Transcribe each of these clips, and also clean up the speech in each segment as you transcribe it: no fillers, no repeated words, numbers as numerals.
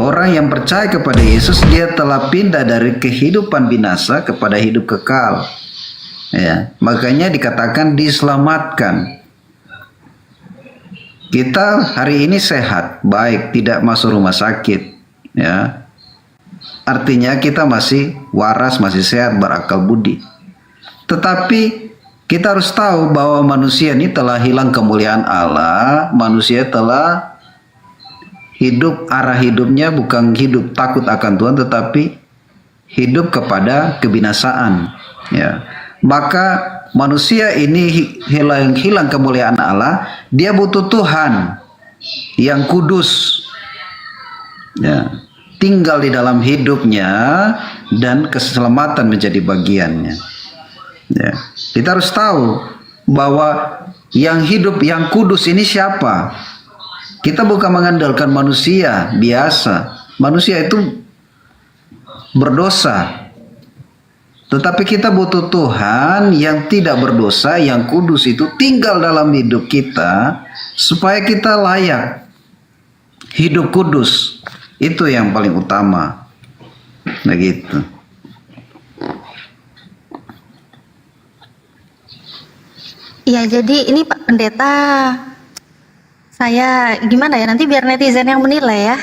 Orang yang percaya kepada Yesus, dia telah pindah dari kehidupan binasa kepada hidup kekal. Ya, makanya dikatakan diselamatkan. Kita hari ini sehat, baik, tidak masuk rumah sakit. Ya, artinya kita masih waras, masih sehat, berakal budi. Tetapi kita harus tahu bahwa manusia ini telah hilang kemuliaan Allah. Manusia telah hidup, arah hidupnya bukan hidup takut akan Tuhan, tetapi hidup kepada kebinasaan. Ya, maka manusia ini hilang kemuliaan Allah. Dia butuh Tuhan yang kudus. Ya, tinggal di dalam hidupnya dan keselamatan menjadi bagiannya. Ya, kita harus tahu bahwa yang hidup, yang kudus ini siapa? Kita bukan mengandalkan manusia biasa. Manusia itu berdosa. Tetapi kita butuh Tuhan yang tidak berdosa, yang kudus itu tinggal dalam hidup kita supaya kita layak hidup kudus. Itu yang paling utama. Nah gitu. Iya, jadi ini Pak Pendeta, saya gimana ya, nanti biar netizen yang menilai ya.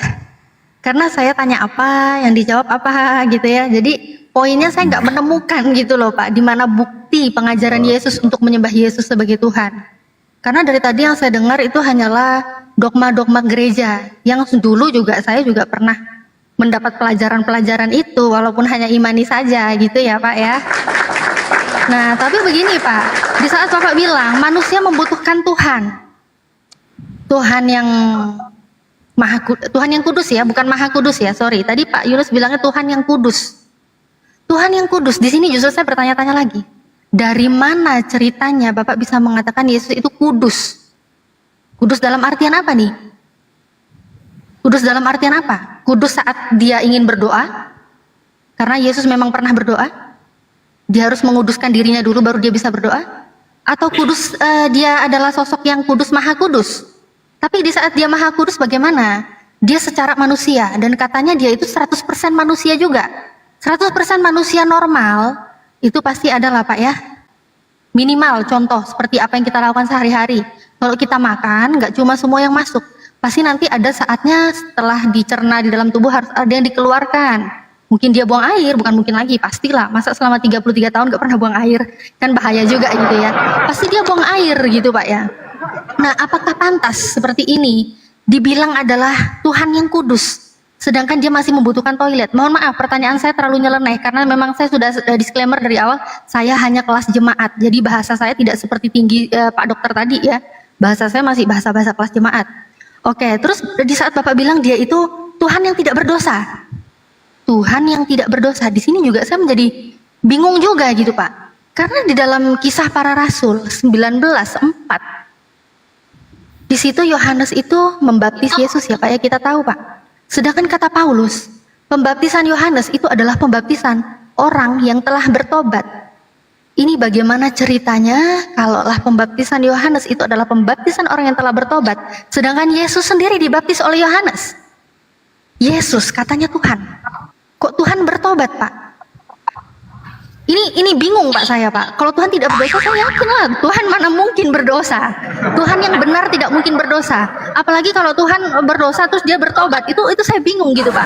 Karena saya tanya apa, yang dijawab apa gitu ya. Jadi poinnya saya nggak menemukan gitu loh Pak, di mana bukti pengajaran Yesus untuk menyembah Yesus sebagai Tuhan. Karena dari tadi yang saya dengar itu hanyalah dogma-dogma gereja, yang dulu juga saya juga pernah mendapat pelajaran-pelajaran itu, walaupun hanya imani saja gitu ya Pak ya. Nah, tapi begini Pak, di saat Bapak bilang manusia membutuhkan Tuhan, Tuhan yang Tuhan yang kudus ya, bukan maha kudus ya, sorry. Tadi Pak Yunus bilangnya Tuhan yang kudus. Tuhan yang kudus, di sini justru saya bertanya-tanya lagi. Dari mana ceritanya Bapak bisa mengatakan Yesus itu kudus? Kudus dalam artian apa nih? Kudus dalam artian apa? Kudus saat dia ingin berdoa? Karena Yesus memang pernah berdoa? Dia harus menguduskan dirinya dulu baru dia bisa berdoa? Atau kudus dia adalah sosok yang kudus, maha kudus? Tapi di saat dia maha kudus bagaimana? Dia secara manusia, dan katanya dia itu 100% manusia juga. 100% manusia normal, itu pasti adalah Pak ya. Minimal contoh seperti apa yang kita lakukan sehari-hari. Kalau kita makan, nggak cuma semua yang masuk. Pasti nanti ada saatnya setelah dicerna di dalam tubuh harus ada yang dikeluarkan. Mungkin dia buang air, bukan mungkin lagi, pastilah. Masa selama 33 tahun gak pernah buang air? Kan bahaya juga gitu ya. Pasti dia buang air gitu Pak ya. Nah, apakah pantas seperti ini dibilang adalah Tuhan yang kudus, sedangkan dia masih membutuhkan toilet? Mohon maaf, pertanyaan saya terlalu nyeleneh, karena memang saya sudah disclaimer dari awal, saya hanya kelas jemaat. Jadi bahasa saya tidak seperti tinggi Pak Dokter tadi ya. Bahasa saya masih bahasa-bahasa kelas jemaat. Oke, terus di saat Bapak bilang dia itu Tuhan yang tidak berdosa. Tuhan yang tidak berdosa, di sini juga saya menjadi bingung juga gitu Pak. Karena di dalam Kisah Para Rasul 19:4, di situ Yohanes itu membaptis Yesus ya Pak ya, kita tahu Pak. Sedangkan kata Paulus, pembaptisan Yohanes itu adalah pembaptisan orang yang telah bertobat. Ini bagaimana ceritanya kalaulah pembaptisan Yohanes itu adalah pembaptisan orang yang telah bertobat, sedangkan Yesus sendiri dibaptis oleh Yohanes. Yesus katanya Tuhan. Kok Tuhan bertobat, Pak? Ini bingung Pak saya, Pak. Kalau Tuhan tidak berdosa, saya yakin lah Tuhan mana mungkin berdosa. Tuhan yang benar tidak mungkin berdosa. Apalagi kalau Tuhan berdosa terus dia bertobat, itu saya bingung gitu, Pak.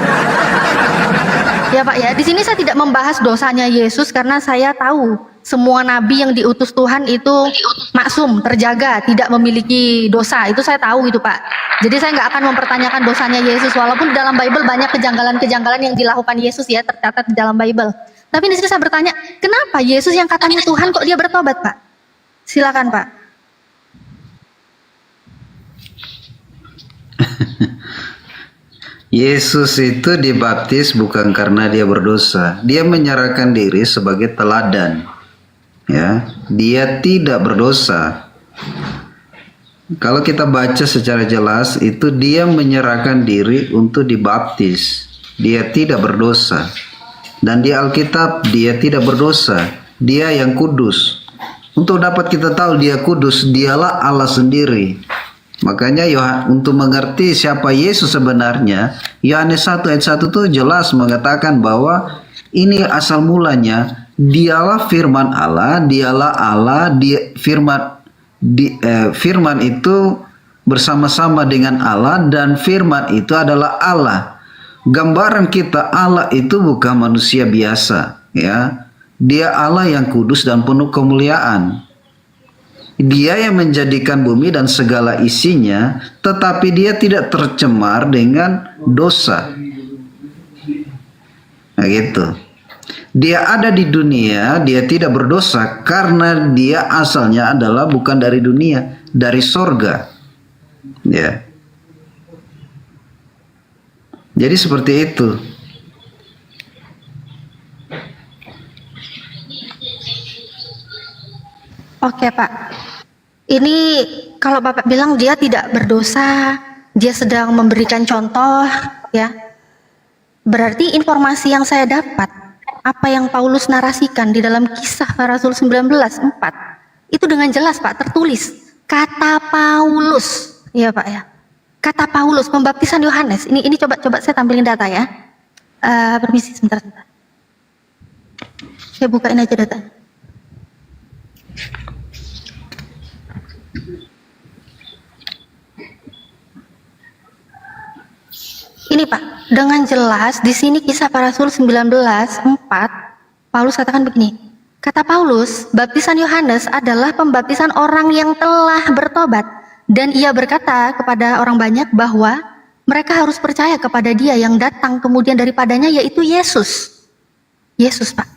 Ya Pak ya, di sini saya tidak membahas dosanya Yesus karena saya tahu semua nabi yang diutus Tuhan itu maksum, terjaga, tidak memiliki dosa. Itu saya tahu gitu Pak. Jadi saya nggak akan mempertanyakan dosanya Yesus, walaupun di dalam Bible banyak kejanggalan-kejanggalan yang dilakukan Yesus ya, tercatat di dalam Bible. Tapi di sini saya bertanya, kenapa Yesus yang katanya Tuhan kok dia bertobat Pak? Silakan Pak. Yesus itu dibaptis bukan karena dia berdosa. Dia menyerahkan diri sebagai teladan. Ya, dia tidak berdosa. Kalau kita baca secara jelas, itu dia menyerahkan diri untuk dibaptis. Dia tidak berdosa. Dan di Alkitab dia tidak berdosa. Dia yang kudus. Untuk dapat kita tahu dia kudus, dialah Allah sendiri. Makanya untuk mengerti siapa Yesus sebenarnya, Yohanes 1 ayat 1 itu jelas mengatakan bahwa ini asal mulanya dialah firman Allah, dialah Allah, firman itu bersama-sama dengan Allah dan firman itu adalah Allah. Gambaran kita Allah itu bukan manusia biasa, ya. Dia Allah yang kudus dan penuh kemuliaan. Dia yang menjadikan bumi dan segala isinya, tetapi dia tidak tercemar dengan dosa. Nah gitu. Dia ada di dunia, dia tidak berdosa karena dia asalnya adalah bukan dari dunia, dari sorga. Ya. Jadi seperti itu. Oke Pak, ini kalau Bapak bilang dia tidak berdosa, dia sedang memberikan contoh, ya. Berarti informasi yang saya dapat, apa yang Paulus narasikan di dalam Kisah Para Rasul 19:4, itu dengan jelas Pak tertulis kata Paulus, ya Pak ya. Kata Paulus, pembaptisan Yohanes. Ini coba saya tampilin data ya. Permisi sebentar. Saya bukain aja data. Ini Pak, dengan jelas di sini Kisah Para Rasul 19:4, Paulus katakan begini. Kata Paulus, baptisan Yohanes adalah pembaptisan orang yang telah bertobat, dan ia berkata kepada orang banyak bahwa mereka harus percaya kepada Dia yang datang kemudian daripadanya, yaitu Yesus. Yesus Pak.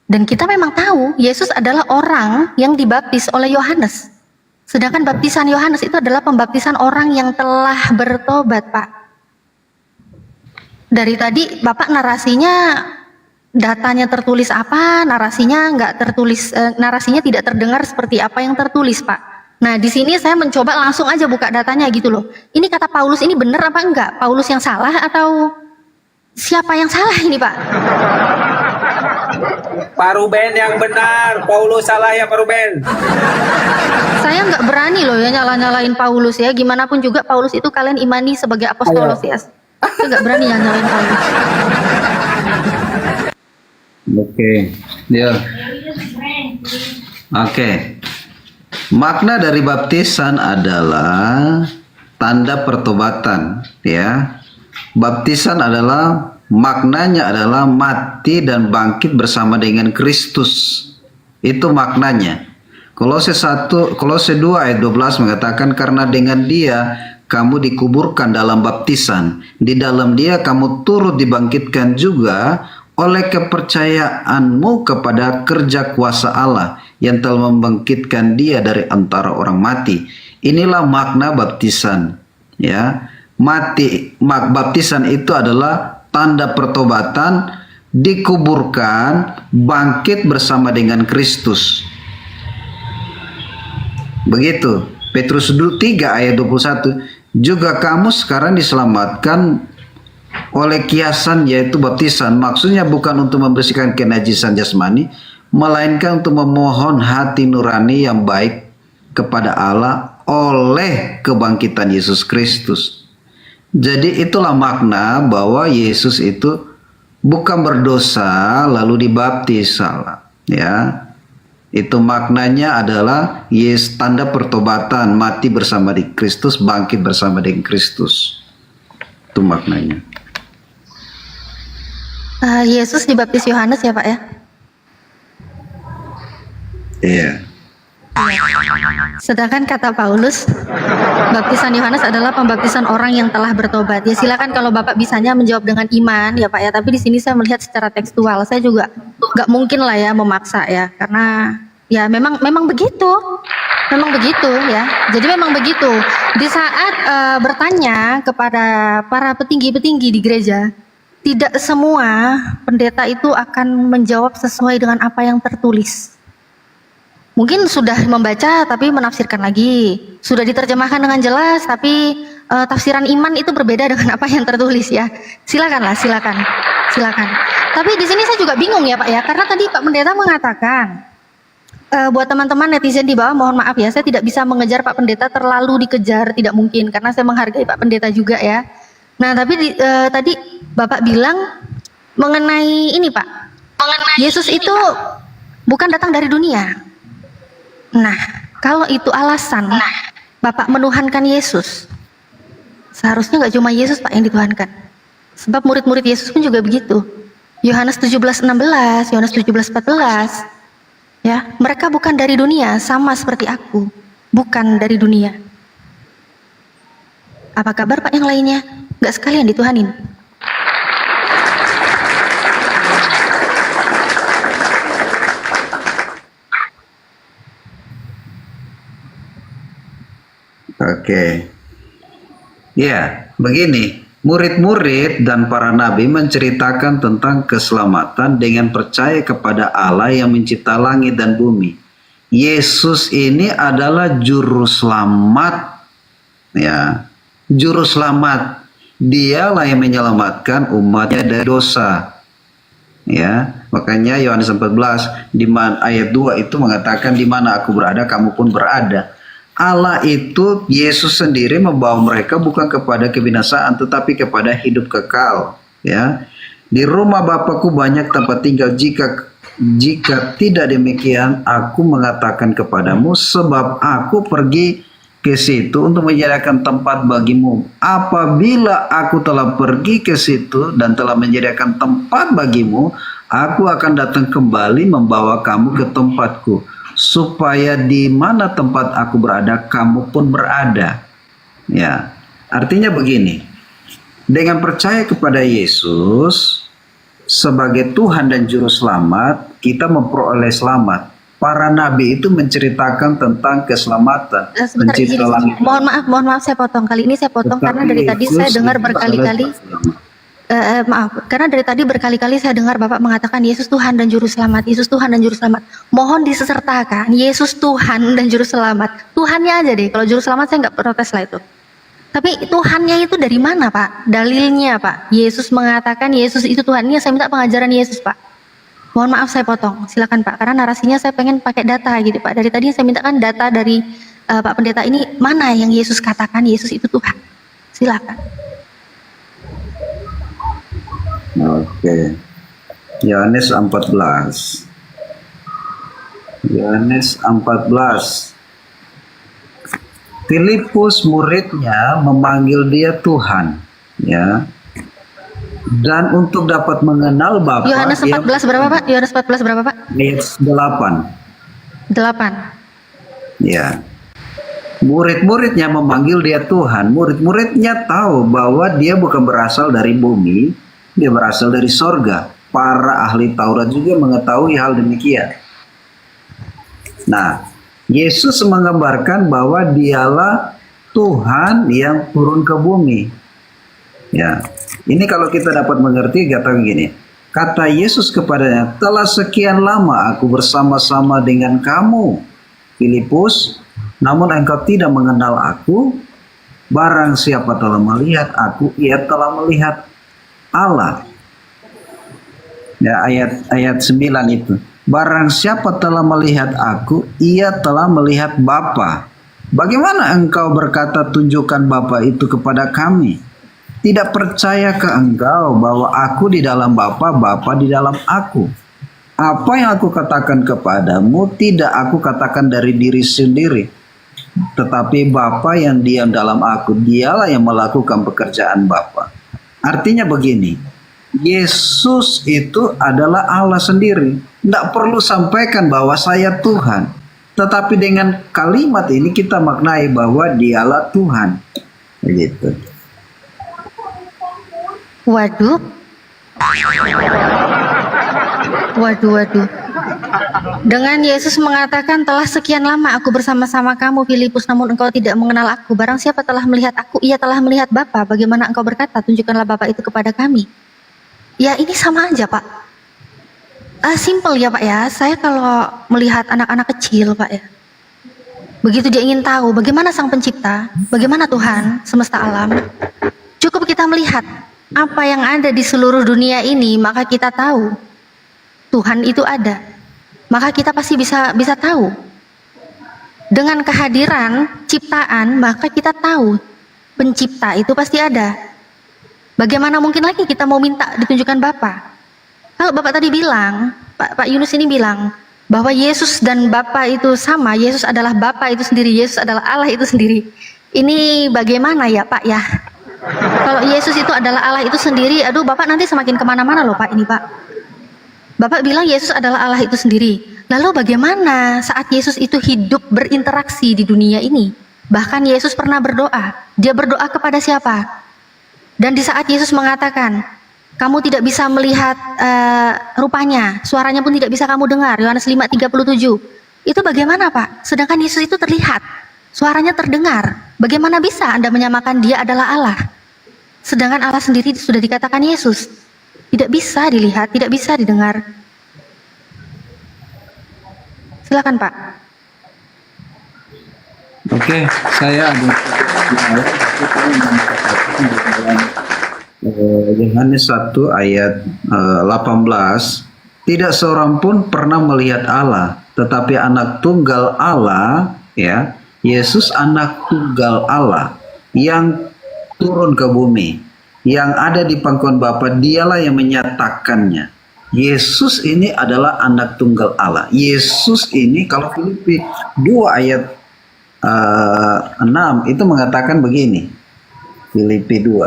Dan kita memang tahu Yesus adalah orang yang dibaptis oleh Yohanes. Sedangkan baptisan Yohanes itu adalah pembaptisan orang yang telah bertobat Pak. Dari tadi Bapak narasinya, datanya tertulis apa, narasinya nggak tertulis, narasinya tidak terdengar seperti apa yang tertulis Pak. Nah di sini saya mencoba langsung aja buka datanya gitu loh. Ini kata Paulus ini benar apa enggak? Paulus yang salah atau siapa yang salah ini Pak? Pak Ruben yang benar, Paulus salah ya Pak Ruben. Saya nggak berani loh ya nyalain Paulus ya. Gimana pun juga Paulus itu kalian imani sebagai apostolos ya. Saya nggak berani ya nyalain Paulus. Oke, ya. Oke. Makna dari baptisan adalah tanda pertobatan, ya. Baptisan adalah maknanya adalah mati dan bangkit bersama dengan Kristus. Itu maknanya. Kolose 2 ayat 12 mengatakan karena dengan Dia kamu dikuburkan dalam baptisan, di dalam Dia kamu turut dibangkitkan juga oleh kepercayaanmu kepada kerja kuasa Allah yang telah membangkitkan Dia dari antara orang mati. Inilah makna baptisan, ya. Baptisan itu adalah tanda pertobatan, dikuburkan, bangkit bersama dengan Kristus. Begitu. Petrus 3 ayat 21. Juga kamu sekarang diselamatkan oleh kiasan, yaitu baptisan. Maksudnya bukan untuk membersihkan kenajisan jasmani, melainkan untuk memohon hati nurani yang baik kepada Allah oleh kebangkitan Yesus Kristus. Jadi itulah makna bahwa Yesus itu bukan berdosa lalu dibaptis, salah, ya. Itu maknanya adalah tanda pertobatan, mati bersama di Kristus, bangkit bersama dengan Kristus. Itu maknanya. Yesus dibaptis Yohanes ya Pak ya? Iya. Sedangkan kata Paulus, baptisan Yohanes adalah pembaptisan orang yang telah bertobat. Ya silakan kalau Bapak bisanya menjawab dengan iman ya Pak ya. Tapi di sini saya melihat secara tekstual, saya juga nggak mungkin lah ya memaksa ya, karena ya memang begitu ya. Jadi memang begitu. Di saat bertanya kepada para petinggi-petinggi di gereja, tidak semua pendeta itu akan menjawab sesuai dengan apa yang tertulis. Mungkin sudah membaca tapi menafsirkan lagi, sudah diterjemahkan dengan jelas tapi tafsiran iman itu berbeda dengan apa yang tertulis ya. Silakan. Tapi di sini saya juga bingung ya Pak ya, karena tadi Pak Pendeta mengatakan Buat teman-teman netizen di bawah, mohon maaf ya, saya tidak bisa mengejar Pak Pendeta, terlalu dikejar, tidak mungkin, karena saya menghargai Pak Pendeta juga ya. Nah, tapi tadi Bapak bilang mengenai ini Pak, Yesus itu bukan datang dari dunia. Nah, kalau itu alasan Bapak menuhankan Yesus, seharusnya nggak cuma Yesus Pak yang dituhankan. Sebab murid-murid Yesus pun juga begitu. Yohanes 17:16, Yohanes 17:14. Ya, mereka bukan dari dunia, sama seperti aku, bukan dari dunia. Apa kabar Pak yang lainnya? Nggak sekalian dituhanin? Oke. Ya, begini. Murid-murid dan para nabi menceritakan tentang keselamatan dengan percaya kepada Allah yang mencipta langit dan bumi. Yesus ini adalah juru selamat. Ya, juru selamat. Dialah yang menyelamatkan umatnya dari dosa. Ya, makanya Yohanes 14 di mana ayat 2 itu mengatakan di mana aku berada kamu pun berada. Allah itu, Yesus sendiri membawa mereka bukan kepada kebinasaan tetapi kepada hidup kekal, ya. Di rumah Bapakku banyak tempat tinggal, jika tidak demikian aku mengatakan kepadamu, sebab aku pergi ke situ untuk menyediakan tempat bagimu. Apabila aku telah pergi ke situ dan telah menyediakan tempat bagimu, aku akan datang kembali membawa kamu ke tempatku, supaya di mana tempat aku berada, kamu pun berada. Ya, artinya begini. Dengan percaya kepada Yesus sebagai Tuhan dan Juru Selamat, kita memperoleh selamat. Para nabi itu menceritakan tentang keselamatan. Sebentar, izin, mohon maaf saya potong. Kali ini saya potong karena dari tadi saya dengar berkali-kali. Maaf, karena dari tadi berkali-kali saya dengar Bapak mengatakan Yesus Tuhan dan Juru Selamat, Yesus Tuhan dan Juru Selamat. Mohon disertakan Yesus Tuhan dan Juru Selamat. Tuhannya aja deh, kalau Juru Selamat saya nggak protes lah itu. Tapi Tuhannya itu dari mana Pak? Dalilnya Pak. Yesus mengatakan Yesus itu Tuhan. Ini saya minta pengajaran Yesus Pak. Mohon maaf saya potong, silakan Pak. Karena narasinya saya pengen pakai data gitu Pak. Dari tadi saya mintakan data dari Pak Pendeta ini, mana yang Yesus katakan Yesus itu Tuhan. Silakan. Oke. Yohanes 14. Yohanes 14. Filipus muridnya memanggil dia Tuhan, ya. Dan untuk dapat mengenal Bapa. Yohanes 14 berapa Pak? Yohanes 14 berapa Pak? Ayat 8. 8. Ya. Murid-muridnya memanggil dia Tuhan. Murid-muridnya tahu bahwa dia bukan berasal dari bumi, dia berasal dari sorga. Para ahli Taurat juga mengetahui hal demikian. Nah, Yesus menggambarkan bahwa dialah Tuhan yang turun ke bumi. Ya, ini kalau kita dapat mengerti, kata begini. Kata Yesus kepadanya, telah sekian lama aku bersama-sama dengan kamu, Filipus, namun engkau tidak mengenal aku. Barang siapa telah melihat aku, ia telah melihat Allah. Ya, ayat 9 itu. Barang siapa telah melihat aku, ia telah melihat Bapa. Bagaimana engkau berkata tunjukkan Bapa itu kepada kami? Tidak percaya ke engkau bahwa aku di dalam Bapa, Bapa di dalam aku. Apa yang aku katakan kepadamu tidak aku katakan dari diri sendiri, tetapi Bapa yang diam dalam aku, dialah yang melakukan pekerjaan Bapa. Artinya begini, Yesus itu adalah Allah sendiri. Tidak perlu sampaikan bahwa saya Tuhan, tetapi dengan kalimat ini kita maknai bahwa dialah Tuhan. Begitu. Waduh. Dengan Yesus mengatakan telah sekian lama aku bersama-sama kamu Filipus, namun engkau tidak mengenal aku. Barang siapa telah melihat aku, ia telah melihat Bapa. Bagaimana engkau berkata tunjukkanlah Bapa itu kepada kami? Ya ini sama aja Pak. Simple ya Pak ya. Saya kalau melihat anak-anak kecil Pak ya, begitu dia ingin tahu bagaimana Sang Pencipta, bagaimana Tuhan semesta alam, cukup kita melihat apa yang ada di seluruh dunia ini, maka kita tahu Tuhan itu ada. maka kita pasti bisa tahu. Dengan kehadiran ciptaan, maka kita tahu pencipta itu pasti ada. Bagaimana mungkin lagi kita mau minta ditunjukkan Bapa? Kalau Bapak tadi bilang, Pak Yunus ini bilang bahwa Yesus dan Bapa itu sama, Yesus adalah Bapa itu sendiri, Yesus adalah Allah itu sendiri. Ini bagaimana ya Pak ya? Kalau Yesus itu adalah Allah itu sendiri, aduh Bapak nanti semakin kemana-mana loh Pak ini Pak. Bapak bilang Yesus adalah Allah itu sendiri. Lalu bagaimana saat Yesus itu hidup berinteraksi di dunia ini? Bahkan Yesus pernah berdoa. Dia berdoa kepada siapa? Dan di saat Yesus mengatakan, kamu tidak bisa melihat rupanya, suaranya pun tidak bisa kamu dengar. Yohanes 5:37. Itu bagaimana Pak? Sedangkan Yesus itu terlihat, suaranya terdengar. Bagaimana bisa Anda menyamakan dia adalah Allah? Sedangkan Allah sendiri sudah dikatakan Yesus. Tidak bisa dilihat, tidak bisa didengar. Silakan Pak. Oke, saya ada Yohanes 1 ayat 18, tidak seorang pun pernah melihat Allah, tetapi anak tunggal Allah, ya, Yesus anak tunggal Allah yang turun ke bumi, yang ada di pangkuan Bapa, dialah yang menyatakannya. Yesus ini adalah anak tunggal Allah. Yesus ini kalau Filipi 2 ayat 6 itu mengatakan begini. Filipi 2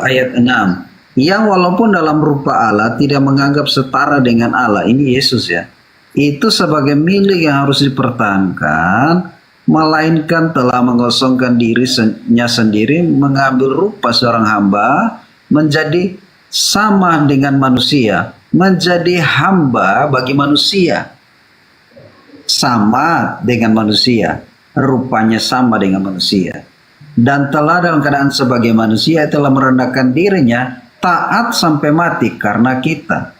ayat 6. Yang walaupun dalam rupa Allah tidak menganggap setara dengan Allah. Ini Yesus ya. Itu sebagai milik yang harus dipertahankan, melainkan telah mengosongkan dirinya sendiri, mengambil rupa seorang hamba, menjadi sama dengan manusia, menjadi hamba bagi manusia, sama dengan manusia, rupanya sama dengan manusia, dan telah dalam keadaan sebagai manusia telah merendahkan dirinya, taat sampai mati karena kita,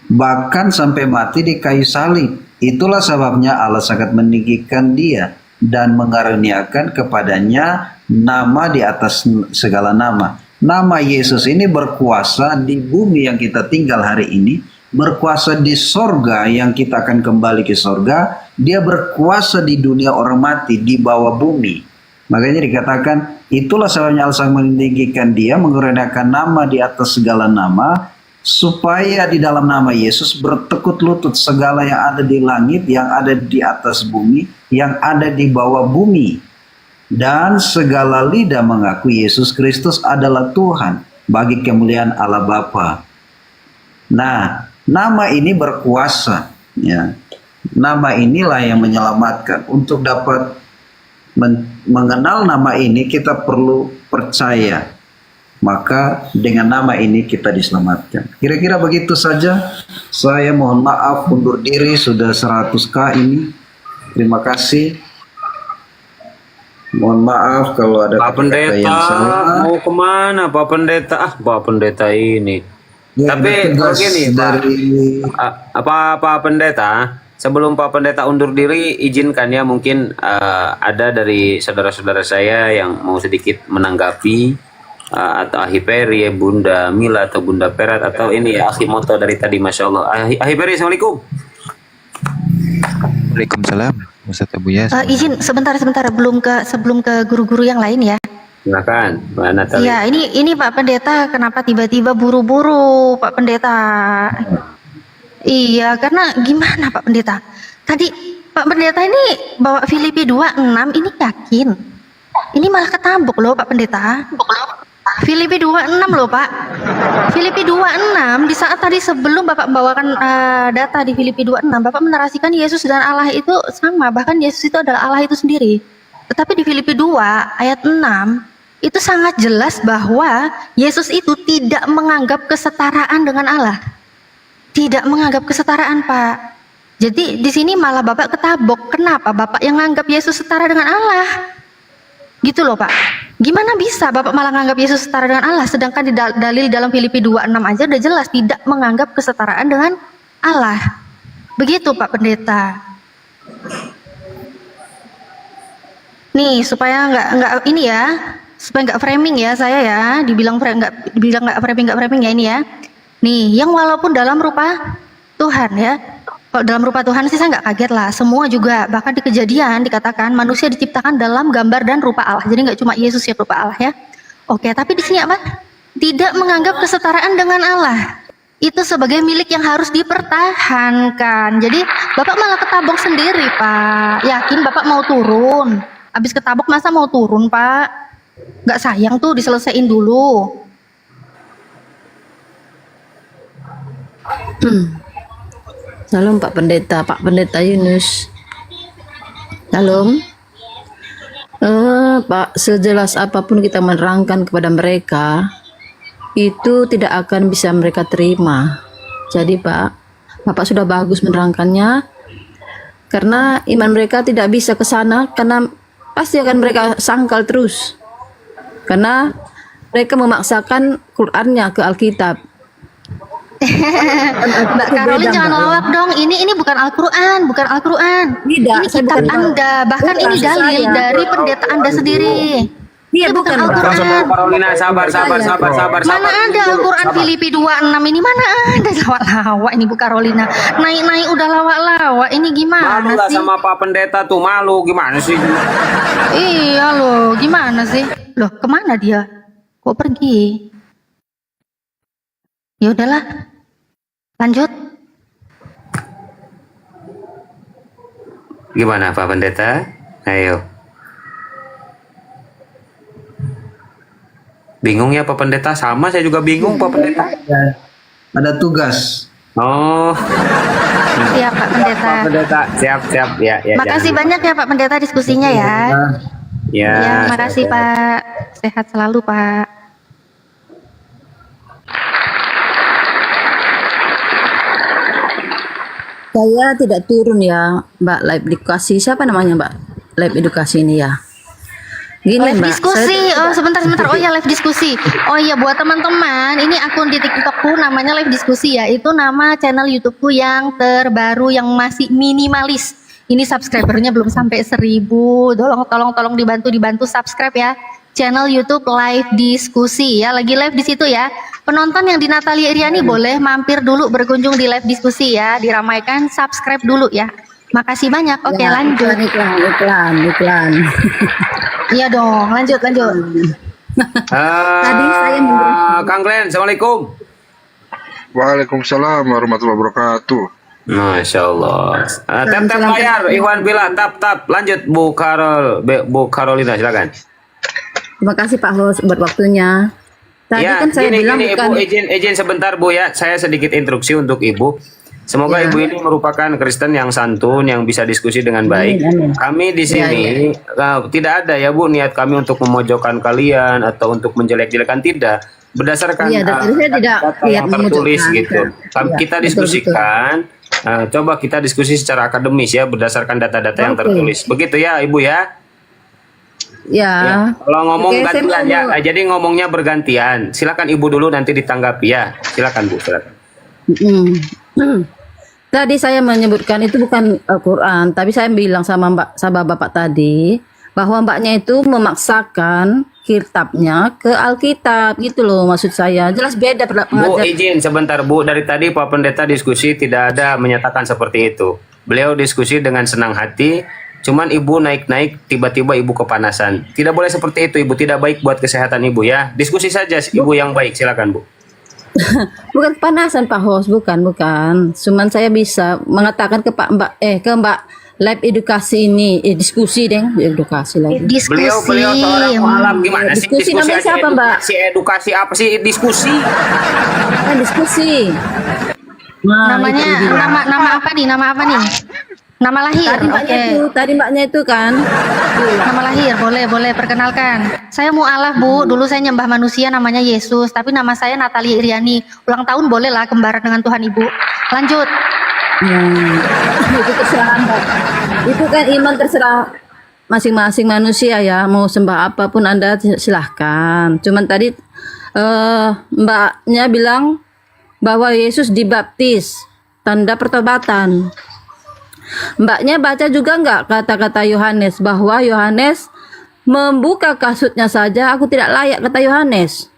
bahkan sampai mati di kayu salib. Itulah sebabnya Allah sangat meninggikan dia dan mengaruniakan kepadanya nama di atas segala nama. Nama Yesus ini berkuasa di bumi yang kita tinggal hari ini, berkuasa di sorga yang kita akan kembali ke sorga. Dia berkuasa di dunia orang mati, di bawah bumi. Makanya dikatakan, itulah sebabnya Allah sangat meninggikan dia, mengaruniakan nama di atas segala nama, supaya di dalam nama Yesus bertekuk lutut segala yang ada di langit, yang ada di atas bumi, yang ada di bawah bumi, dan segala lidah mengaku Yesus Kristus adalah Tuhan bagi kemuliaan Allah Bapa. Nah, nama ini berkuasa, ya. Nama inilah yang menyelamatkan. Untuk dapat mengenal nama ini kita perlu percaya. Maka dengan nama ini kita diselamatkan. Kira-kira begitu saja. Saya mohon maaf undur diri sudah 100k ini. Terima kasih. Mohon maaf kalau ada Pak kata-kata yang Pendeta salah. mau kemana Pak Pendeta? Pak Pendeta ini. Ya, Tapi ada tugas begini Pak, dari Pak Pendeta, sebelum Pak Pendeta undur diri, izinkan ya mungkin ada dari saudara-saudara saya yang mau sedikit menanggapi, atau Ahi Peri, Bunda Mila atau Bunda Perat, atau ini ya Ahi Moto dari tadi, Masya Allah. Ahi Peri, Assalamualaikum. Waalaikumsalam, Ustaz Abu Yas. Izin sebentar sebelum ke guru-guru yang lain ya. Silakan, Mbak Natali. Iya, ini Pak Pendeta kenapa tiba-tiba buru-buru Pak Pendeta? Iya, karena gimana Pak Pendeta? Tadi Pak Pendeta ini bawa Filipi 2:6 ini yakin. Ini malah ketabuk loh Pak Pendeta. Filipi 2:6 loh Pak. Filipi 2:6 di saat tadi sebelum Bapak membawakan data di Filipi 2:6, Bapak menarasikan Yesus dan Allah itu sama, bahkan Yesus itu adalah Allah itu sendiri. Tetapi di Filipi 2 ayat 6 itu sangat jelas bahwa Yesus itu tidak menganggap kesetaraan dengan Allah. Tidak menganggap kesetaraan, Pak. Jadi di sini malah Bapak ketabok. Kenapa? Bapak yang menganggap Yesus setara dengan Allah. Gitu loh, Pak. Gimana bisa Bapak malah menganggap Yesus setara dengan Allah, sedangkan di dalil dalam Filipi 2:6 aja udah jelas tidak menganggap kesetaraan dengan Allah. Begitu, Pak Pendeta. Nih, supaya nggak ini ya, supaya nggak framing ya saya ya, dibilang nggak framing ya ini ya. Nih, yang walaupun dalam rupa Tuhan ya. Kalau dalam rupa Tuhan sih saya nggak kaget lah. Semua juga, bahkan di Kejadian dikatakan manusia diciptakan dalam gambar dan rupa Allah. Jadi nggak cuma Yesus yang rupa Allah ya. Oke, tapi di sini apa? Tidak menganggap kesetaraan dengan Allah. Itu sebagai milik yang harus dipertahankan. Jadi Bapak malah ketabok sendiri, Pak. Yakin Bapak mau turun? Habis ketabok masa mau turun, Pak? Nggak sayang tuh diselesaiin dulu. Salam Pak Pendeta Yunus. Salam. Pak, sejelas apapun kita menerangkan kepada mereka, itu tidak akan bisa mereka terima. Jadi Pak, Bapak sudah bagus menerangkannya, karena iman mereka tidak bisa ke sana, karena pasti akan mereka sangkal terus. Karena mereka memaksakan Qur'annya ke Alkitab. Mbak Karolin jangan lawak dong. Ini bukan Al-Quran, bukan Al-Quran. Tidak, Ini saya kitab bukan- Anda. Bahkan bukan, ini dalil saya. dari pendeta Anda sendiri. Iya, Ini bukan bukan, Mbak. Al-Quran. Carolina, sabar. Mana ada Al-Quran Filipi 26 ini, mana ada lawak-lawak ini Bu Carolina. Naik-naik udah lawak-lawak. Ini gimana Malu lah sih? sama Pak Pendeta tuh, malu gimana sih? Iya loh, gimana sih? Loh, kemana dia? Kok pergi? Ya udahlah. Lanjut. Gimana Pak Pendeta? Ayo. Bingung ya Pak Pendeta? Sama saya juga bingung Pak Pendeta. Ya, ada tugas. Oh, Iya Pak Pendeta. Pak Pendeta, siap ya. Makasih banyak ya Pak Pendeta diskusinya ya. Ya, Ya, makasih Pak. Sehat selalu Pak. Saya tidak turun ya, Mbak, live edukasi. Siapa namanya, Mbak? Live edukasi ini ya. Gini, Live Mbak. diskusi. Oh, sebentar. Oh ya, live diskusi. Oh iya, buat teman-teman, ini akun di TikTokku namanya live diskusi ya. Itu nama channel YouTubeku yang terbaru yang masih minimalis. Ini subscribernya belum sampai 1000. Tolong dibantu subscribe ya. Channel YouTube live diskusi ya. Lagi live di situ ya. Penonton yang di Natalia Iriani boleh mampir dulu berkunjung di live diskusi ya. Diramaikan, subscribe dulu ya. Makasih banyak. Oke, Ya, lanjut. iklan. Iya dong, lanjut. Tadi saya memberi- Kang Glenn, assalamualaikum. Waalaikumsalam warahmatullahi wabarakatuh. Masya Allah. Tap layar, Iwan Bila, tap. Lanjut Bu Carolina, silakan. Terima kasih Pak Host buat waktunya. Tadi Ya, kan saya bilang gini, bukan Ibu, izin sebentar Bu ya. Saya sedikit instruksi untuk Ibu. Semoga Ya. Ibu ini merupakan Kristen yang santun, yang bisa diskusi dengan baik. Amin. Kami di sini tidak ada ya Bu niat kami untuk memojokkan kalian atau untuk menjelek-jelekan, tidak. Berdasarkan Iya, dari saya tidak data niat yang tertulis memojokkan. gitu. Ya, Kita betul, diskusikan. Coba kita diskusi secara akademis ya, berdasarkan data-data yang Oke. tertulis. Begitu ya Ibu ya. ya. Ya, kalau ngomong Oke, saya gantian ya, mau- jadi ngomongnya bergantian. Silakan Ibu dulu nanti ditanggapi ya. Silakan Bu, silakan. Tadi saya menyebutkan itu bukan Al-Quran, tapi saya bilang sama Bapak tadi bahwa Mbaknya itu memaksakan kitabnya ke Alkitab gitu loh, maksud saya. Jelas beda Bu, pengajar. izin sebentar Bu. Dari tadi Pak Pendeta diskusi tidak ada menyatakan seperti itu. Beliau diskusi dengan senang hati. Cuman Ibu naik-naik, tiba-tiba Ibu kepanasan. Tidak boleh seperti itu Ibu. Tidak baik buat kesehatan Ibu ya. Diskusi saja Ibu yang baik. Silakan Bu. Bukan kepanasan Pak Host, bukan. Cuman saya bisa mengatakan ke Mbak live edukasi ini, diskusi deng, edukasi lagi. Diskusi. Beliau seorang mualaf gimana sih? Diskusi namanya aja, siapa, Mbak? Edukasi apa sih diskusi? Kan diskusi. Nah, Namanya itu dia. nama apa nih? Nama apa nih? Nama lahir. Tadi mbaknya itu kan. Nama lahir, boleh perkenalkan. Saya mualaf Bu, dulu saya nyembah manusia namanya Yesus, tapi nama saya Natalia Iriani. Ulang tahun boleh lah kembaran dengan Tuhan Ibu. Lanjut. Itu terserah Mbak. Itu kan iman terserah masing-masing manusia ya. Mau sembah apapun Anda silahkan. Cuman tadi mbaknya bilang bahwa Yesus dibaptis, tanda pertobatan. Mbaknya baca juga nggak kata-kata Yohanes bahwa Yohanes membuka kasutnya saja aku tidak layak, kata Yohanes.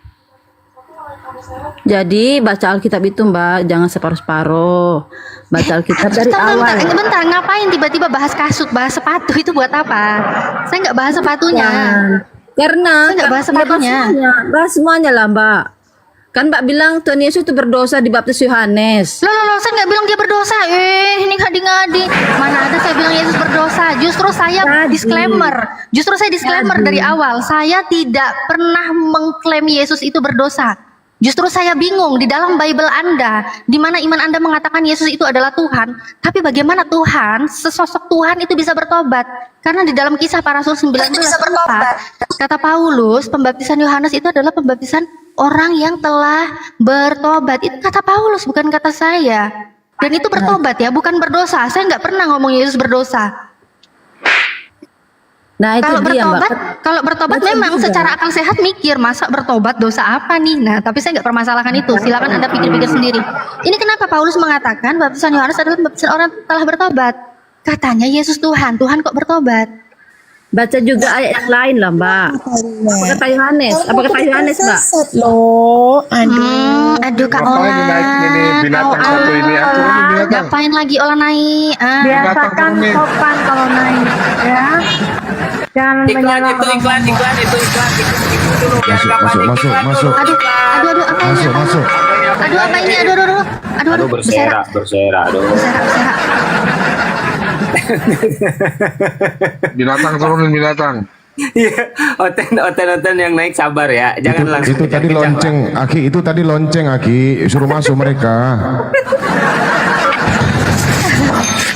Jadi baca Alkitab itu Mbak, jangan separuh-separuh. Baca Alkitab dari awal. Bentar, ngapain tiba-tiba bahas kasut, bahas sepatu itu buat apa? Saya nggak bahas sepatunya. Karena Saya nggak bahas sepatunya. bahas semuanya lah Mbak. Kan Mbak bilang Tuhan Yesus itu berdosa di baptis Yohanes. Loh, saya nggak bilang dia berdosa. Ini ngadi-ngadi. Mana ada saya bilang Yesus berdosa. Justru saya disclaimer dari awal. Saya tidak pernah mengklaim Yesus itu berdosa. Justru saya bingung di dalam Bible Anda, di mana iman Anda mengatakan Yesus itu adalah Tuhan, tapi bagaimana Tuhan, sesosok Tuhan itu bisa bertobat? Karena di dalam Kisah Para Rasul 19 kata Paulus, pembaptisan Yohanes itu adalah pembaptisan orang yang telah bertobat. Itu kata Paulus, bukan kata saya. Dan itu bertobat ya, bukan berdosa. Saya nggak pernah ngomong Yesus berdosa. Nah itu dia Mbak. Kalau bertobat memang secara akal sehat mikir, masa bertobat dosa apa nih? Nah, tapi saya nggak permasalahkan itu. Silakan Anda pikir-pikir sendiri. Ini kenapa Paulus mengatakan baptisan Yohanes adalah baptisan orang telah bertobat? Katanya Yesus Tuhan kok bertobat? Baca juga ayat yang lain lah Mbak. Apa kata Yohanes? Mbak? Aduh Kak Ngapain naik ini binatang satu ini? Aku ini binatang. Ngapain lagi olah naik? Biasakan sopan kalau naik ya. Jangan Iklan itu menyalahkan. iklan dulu. Biar Masuk, kapan masuk, iklan masuk. dulu. Aduh, apa ini? Masuk. Aduh, apa ini? Aduh, Berserak. Berserak. Binatang turunin binatang. Iya, oten yang naik sabar ya. Jangan langsung. Itu tadi kejar-kejar, lonceng, Aki. Itu tadi lonceng, Aki. Suruh masuk mereka.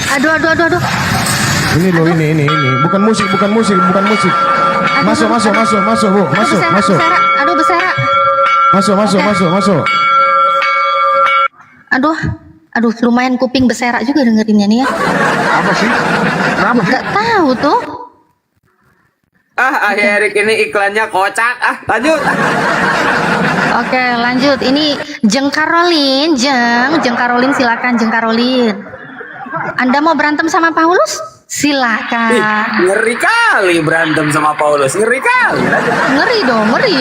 Aduh. Ini loh, ini. Bukan musik. Masuk, Bu. Masuk. Berserak. Masuk. Aduh, lumayan kuping berserak juga dengerinnya nih ya. Apa sih? Kenapa sih? Gak tahu tuh. Erik ini iklannya kocak. Lanjut. Oke, lanjut. Ini Jeng Karolin, silakan Jeng Karolin. Anda mau berantem sama Paulus? Silakan. Ngeri kali berantem sama Paulus. Ngeri kali. Ngeri dong, ngeri.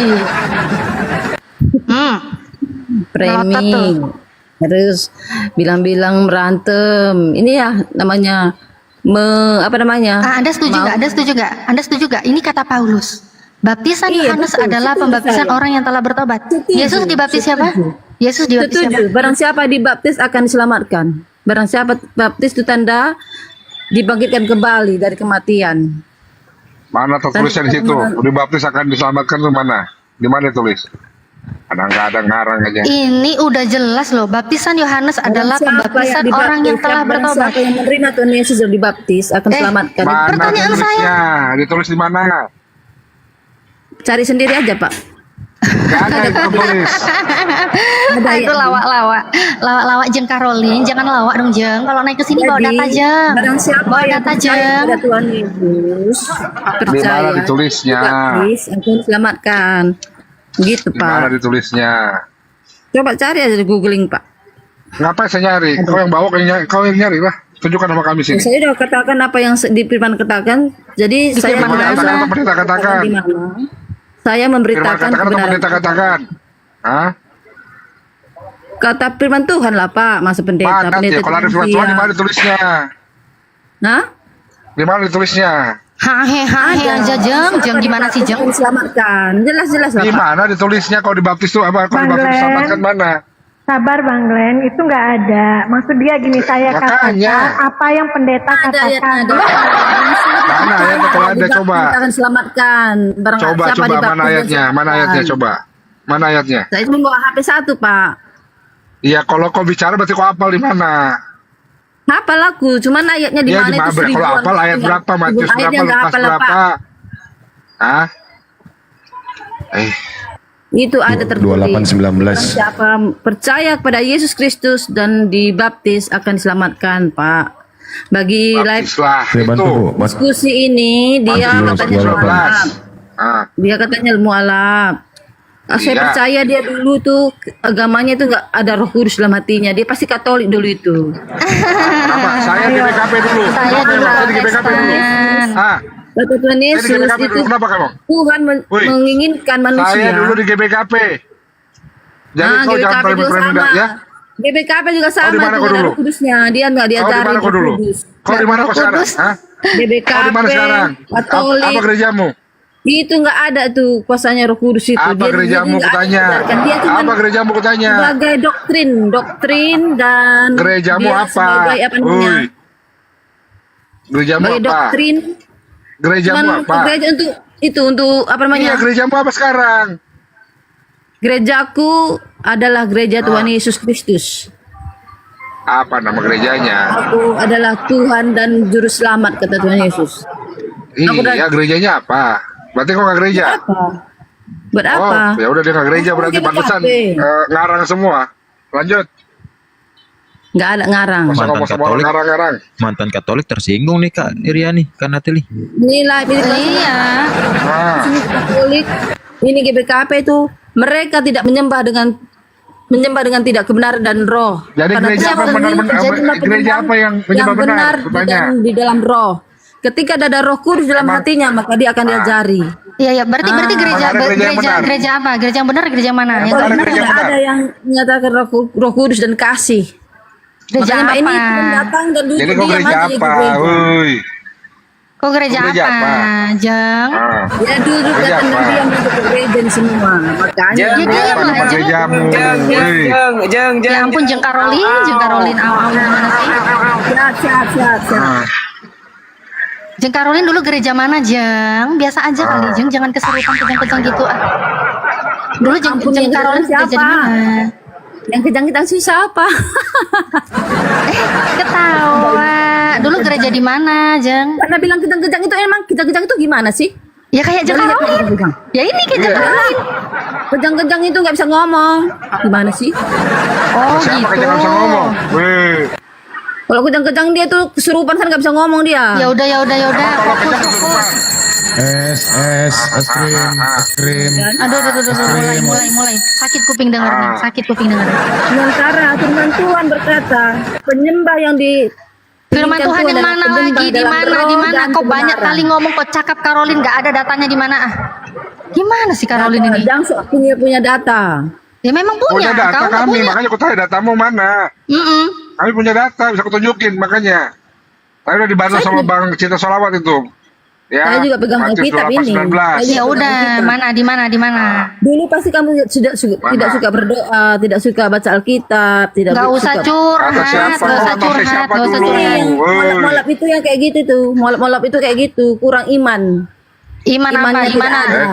Framing. Terus bilang-bilang berantem. Ini ya namanya Anda setuju nggak? Ini kata Paulus. Baptisan Iya, Yohanes betul, adalah setuju pembaptisan saya. orang yang telah bertobat. Setuju, Yesus dibaptis siapa? Yesus dibaptis siapa? Setuju. Barang siapa dibaptis akan diselamatkan. Barang siapa baptis itu tanda dibangkitkan kembali dari kematian. Mana tertulisnya di situ? Dibaptis akan diselamatkan tuh mana? Di mana tulis? Nggak ada ngarang aja. Ini udah jelas loh, baptisan Yohanes adalah pembaptisan orang yang telah bertobat. Siapa yang menerima Tuhan Yesus dan dibaptis akan diselamatkan. Mana Pertanyaan tulisnya? Ditulis di mana? Cari sendiri aja Pak. Nggak ada yang tertulis. Itu lawak Jeng Karolin, jangan lawak dong Jeng. Kalau naik ke sini bawa data Jeng. Barang siapa Bawa yang data percaya Jeng. kepada Tuhan Yesus, Di mana ditulisnya? dibaptis akan diselamatkan. Gitu Di mana Pak. ditulisnya? Coba cari aja di googling Pak. Ngapain saya nyari? Kau yang bawa, kau yang nyari lah. Tunjukkan sama kami sini. Saya udah katakan apa yang di firman katakan. Jadi saya firman Katakan mana? apa pendeta katakan? di mana? Saya Firman memberitakan katakan atau kebenaran. pendeta katakan? Hah? Kata firman Tuhan lah Pak, masa pendeta. Mana Pendeta sih? Kalau ada itu firman Tuhan di dia. mana ditulisnya? Hah? Di mana ditulisnya? Hahe aja Jeng gimana sih Jeng? Diselamatkan. Jelas lah Di Pak. mana ditulisnya? Kau dibaptis tuh apa? Kau dibaptis Bang diselamatkan Glenn. mana? Sabar Bang Glenn, itu nggak ada. Maksud dia gini, saya Makanya. katakan apa yang pendeta Ada ayatnya, katakan. ada. Mana ayatnya? Kalau ada coba. Kita akan selamatkan. Barang Coba siapa mana dibaptis dan ayatnya? Mana diselamatkan. ayatnya? Coba. Mana ayatnya? Saya cuma bawa HP 1 Pak. Iya, kalau kau bicara berarti kau hafal di mana? Hafal aku, cuman ayatnya di Iya, mana di itu mana? Kalau seribuan. hafal ayat berapa? Matius Ayatnya berapa? nggak Lukas hafal lah, berapa? Pak. Hah? Itu ada tertulis. 28:19. Siapa percaya kepada Yesus Kristus dan dibaptis akan diselamatkan, Pak. Bagi live Baptislah. Saya Itu. bantu, Bu. diskusi ini dia Matius katanya ilmu 12. alam. Ah, Dia katanya ilmu alam. Saya Iya. percaya dia dulu tuh agamanya tuh nggak ada Roh Kudus dalam hatinya. Dia pasti Katolik dulu itu. kenapa? Saya di BKP dulu. Saya Kenapa dulu saya di GBKP dulu? Protestan. Ah, Kata Tuhan saya Yesus di GBKP itu dulu. Kenapa kamu? Tuhan Woi, menginginkan manusia. Saya dulu di GBKP. Jadi kau jangan GBKP juga klaim-klaim sama. ya. GBKP juga Kau di sama mana tuh kau ada dulu? Roh Kudusnya. Dia nggak Kau di diajarin mana kau Roh dulu? Kudus. Kau di mana kau sekarang? Kudus. Hah? GBKP, Kau di mana sekarang? Katolik. Apa gerejamu? Itu nggak ada tuh kuasanya Roh Kudus itu. Apa gerejamu nggak ada kutanya? diajarkan. Dia cuma Apa gerejamu kutanya? sebagai doktrin dan Gerejamu dia apa? sebagai apa namanya? Uy. Gerejamu Sebagai apa? doktrin. Gerejamu Cuman apa? gereja untuk apa namanya? Iya, gerejamu apa sekarang? Gerejaku adalah gereja Tuhan Yesus Kristus. Apa nama gerejanya? Aku adalah Tuhan dan Juru Selamat, kata Tuhan Yesus. Aku Iya, gerejanya apa? Berarti kau nggak gereja? Apa? Berapa? Oh, ya udah dia nggak gereja Aku berarti GBKP. pantesan ngarang semua. Lanjut. Nggak ada ngarang. Masa Mantan ngomong sama orang Katolik. ngarang-ngarang. Mantan Katolik tersinggung nih Kak Iriani Kanatili. Inilah Iya. Nah, Katolik. Ini GBKP itu mereka tidak menyembah dengan tidak kebenaran dan roh. jadi Karena gereja apa siapa benar-benar jadi gereja apa yang yang menyembah benar? benar Kutanya. di dalam roh. Ketika ada Roh Kudus dalam Emang- hatinya, maka dia akan diajari. Iya, iya. Berarti gereja Mana gereja yang benar? gereja apa? Gereja yang benar, gereja mana? Yang Yang benar. Karena gereja tidak benar. ada yang menyatakan Roh Kudus dan kasih. gereja Makanya Mbak apa? ini cuma datang dan duduk Jadi kau diam gereja aja di apa? gereja. Woi. Kok gereja Gereja apa? apa? Jeng. Ah. Ya duduk Gereja datang dan apa? diam untuk gereja ini semua. Makanya Jeng, Ya, diam Apa lah, nama Jeng. gerejamu? Woi. Ya ampun, Jeng Karolin, awal gimana sih? siap. Ah. Jeng Karolin dulu gereja mana, Jeng? Biasa aja kali, Jeng. Jangan keserupan kejang-kejang gitu. Ah. Dulu Jeng, Ampun, Jeng yang Karolin kejang gereja di siapa? mana? Yang kejang-kejang sih siapa? Ketawa. Dulu gereja di mana, Jeng? Karena bilang kejang-kejang itu emang kejang-kejang itu gimana sih? Ya kayak Jeng Boleh lihat Karolin. kejang-kejang. Ya ini kayak Jeng Iya. Karolin. Kejang-kejang itu nggak bisa ngomong. Gimana sih? Oh Siapa gitu. kerja nggak bisa ngomong? Woi. Kalau kejang-kejang dia tuh kesurupan kan nggak bisa ngomong dia. Ya udah. Kalau Fokus, kerja fokus. kesurupan. es krim. Aduh, mulai. Sakit kuping dengarnya, sakit kuping dengarnya. Sementara firman Tuhan berkata, penyembah yang di Firman Tuhan yang adalah mana penyembah lagi? Di dalam mana? roh Di mana? dan Kok banyak kebenaran. kali ngomong, kok cakap Karolin nggak ada datanya di mana? Ah, gimana sih Karolin ini? Jangan sok punya data. Ya memang Punya punya, data kau nggak kami, punya. makanya aku tanya datamu mana. Mm-mm. Kami punya data, bisa aku tunjukin makanya. Saya udah dibantu sama Bang Cinta Solawat itu. Ya, Saya juga pegang Matius Alkitab 28, ini. 19. Ya udah, mana? Di mana? Dulu pasti kamu tidak Mana? suka berdoa, tidak suka baca Alkitab, tidak Nggak usah suka curhat, Kata siapa? nggak usah Kata curhat, siapa nggak usah dulu? curhat. yang Woi. molap-molap itu yang kayak gitu tuh. Molap-molap itu kayak gitu, kurang iman. Iman apa? Imannya tidak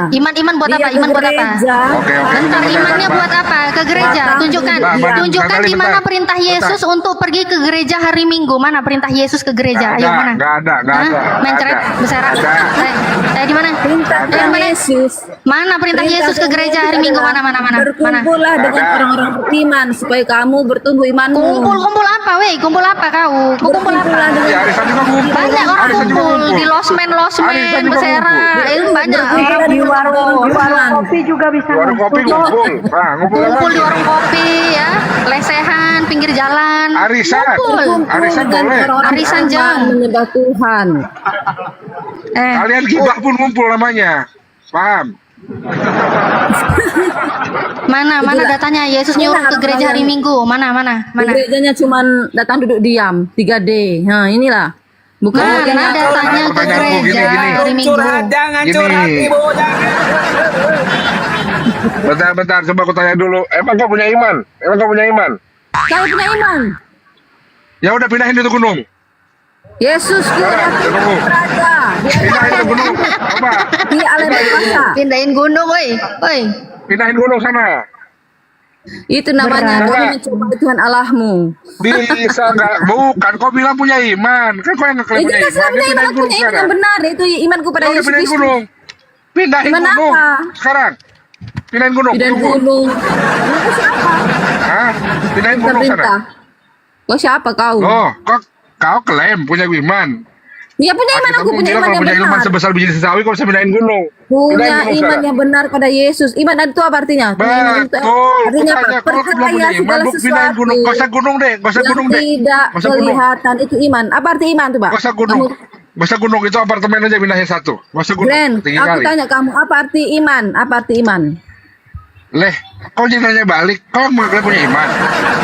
Iman ada. Iman buat Dia apa? ke Iman buat apa? gereja. Oke. Bentar, imannya buat apa? Ke gereja. Datang, Tunjukkan, iya. tunjukkan Bentar, di mana bentar. perintah Yesus untuk pergi ke gereja hari Minggu. Mana perintah Yesus ke gereja? Ayo mana? Nggak ada. Hah? Mencret, berseret. Ada. Di mana? Perintahnya Mana? Yesus. Mana perintah Yesus ke gereja hari Minggu? Mana? Berkumpullah dengan Ada. orang-orang beriman supaya kamu bertumbuh imanmu. Kumpul apa, weh? Kumpul apa kau? Kau kumpul apa? Berkumpullah dengan Ya, Arisan juga ngumpul. Banyak orang Arisan juga kumpul ngumpul. di losmen, Arisan juga bersera. Itu banyak orang Di kumpul. warung kopi juga bisa Di warung kopi ngumpul. ngumpul. Nah, ngumpul Kumpul di lagi. warung kopi ya, lesehan, pinggir jalan. Arisan. Kumpul. Arisan dengan boleh. orang-orang Arisan beriman jam. menyembah Tuhan. Kalian gibah pun ngumpul namanya. Paham? Mana datanya Yesus nyuruh ke gereja hari Minggu? Mana? Gerejanya cuman datang duduk diam, 3D. Nah, inilah. Bukan Mana datanya ke Pertanyaanku gereja gini. hari Minggu? Jangan Gini. curhat ibu, jangan. Bentar, coba aku tanya dulu. Emang kau punya iman? Saya punya iman. Ya udah pindahin itu gunung. Yesusku Sekarang, adalah tunggu. raja. Pindahin itu gunung. Coba. Dia alam kuasa. Pindahin gunung, woi. Pindahin gunung sana. Itu namanya Berat. kamu mencoba Tuhan Allahmu. Bisa nggak? Bukan, kau bilang punya iman. Kan kau yang ngeklaim Itu punya kan iman. saya Dia punya iman, pindahin aku gunung punya iman sekarang. yang benar. Itu imanku pada Kau udah Yesus pindahin Kristus. gunung. Pindahin Iman gunung. apa? Sekarang. Pindahin gunung. Pindahin tunggu. gunung. Aku siapa? Hah? Pindahin gunung sana. Perintah. Kau siapa kau? Oh, kau klaim punya iman. Ya punya iman, aku Kamu punya bilang iman kalau yang punya iman benar. sebesar biji sesawi kau bisa pindahin gunung. Punya Pindahin gunung iman sekarang. yang benar pada Yesus. Iman itu apa artinya? Punya iman itu Betul. artinya apa? Kutanya, kalau kau bilang Percaya punya iman, segala lu pindahin sesuatu gunung. Gak usah gunung deh. Gak usah yang gunung deh. tidak Gak usah gunung. kelihatan itu iman. Apa arti iman tuh, Pak? Gak usah gunung. Gak usah gunung, itu apartemen aja pindahin satu. Gak usah gunung. Glenn, Tinggi aku kali. tanya kamu, apa arti iman? Apa arti iman? Leh, kau jadi nanya balik, kau nggak punya iman?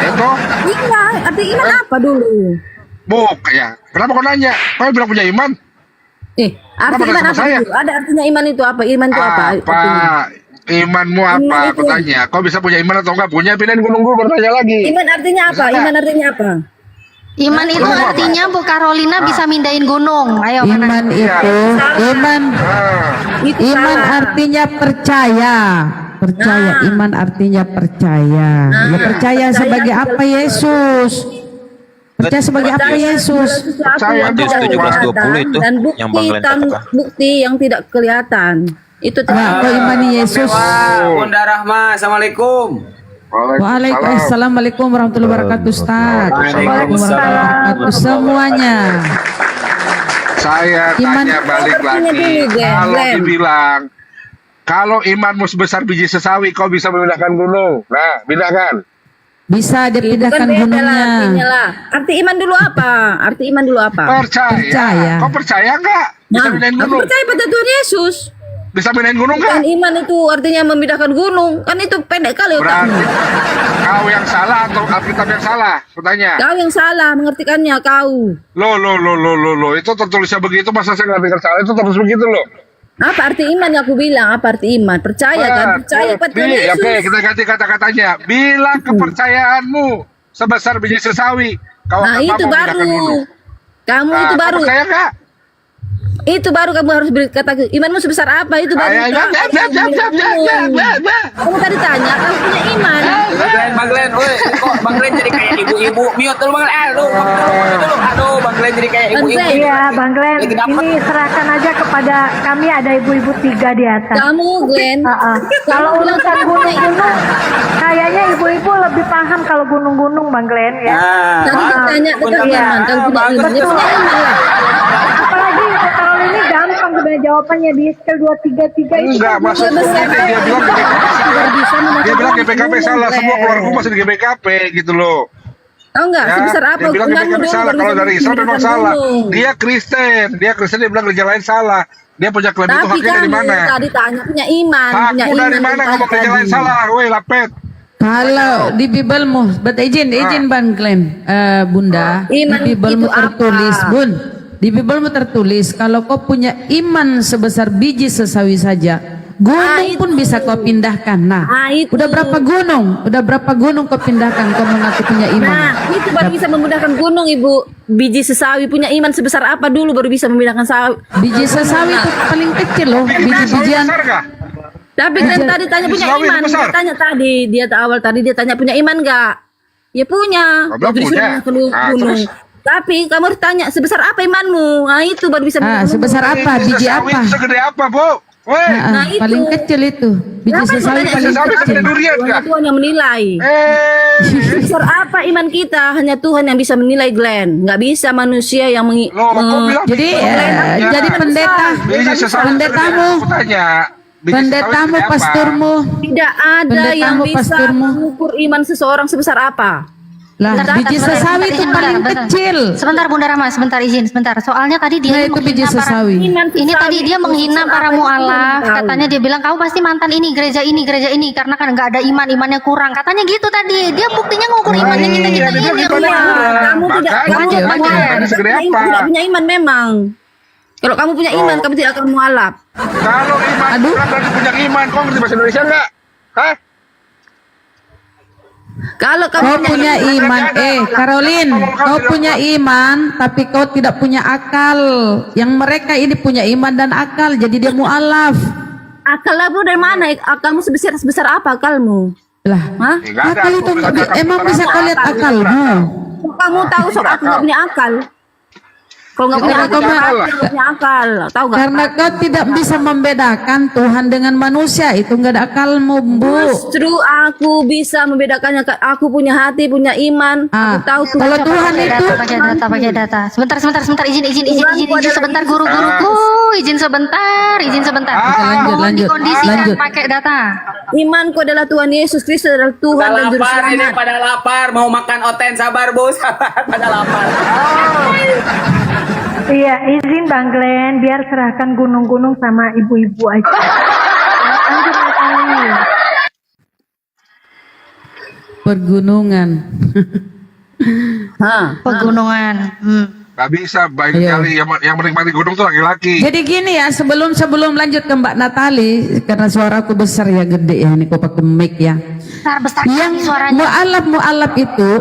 Itu Iya, arti iman apa dulu? bukan ya. Kenapa kau nanya? Kau bilang punya iman? Arti Kenapa iman sama apa saya? dulu? Ada artinya iman itu apa? Iman itu apa? Apa? Artinya? Imanmu apa? Iman Aku itu- tanya. Kau bisa punya iman atau enggak? Punya, pindahin gunung gue bertanya lagi. Iman artinya apa? Bisa Iman artinya apa? Iman itu Gunung apa? artinya Bu Carolina bisa mindahin gunung. Ayo mana? Iman itu, iman, Itu iman salah. artinya percaya. Percaya, iman artinya percaya. Ya, percaya sebagai apa Yesus? Percaya sebagai apa Yesus? Percaya Matius tuh, 17:20 itu dan yang Bang Glenn katakan. bukti yang tidak kelihatan. Itu Nah, kau imani Yesus. Bunda Rahma, assalamualaikum. Waalaikumsalam. Assalamualaikum warahmatullahi wabarakatuh, Ustaz. Assalamualaikum warahmatullahi wabarakatuh semuanya. Saya Iman- tanya balik Artinya lagi. dulu, Glenn. Kalau Glenn. dibilang, kalau imanmu sebesar biji sesawi, kau bisa memindahkan gunung. Nah, pindahkan. Bisa Itu kan dipindahkan beda lah gunungnya. artinya lah. Arti iman dulu apa? Arti iman dulu apa? Percaya. Kau percaya nggak? Bisa Nah, pindahin aku gunung? percaya pada Tuhan Yesus. Bisa pindahin gunung Bukan nggak? iman itu artinya memindahkan gunung. Kan itu pendek kali otakmu. Berarti kau yang salah atau Alkitab yang salah? Kutanya. Kau yang salah mengertikannya kau. Lo. Itu tertulisnya begitu, masa saya nggak pikir salah? Itu terus begitu loh. Apa arti iman yang aku bilang? Apa arti iman? Percaya kan? Percaya pada Tuhan Yesus. Oke, kita ganti kata-katanya. Bila kepercayaanmu sebesar biji sesawi, kau Nah akan itu mampu memindahkan gunung. baru. Kamu Nah, itu kau baru. percaya nggak? Itu baru kamu harus berkata imanmu sebesar apa? Itu baru. Kamu tadi tanya, kamu punya iman. Bang Glenn, woi, kok Bang Glenn jadi kayak ibu-ibu? Mute dulu Bang Glenn. Aduh, Bang Glenn jadi kayak ibu-ibu. Iya, Bang Glenn, Lagi dapet. ini serahkan aja kepada kami, ada ibu-ibu 3 di atas. Kamu Glenn. Kalau urusan gunung-gunung, kayaknya ibu-ibu lebih paham kalau gunung-gunung, Bang Glenn ya. Tadi ditanya tentang Iya. iman. Kamu punya iman. Ya punya iman lah. Apalagi kalau ini gampang sebenarnya jawabannya di skill 233 itu. Enggak, kan maksud gunung dia besar. bilang Tidak bisa dia memakan bilang GPKP gunung, salah, semua Glenn. keluarga masih di GPKP gitu loh. Tahu nggak Ya, sebesar apa dia bilang hukumanmu GPKP dulu salah, baru kalau bisa dari Islam memang memindahkan salah. gunung. Dia Kristen, dia bilang gereja lain salah. Dia punya klaim itu Tapi haknya dari kamu mana? tadi tanya punya iman. Punya Hakmu dari iman mana yang ngomong gereja tadi. lain salah? Woi, lapet. Kalau di Bibelmu, izin Bang Glenn, Bunda, Iman di Bibelmu itu apa? tertulis, Bun, di Bibelmu tertulis kalau kau punya iman sebesar biji sesawi saja, gunung pun bisa kau pindahkan. Nah, itu. udah berapa gunung? Udah berapa gunung kau pindahkan? Kau mengaku punya iman. Nah, itu baru bisa memudahkan gunung, Ibu. Biji sesawi punya iman sebesar apa dulu baru bisa memindahkan sawi. Biji sesawi itu paling kecil loh, biji-bijian. Besar nggak? Tapi kan tadi tanya punya Sawi itu iman. besar. Dia tanya tadi, awal tadi dia tanya punya iman nggak? Ya punya. Oh, belum Jadi punya. suruh ke Ah, gunung. terus? Tapi kamu harus tanya sebesar apa imanmu. Nah, itu baru bisa Ah, memindahkan sebesar gunung. apa? Biji Sesawi apa? itu segede apa, Bu? Woi, Nah, itu. paling kecil itu. Biji Kenapa sesawi tanya paling sesawi kecil. segede durian nggak? Tuhan yang menilai. Sebesar apa iman kita? Hanya Tuhan yang bisa menilai, Glenn. Nggak bisa manusia yang Loh, kok bilang Jadi Ya. jadi pendeta, biji sesawi pendetamu, segede apa? Aku tanya. Biji sesawi pendetamu, segede apa? pasturmu, tidak ada Pendetamu, yang bisa pasturmu. mengukur iman seseorang sebesar apa. lah Bentar, biji bentar, sesawi bentar, itu izin, paling bentar. kecil. Sebentar Bunda Rama, sebentar izin, sebentar. Soalnya tadi dia Nah, itu biji menghina para- sesawi. Ini tadi dia menghina para mualaf. Katanya dia bilang kau pasti mantan ini gereja ini karena kan nggak ada imannya kurang. Katanya gitu tadi. Dia buktinya ngukur imannya kita Iya, dia ini. bilang Dia imannya kurang. kurang. Kamu tidak Makanya, kamu lanjut, kamu lanjut. Imannya segede apa? tidak punya iman memang. Kalau kamu punya iman, kamu tidak akan mualaf. Kalau iman kurang berarti punya iman. Kau ngerti bahasa Indonesia nggak? Hah? Kalau Kau kamu punya iman, Caroline, kau punya iman, tapi kau tidak punya akal. Yang mereka ini punya iman dan akal, jadi dia mualaf. akalmu dari mana? Akalmu sebesar apa akalmu? Lah, Hah? Nggak ada, akal itu aku bilang akal emang besar bisa apa? kau lihat akalmu. Kamu tahu soal aku nggak punya akal. Kalau nggak punya Karena akal, kau nggak punya akal. Tahu nggak? Karena kau tidak bisa membedakan Tuhan dengan manusia, itu enggak ada akalmu, Bu. Justru aku bisa membedakannya. Aku punya hati, punya iman. Ah, Aku tahu Tuhan. kalau Tuhan itu Pakai data. Sebentar. Izin Tuhanku sebentar adalah guru-guruku. Izin sebentar. lanjut, Mohon lanjut, dikondisikan lanjut. pakai data. Imanku adalah Tuhan Yesus Kristus adalah Tuhan dan Juru Selamat. pada lapar, mau makan oten, sabar Bu, sabar, pada lapar. Iya, izin Bang Glenn, biar serahkan gunung-gunung sama ibu-ibu aja. Lanjut Natali. Pergunungan. Pegunungan. Gak bisa, baik Ayo. kali yang menikmati gunung tuh laki-laki. Jadi gini ya, sebelum lanjut ke Mbak Natali, karena suaraku besar ya, gede ya, ini kok pakai mic ya. Besar Yang suaranya.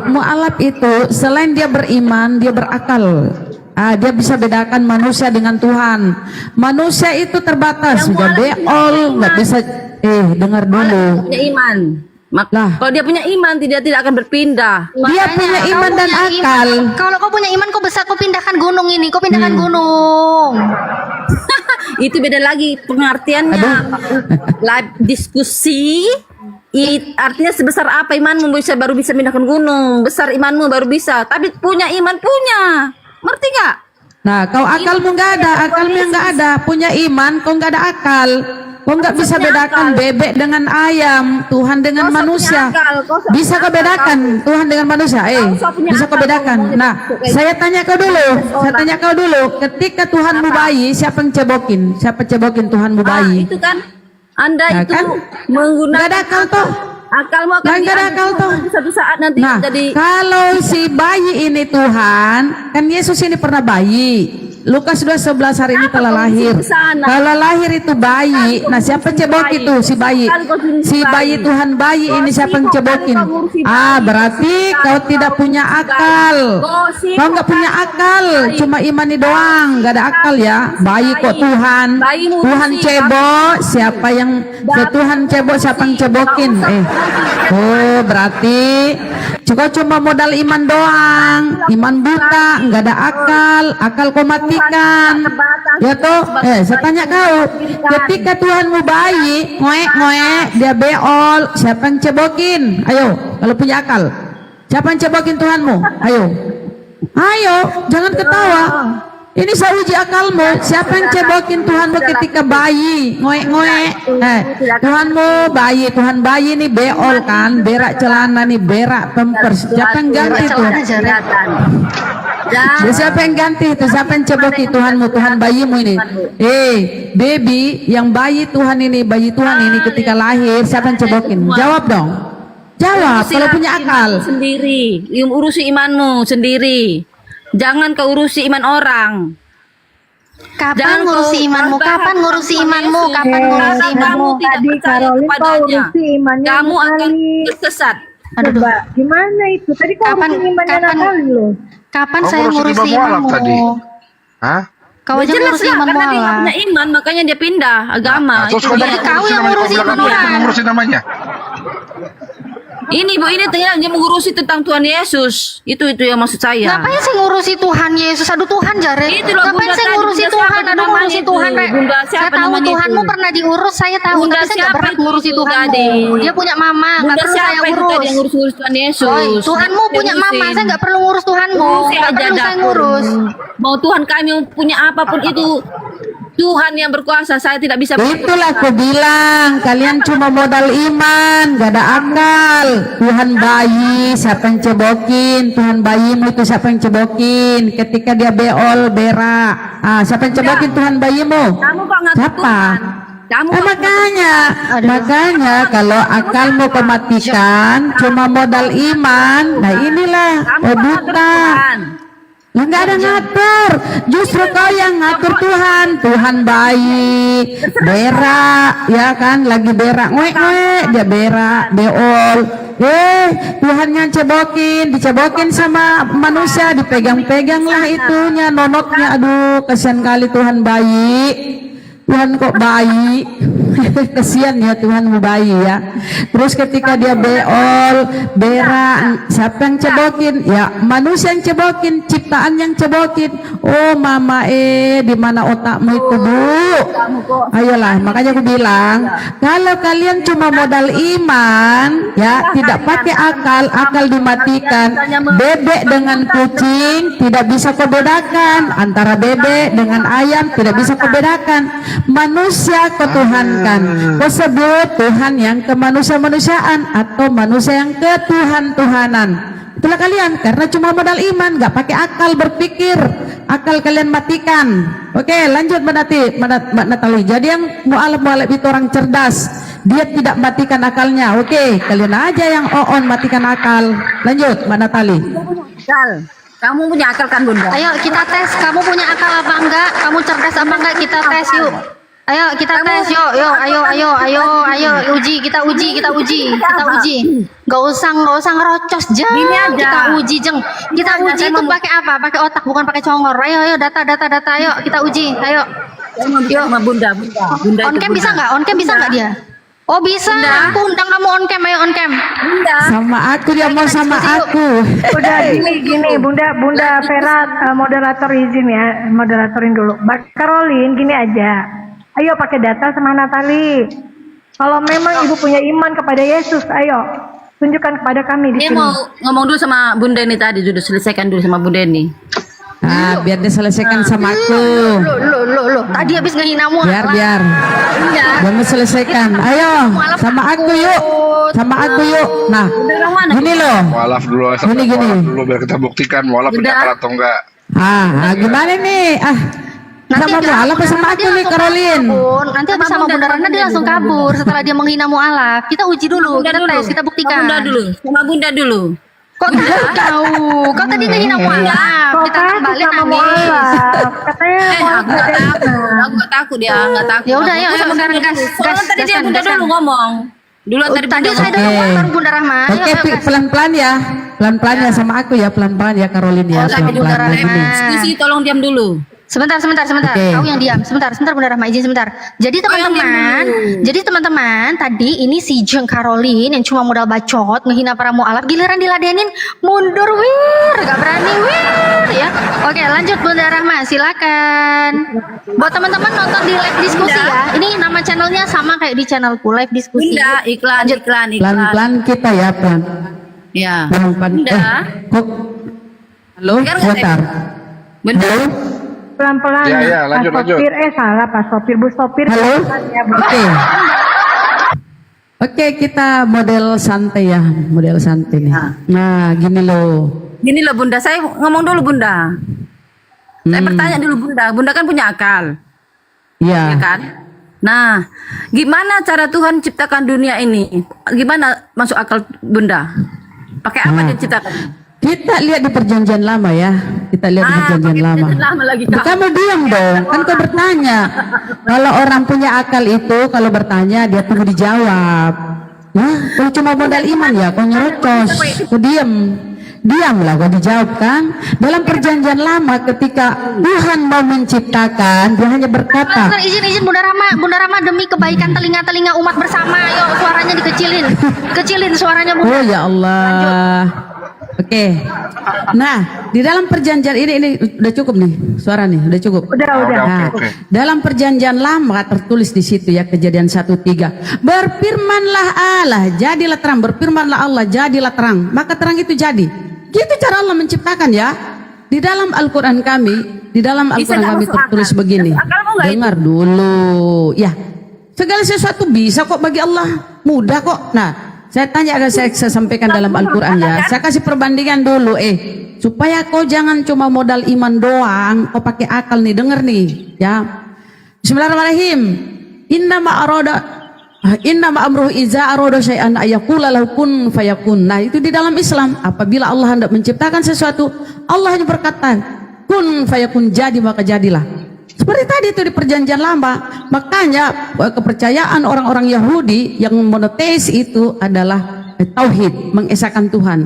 mu'alaf itu selain dia beriman, dia berakal. Dia bisa bedakan manusia dengan Tuhan. Manusia itu terbatas, sudah beol, nggak bisa. Dengar dulu. Punya iman. Lah. Kalau dia punya iman, tidak akan berpindah. Dia punya Kau iman dan punya akal. Kalau kau punya iman, kau besar, kau pindahkan gunung ini, kau pindahkan gunung. Itu beda lagi pengertiannya. Live diskusi. Artinya sebesar apa imanmu baru bisa pindahkan gunung. Besar imanmu baru bisa. Tapi punya iman punya. Ngerti nggak? Nah, kau akalmu nggak ada, akalmu yang nggak ada. Punya iman, kau nggak ada akal. Kau nggak bisa bedakan bebek dengan ayam, Tuhan dengan manusia. Bisa kau bedakan Tuhan dengan manusia? Bisa kau bedakan. Nah, saya tanya kau dulu. Ketika Tuhanmu bayi, siapa yang cebokin? Siapa cebokin Tuhanmu bayi? Itu kan Anda Nah, itu kan? menggunakan Nggak ada akal toh. akalmu akan Nggak ada akal toh. Satu saat nanti Nah, jadi kalau si bayi ini Tuhan, kan Yesus ini pernah bayi. Lukas 2:11 hari ini telah lahir. Kalau lahir itu bayi, nah siapa cebok itu si bayi? Si bayi Tuhan bayi ini siapa yang cebokin? Berarti kau tidak punya akal. Kau nggak punya akal, cuma imani doang, nggak ada akal ya. Bayi kok Tuhan, Tuhan cebok, siapa yang Tuhan cebok, siapa yang cebokin? Berarti cuma modal iman doang, iman buta, nggak ada akal kau matikan. Ya toh, saya tanya kau, ketika Tuhanmu bayi, ngoek, dia beol, siapa yang cebokin? Ayo, kalau punya akal, siapa yang cebokin Tuhanmu? Ayo, jangan ketawa. Ini saya uji akalmu. Siapa yang cebokin Tuhanmu ketika bayi? Ngoek. Tuhan bayi nih beol kan, berak celana nih, berak pampers. Siapa yang ganti tuh? Siapa yang ganti itu? Siapa yang ceboki Tuhanmu, Tuhan bayimu ini? Baby, yang bayi Tuhan ini ketika lahir, siapa yang cebokin? Jawab dong. Jawab kalau punya akal. Sendiri, urusi imanmu sendiri. Jangan kau urusi iman orang. Kapan ngurusi imanmu? Kapan ngurusi imanmu? Kapan ngurusi imanmu? Kamu tidak Tadi percaya Karolin kau kepadanya. urusi imannya Kamu akan Natali. tersesat. Coba, gimana itu? Tadi kau Kapan- urusi imannya kapan- Natali loh. Kapan Kau saya ngurusin ngurusi imam mualaf imanmu? tadi. Hah? Kau aja Jelas ngurusi lah, iman karena dia nggak mualaf. punya iman, makanya dia pindah agama. Terus Itu kau dia. kau yang ngurusi bilang iman orang. ngurusin namanya. Ini Bu, ini ternyata dia mengurusi tentang Tuhan Yesus. Itu yang maksud saya. Ngapain saya ngurusi Tuhan Yesus? Aduh Tuhan jare. Itu loh, Ngapain Bunda saya tadi, ngurusi Bunda Tuhan? siapa Aduh namanya ngurusi itu? Tuhan, Rek. Bunda Saya siapa tahu namanya Tuhanmu itu? pernah diurus, saya tahu. Bunda Tapi saya nggak siapa berhak itu, ngurusi Tuhanmu. tadi? Dia punya mama, nggak Bunda perlu saya siapa itu tadi yang urus. ngurus Tuhan Yesus? Oi, Tuhanmu Dia punya mama, urusin. saya nggak perlu ngurus Tuhanmu. Urusi Nggak aja perlu saya dapur. ngurus. Mau Tuhan kami punya apapun itu, Tuhan yang berkuasa, saya tidak bisa. Itulah aku bilang, kalian cuma modal iman, gak ada akal. Tuhan bayi, siapa yang cebokin? Tuhan bayimu itu siapa yang cebokin? Ketika dia beol, berak. Siapa yang cebokin Tuhan bayimu? Kamu kok ngatur Siapa? Tuhan? Kamu kok Makanya kalau akalmu kau matikan, cuma modal iman. Nah inilah, kamu kok ngatur buta. Tuhan? Lah nggak ada ngatur, justru kau yang ngatur Tuhan. Tuhan bayi, berak, ya kan, lagi berak, ngoek, dia berak, beol. Tuhan yang dicebokin sama manusia, dipegang-pegang lah itunya, nonotnya. Aduh, kasihan kali Tuhan bayi. Tuhan kok bayi. Kasihan ya Tuhan bayi ya. Terus ketika dia beol, berak, siapa yang cebokin? Ya manusia yang cebokin, ciptaan yang cebokin. Oh mama di mana otakmu itu Bu? Ayolah, makanya aku bilang, kalau kalian cuma modal iman, ya tidak pakai akal dimatikan. Bebek dengan kucing tidak bisa kau bedakan, antara bebek dengan ayam tidak bisa kau bedakan. Manusia kau tuhankan, kau sebut Tuhan yang kemanusia-manusiaan atau manusia yang ketuhan-tuhanan. Itulah kalian, karena cuma modal iman, nggak pakai akal berpikir, akal kalian matikan. Oke, lanjut Mbak Natali. Jadi yang mu'alaf itu orang cerdas, Dia tidak matikan akalnya. Oke, kalian aja yang on matikan akal. Lanjut, Mbak Natali. Akal. Kamu punya akal kan Bunda? Ayo kita tes, kamu punya akal apa enggak? Kamu cerdas apa enggak? Kita tes yuk. Ayo kita tes yuk, ayo uji, kita uji. Gak usah ngerocos jeng. Gini aja. Kita uji jeng. Kita uji itu pakai apa? Pakai otak bukan pakai congor. Ayo data. Ayo kita uji. Ayo. Yuk sama Bunda. Bunda On itu cam Bunda. bisa nggak? On cam bisa nggak dia? Oh bisa. Bunda. Aku undang kamu on cam. Ayo on cam. Bunda. Sama aku, dia mau sama aku. Udah gini, Bunda Vera, moderator izin ya, moderatorin dulu. Mbak Caroline, gini aja. Ayo pakai data sama Natali. Kalau memang ibu punya iman kepada Yesus, ayo tunjukkan kepada kami di Dia sini. mau ngomong dulu sama Bunda ini tadi, dulu selesaikan dulu sama Bunda ini. Ah, biar diselesaikan sama aku. Lo. Tadi habis ngehinamu. Biar. Iya. Dia mau selesaikan. Ayo, sama aku yuk. Nah, gini loh. Mualaf dulu, Gini. mualaf dulu biar kita buktikan mualaf punya akal atau enggak. Gimana nih? Sama dia mualaf langsung- sama aku dia nih, langsung Caroline. kabur. Nanti habis sama Bunda Rana dia langsung kabur setelah dia menghina mualaf. Kita uji dulu, kita tes, kita buktikan. Sama Bunda dulu. Kok tahu? Kau tadi ngehina mualaf. Kok Kita takut balik sama nangis. mualaf? Katanya mualaf Aku gak ada gak takut. iman. Aku gak takut dia, gak takut. Ya udah, ayo, Aku sama sekarang Bunda gas, dulu. Soalnya gas, tadi dia gaskan, Bunda gaskan. dulu ngomong. Duluan tadi Tadi Bunda saya ngomong. dulu baru Bunda Rahma. Ayo, Oke, gas. pelan-pelan ya. Pelan-pelan ya sama aku ya, pelan-pelan ya Caroline ya. Oh, sama Bunda Pelan-pelan Rahma. gini. Diskusi tolong diam dulu. Sebentar. Oke. Kau yang diam. Sebentar Bunda Rahma izin sebentar. Jadi teman-teman, tadi ini si Jeng Caroline yang cuma modal bacot, ngehina para mualaf, giliran diladenin mundur gak berani ya. Oke, lanjut Bunda Rahma, silakan. Buat teman-teman nonton di live diskusi ya. Ini nama channelnya sama kayak di channelku, live diskusi. Bunda, iklan. Pelan-pelan kita ya, pelan. Ya. Pelan-pelan. Bunda. Kok? Halo, Dengar nggak bentar. Bunda. Halo. Pelan-pelan. Ya, lanjut. Pak sopir, salah Pak sopir, Bu sopir. Halo. pelan ya, Bu. Oke, kita model santai ya, model santai nih. Nah, gini loh. Gini loh Bunda, saya ngomong dulu Bunda. Saya bertanya dulu Bunda. Bunda kan punya akal. Ya Iya. kan? Nah, gimana cara Tuhan ciptakan dunia ini? Gimana masuk akal Bunda? Pakai apa dia ciptakan? Kita lihat di perjanjian lama ya. Kita lihat di perjanjian lama. lama lagi Kamu diam dong, kan kau bertanya. Kalau orang punya akal itu, kalau bertanya dia tunggu dijawab. Ya, kau cuma modal iman ya, kau nyerocos, kau diamlah, kau dijawab kan. Dalam perjanjian lama ketika Tuhan mau menciptakan, dia hanya berkata, Sebentar, izin Bunda Rahma demi kebaikan telinga-telinga umat bersama. Ayo suaranya kecilin suaranya Bunda. oh ya Allah. Oke. Nah, di dalam perjanjian ini udah cukup nih suara nih, udah cukup. Udah. Nah, Oke. dalam perjanjian lama tertulis di situ ya, Kejadian 1:3. Berfirmanlah Allah, jadilah terang. Berfirmanlah Allah, jadilah terang. Maka terang itu jadi. Gitu cara Allah menciptakan ya. Di dalam Al-Qur'an kami, Bisa nggak masuk tertulis akal? begini. Akal mau nggak Dengar dulu. Ya. Segala sesuatu bisa kok bagi Allah. Mudah kok. Nah, saya tanya, agar saya sampaikan dalam Al-Quran ya. Saya kasih perbandingan dulu, supaya kau jangan cuma modal iman doang, kau pakai akal nih, denger nih, ya. Bismillahirrahmanirrahim. Inna amruhu iza aroda syai'an ayaqula lahu kun fayakun. Nah, itu di dalam Islam, apabila Allah hendak menciptakan sesuatu, Allah hanya berkata, kun fayakun, jadi maka jadilah. Seperti tadi itu di perjanjian lama. Makanya kepercayaan orang-orang Yahudi yang monoteis itu adalah tauhid, mengesahkan Tuhan.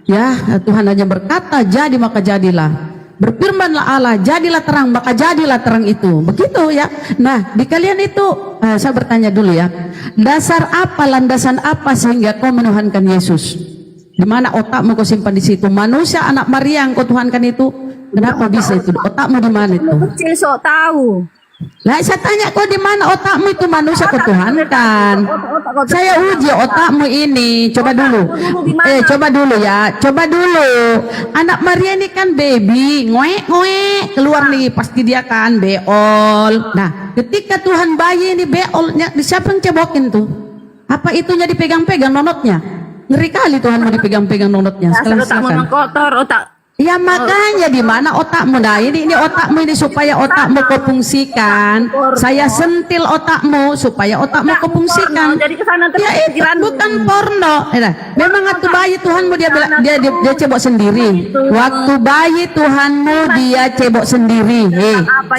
Ya, Tuhan hanya berkata jadi maka jadilah. Berfirmanlah Allah, jadilah terang, maka jadilah terang itu. Begitu ya. Nah, di kalian itu saya bertanya dulu ya. Dasar apa, landasan apa sehingga kau menuhankan Yesus? Di mana otakmu kau simpan di situ? Manusia anak Maria yang kau tuhankan itu, kenapa bisa itu? Otakmu di mana itu? Kecil sok tahu. Lah saya tanya kau di mana otakmu itu, manusia kau tuhankan. Saya uji otakmu ini. Coba dulu. Coba dulu ya. Coba dulu. Anak Maria ini kan baby, ngoek keluar nih, pasti dia kan beol. Nah, ketika Tuhan bayi ini beolnya, siapa yang cebokin tuh? Apa itunya dipegang-pegang nonotnya? Ngeri kali Tuhan mau dipegang-pegang nonotnya. Dasar otak Silakan. memang kotor, otak Ya makanya di mana otakmu? Nah ini otakmu ini supaya otakmu kefungsikan. Saya sentil otakmu supaya otakmu kefungsikan. Jadi kesana terus Ya itu bukan porno. Memang waktu bayi Tuhanmu dia cebok sendiri. Waktu bayi Tuhanmu dia cebok sendiri.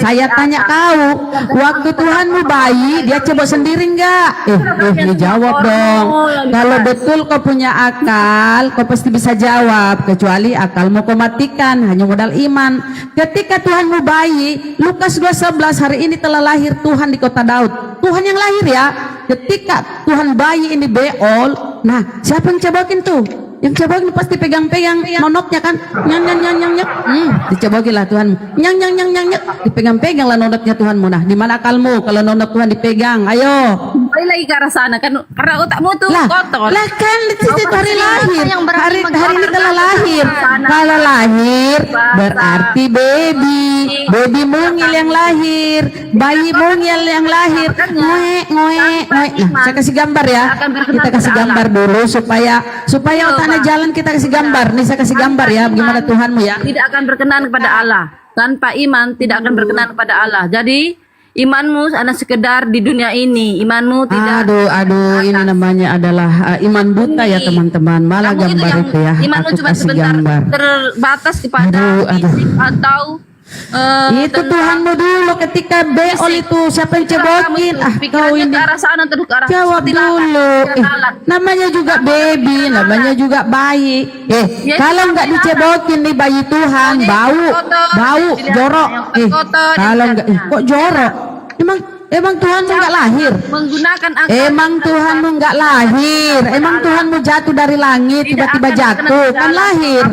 Saya tanya kau, waktu Tuhanmu bayi dia cebok sendiri enggak? Jawab dong. Kalau betul kau punya akal, kau pasti bisa jawab. Kecuali akalmu kau matikan, hanya modal iman. Ketika Tuhanmu bayi, Lukas 2:11, hari ini telah lahir Tuhan di kota Daud. Tuhan yang lahir ya. Ketika Tuhan bayi ini beol, nah siapa yang cebokin tuh? Yang cebokin pasti pegang-pegang nonotnya kan, nyang, dicebokin lah Tuhan, nyang, dipegang-pegang lah nonotnya Tuhanmu. Nah di mana akalmu kalau nonot Tuhan dipegang? Ayo. Kembali lagi ke arah sana kan, karena otakmu tuh kotor. Lah kan itu hari lahir, yang berani hari ini telah lahir. Kalau lahir berarti baby mungil yang lahir, bayi mungil yang lahir. Ngoe. Nah, saya kasih gambar ya. Kita kasih gambar dulu supaya otaknya jalan. Kita kasih gambar. Nih saya kasih gambar ya. Bagaimana Tuhanmu ya? Tidak akan berkenan kepada Allah. Tanpa iman tidak akan berkenan kepada Allah. Jadi imanmu hanya sekedar di dunia ini. Imanmu tidak. Aduh, ini namanya adalah iman buta ya teman-teman. Malah Kamu gambar itu ya. Imanmu Aku cuma kasih sebentar gambar. terbatas kepada Aduh. fisik atau Itu Tuhanmu dulu ketika beol itu siapa yang cebokin? Kau ini. ke arah sana terus ke arah Jawab seperti dulu. lalat. Namanya juga baby, namanya juga bayi. Kalau nggak dicebokin nih bayi Tuhan, bau, jorok. Kalau nggak, kok jorok? Emang Tuhanmu nggak lahir? Menggunakan akal. Emang Tuhanmu nggak lahir? Emang Tuhanmu jatuh dari langit tiba-tiba jatuh? Kan lahir.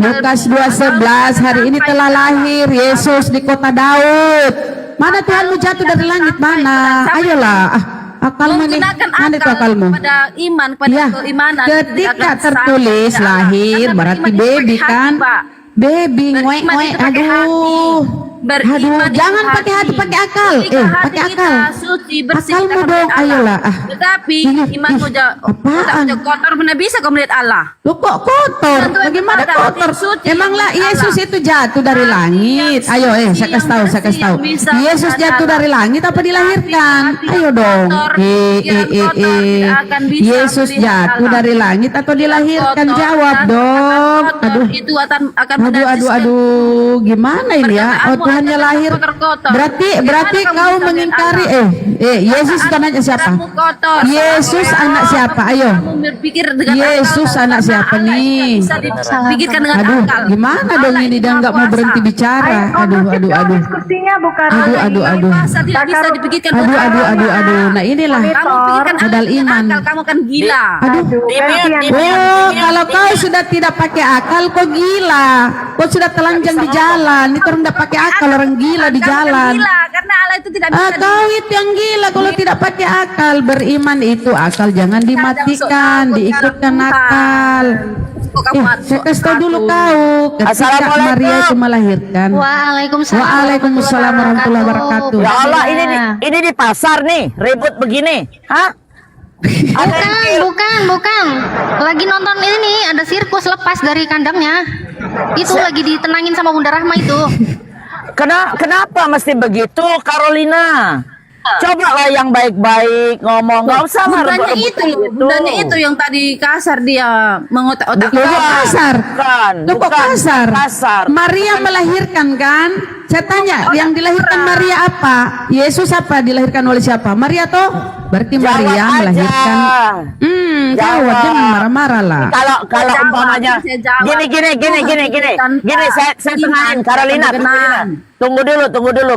Lukas 2:11, hari ini telah lahir Yesus di kota Daud. Mana Tuhanmu jatuh dari langit? Mana? Ayolah. Akalmu nih, Menggunakan mana itu akal akalmu? pada iman, pada Ya, keimanan. ketika Tidak akan tertulis sampai. lahir Karena berarti beriman itu baby pakai hati, kan? Pak. Baby, Beriman ngoek, itu pakai aduh. hati. Beriman Aduh, itu jangan pakai hati, pakai akal. Ketika hati Pakai kita akal. suci, bersih, Akalmu kita akan dong, melihat Allah. ayolah. Tetapi imanmu apaan? kotor, mana bisa kau melihat Allah? Lu kok kotor? Tentu Bagaimana ada kotor? hati suci Emanglah yang Yesus Allah. itu jatuh dari langit. Ayo, saya kasih tahu, saya kasih tahu. yang bisa Yesus melihat jatuh Allah. dari langit apa dilahirkan? Hati Ayo dong. kotor, pikiran kotor, tidak akan bisa Yesus melihat jatuh Allah. dari langit atau dilahirkan? Kotor, Jawab dan dong. kotor Aduh. itu akan Aduh, gimana ini ya? Oh, Perkataanmu Tuhannya adalah lahir. kotor-kotor. Berarti Gimana kamu kau bisa mengingkari melihat Yesus itu anaknya siapa? Kamu kotor. Yesus anak siapa? Ayo. Kamu berpikir dengan Yesus akal. anak Karena siapa Allah nih? Bisa dipikirkan dengan Aduh, akal. gimana dong Allah ini itu dia nggak mau Maha berhenti Kuasa. bicara? Aduh. Diskusinya bukan Aduh. Kuasa tidak bisa dipikirkan dengan Aduh. Nah inilah Kamu pikirkan modal dengan iman. akal, kamu kan gila. Aduh. Oh, kalau kau sudah tidak pakai akal, kau gila. Kau sudah telanjang di jalan. Itu orang tidak pakai akal, orang gila di Kamu kan jalan. gila, karena Allah itu tidak bisa Kau itu yang gila kalau tidak pakai akal. Beriman itu akal jangan dimatikan, diikutkan akal. Kok kamu Saya kasih tahu dulu kau ketika Maria itu melahirkan. Waalaikumsalam warahmatullahi wabarakatuh. Ya Allah, ini di pasar nih, ribut begini. Hah? Bukan. Lagi nonton ini ada sirkus lepas dari kandangnya. Itu lagi ditenangin sama Bunda Rahma itu. Kenapa mesti begitu, Carolina? Cobalah yang baik-baik ngomong, nggak usah Bundanya itu yang tadi kasar dia mengotak-otak. Loh, kok kasar? Loh, kok Bukan kasar? Maria melahirkan kan? Saya tanya, yang dilahirkan Maria apa? Yesus apa? Dilahirkan oleh siapa? Maria toh? Berarti Maria melahirkan. Jawab, jangan marah-marah lah. Kalau umpamanya gini, saya tengahin, Carolina. Tunggu dulu.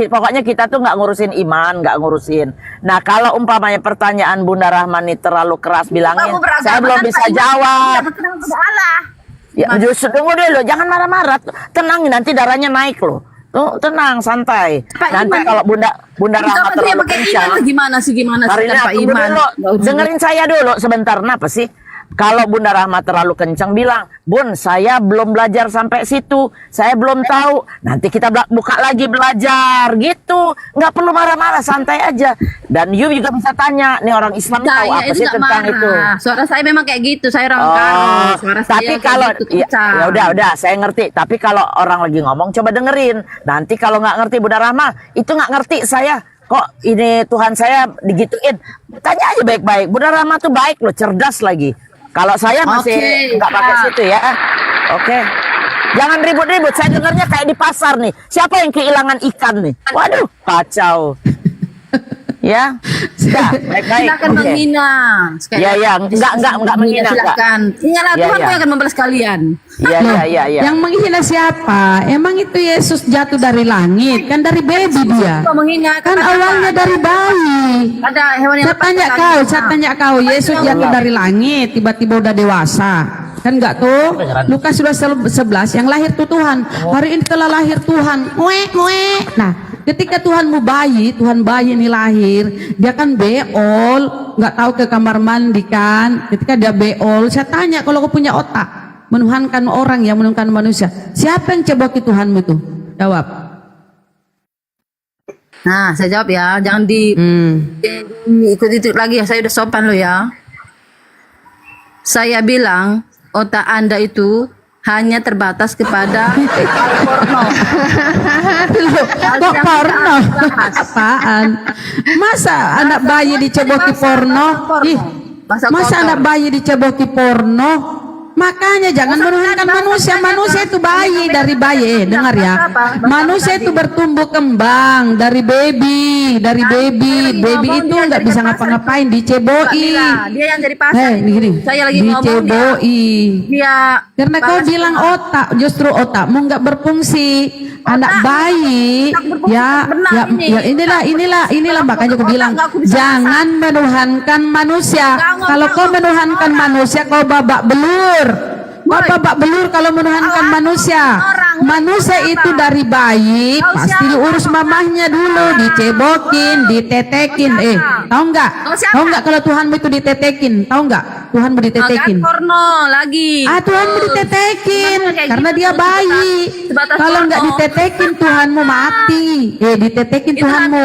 Pokoknya kita tuh nggak ngurusin iman, nggak ngurusin. Nah, kalau umpamanya pertanyaan Bunda Rahmani terlalu keras bilangin, saya belum bisa jawab. Ya, justru tunggu dulu, jangan marah-marah. Tenangin, nanti darahnya naik loh. Tuh, tenang, santai. Nanti kalau Bunda Rahmat terlalu kencang. Gimana sih Carolina, tanpa tunggu iman? dulu. Dengerin saya dulu sebentar. Kenapa sih? Kalau Bunda Rahma terlalu kencang bilang, Bun, saya belum belajar sampai situ, saya belum tahu. Nanti kita buka lagi belajar, gitu. Nggak perlu marah-marah, santai aja. Dan you juga bisa tanya, nih orang Islam tahu Saya apa itu sih nggak tentang marah. itu. Suara saya memang kayak gitu, saya orang Oh, Karo. Suara saya tapi kayak kalau gitu, ya, kencang. udah, saya ngerti. Tapi kalau orang lagi ngomong, coba dengerin. Nanti kalau nggak ngerti Bunda Rahma, itu nggak ngerti saya. Kok ini Tuhan saya digituin? Tanya aja baik-baik. Bunda Rahma tuh baik loh, cerdas lagi. Kalau saya masih Oke, nggak pakai Kak. situ ya. Oke. Jangan ribut-ribut. Saya dengarnya kayak di pasar nih. Siapa yang kehilangan ikan nih? Waduh, kacau. Ya, sudah baik-baik. Silakan Oke. menghina. Sekali Ya, ya, lagi, enggak menghina, enggak. Silakan. Ingatlah Ya, Tuhan ya. yang akan membalas kalian. Iya, iya, iya, iya. Yang menghina siapa? Emang itu Yesus jatuh dari langit? Kan dari baby dia. Kau menghina Kan kenapa? awalnya dari bayi. Ada hewan yang Saya tanya kau, Yesus jatuh dari langit, tiba-tiba udah dewasa. Kan enggak tuh? Lukas sudah 11, yang lahir tuh Tuhan. Hari ini telah lahir Tuhan. Nah, ketika Tuhanmu bayi, Tuhan bayi ini lahir, dia kan beol, nggak tahu ke kamar mandi kan. Ketika dia beol, saya tanya, kalau kau punya otak, menuhankan orang ya, menuhankan manusia, siapa yang ceboki Tuhanmu itu? Jawab. Nah, saya jawab ya, jangan ikut-ikut lagi ya, saya udah sopan lo ya. Saya bilang, otak Anda itu hanya terbatas kepada porno. Kok porno? Apaan? Masa anak bayi diceboki porno? Ih, masa anak bayi diceboki porno? Makanya jangan menuhankan manusia. Manusia itu bayi, dari bayi. Dengar ya. Manusia itu bertumbuh kembang dari baby, Baby itu nggak bisa ngapa-ngapain, diceboi. Dia yang jadi pasar. Gini, Saya lagi ngomong diceboi. dia Karena kau bilang otak, justru otakmu nggak berfungsi. Anak bayi, ya inilah makanya aku bilang jangan menuhankan manusia. Kalau kau menuhankan manusia, kau babak belur. Kau babak belur kalau menuhankan manusia. Manusia itu dari bayi pasti diurus mamahnya dulu, dicebokin, ditetekin. Tahu nggak? Tahu nggak kalau Tuhanmu itu ditetekin? Tahu nggak? Tuhanmu ditetekin. porno lagi. Tuhanmu ditetekin karena dia bayi. Kalau nggak ditetekin Tuhanmu mati. Ditetekin Tuhanmu.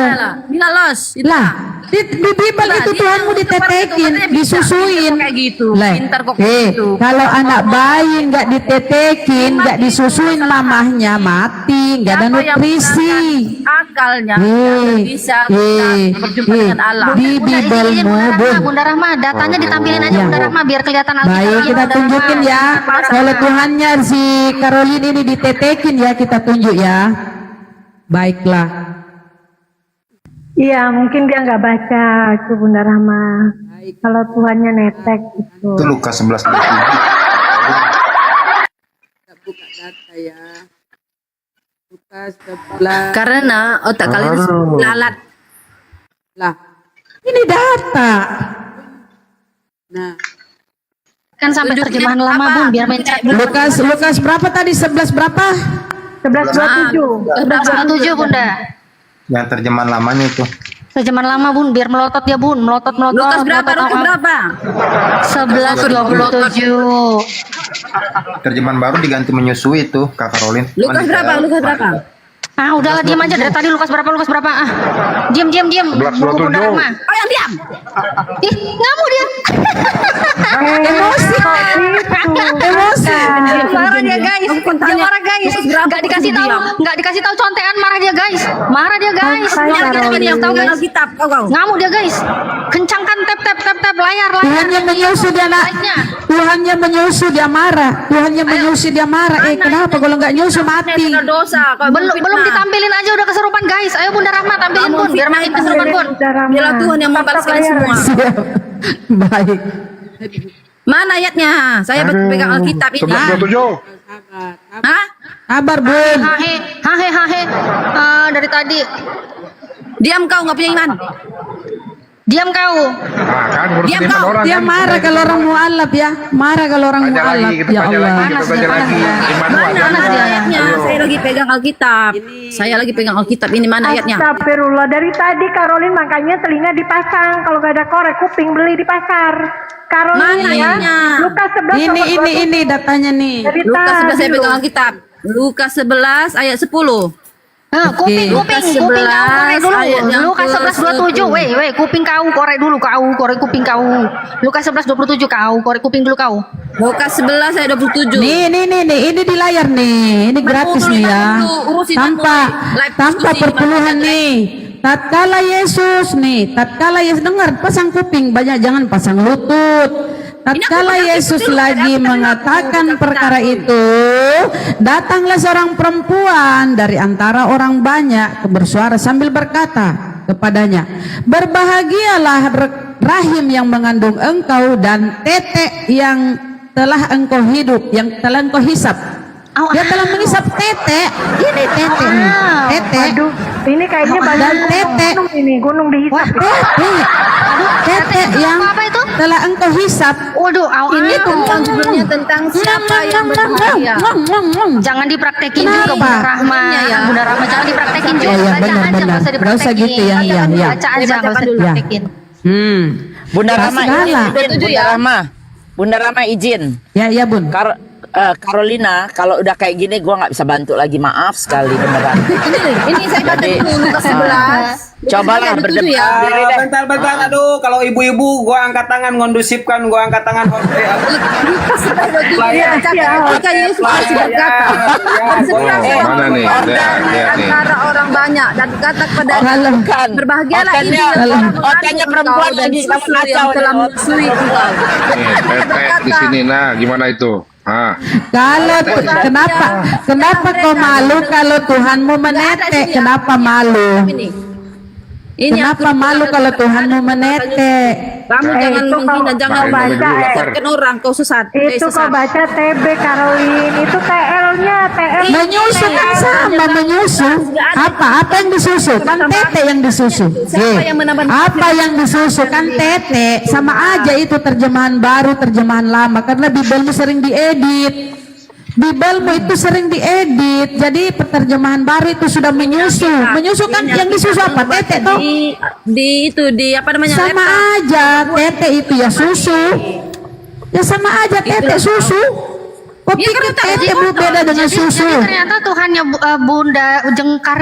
Bila los. Lah, di Bible itu Tuhanmu ditetekin, disusuin. Kayak gitu. Lah, Pintar kok gitu. kalau anak bayi nggak ditetekin, nggak disusuin mamahnya mati, nggak ada nutrisi. Akalnya bisa berjumpa dengan Allah. Di Biblemu, Bun. Bunda Rahma, datanya ditampilin aja Bunda Rahma biar kelihatan Alkitab. Baik, kita Bunda tunjukin Rahma. ya. Kalau Tuhannya si Caroline ini ditetekin ya, kita tunjuk ya. Baiklah. Iya, mungkin dia nggak baca itu Bunda Rahma. Kalau Tuhannya netek itu. Itu Lukas 11 ayat 7. Karena otak kalian lalat. Lah, ini data. Kan sampai terjemahan lama Bun biar mencet. Lukas berapa tadi? 11 berapa? 11:27. 11:27 Bunda. Yang terjemahan lamanya itu. Terjemahan lama Bun biar melotot ya Bun, melotot. Lukas berapa? Lukas berapa? 11:27. Terjemahan baru diganti menyusui itu, Kak Caroline. Lukas berapa? Lukas berapa? Udahlah diam aja dari tadi. Lukas berapa? Diam. Bunda 11:27. Rahma. Oh, yang diam. Ih, ngamuk dia. Emosi. Marah dia guys. Dia marah guys. Gak dikasih tahu contekan, marah dia guys. Kita tahu guys. Kitab kau. Ngamuk dia guys. Kencangkan tap layar. Tuhannya menyusu dia nak. Tuhannya menyusu dia marah. Kenapa kalau nggak nyusu mati? Dosa. Belum ditampilin aja udah keserupan guys. Ayo Bunda Rahma tampilin Bun biar makin keserupan Bun. Bunda Rahma. Biarlah Tuhan yang membalas kalian semua. Baik. Mana ayatnya? Saya pegang Alkitab ini. 11:27. Hah? Sabar Bun. Hahe. Dari tadi. Diam kau, nggak punya iman. Diam kau. Nah, kan ngurus Diam iman kau, orang dia kan. marah kalau orang mualaf ya, marah kalau orang Tanya mualaf. lagi, kita Ya tanya Allah. lagi, kita tanya lagi. Iman lu ada Panas nggak? dia. Ayatnya, saya lagi pegang Alkitab. Saya lagi pegang Alkitab. Ini mana ayatnya? Astagfirullah, dari tadi Karolin makanya telinga dipasang. Kalau gak ada korek kuping beli di pasar. Karolin Mana ya. ayatnya? Lukas 11 Ini datanya nih. Dari Lukas 11 saya tadi pegang loh. Alkitab. Lukas 11 ayat 10. Kuping Lukas kau korek 11 dulu. ayat yang Lukas 11:27. Weh, kuping kau korek dulu kau, korek kuping kau. Lukas 11:27 kau, korek kuping dulu kau. Lukas 11 ayat 27. Nih, ini di layar nih, ini gratis nih ya, Urusin tanpa perpuluhan nih. Tatkala Yesus dengar pasang kuping banyak, jangan pasang lutut. Tatkala Yesus lagi mengatakan perkara itu, datanglah seorang perempuan dari antara orang banyak bersuara sambil berkata kepadanya, berbahagialah rahim yang mengandung engkau dan tetek yang telah engkau hisap. Dia telah menghisap tetek. Ini tetek nih. Tetek. Aduh, ini kayaknya Dan banyak tetek. gunung dihisap. Tetek yang Apa itu? telah engkau hisap. Waduh, Ini tentang sebenarnya tentang siapa yang berbahagia. jangan dipraktekin Kenapa? juga Bunda Rahma. Ya. Bunda Rahma jangan dipraktekin juga. Ya, Baca benar, aja, benar. nggak usah Nggak usah dipraktekin. gitu ya, iya, iya. Baca aja, nggak usah dulu. dipraktekin. Bunda Rama Segala. izin, Bunda Rama. Bunda Rama izin. Ya, Bun. Carolina, kalau udah kayak gini gua nggak bisa bantu lagi, maaf sekali beneran. Ini saya baca Jadi, dulu Lukas 11. Cobalah Ayat 27 berdebat ya. sendiri deh. Bentar, aduh, kalau ibu-ibu gua angkat tangan ngondusipkan, gua angkat tangan. Iya, Ketika Yesus masih berkata, bersebelah seorang Mana nih? perempuan Lihat, dari lihat nih. antara orang banyak dan kata kepada Bukan. berbahagialah ibu Otaknya- yang telah otaknya mengandung perempuan engkau dan lagi susu kacau yang telah nih. menyusui engkau. Nih, tetek di sini. Nah, gimana itu? Kalau kenapa kau malu kalau Tuhanmu menetek? Kenapa malu? Ini Kenapa aku- malu kalau Tuhanmu menetek? Kamu jangan itu menghina, kalau- jangan kalau baca, menyesatkan orang, kau sesat. Itu kau baca TB Karolin, itu TL-nya, TL. Menyusu kan sama menyusu. Apa yang disusu? Kan tete yang disusu. Siapa yang menambah- Apa yang disusu kan tete. Sama aja itu terjemahan baru, terjemahan lama. Karena Bibelmu sering diedit. Bibelmu itu sering diedit. Jadi penerjemahan baru itu sudah menyusu. Menyusu kan yang disusu apa? Tete toh. Di apa namanya? Sama aja tete itu ya susu. Ya sama aja tete susu. Kok pikir tete berbeda dengan susu? Jadi ternyata Tuhannya Bunda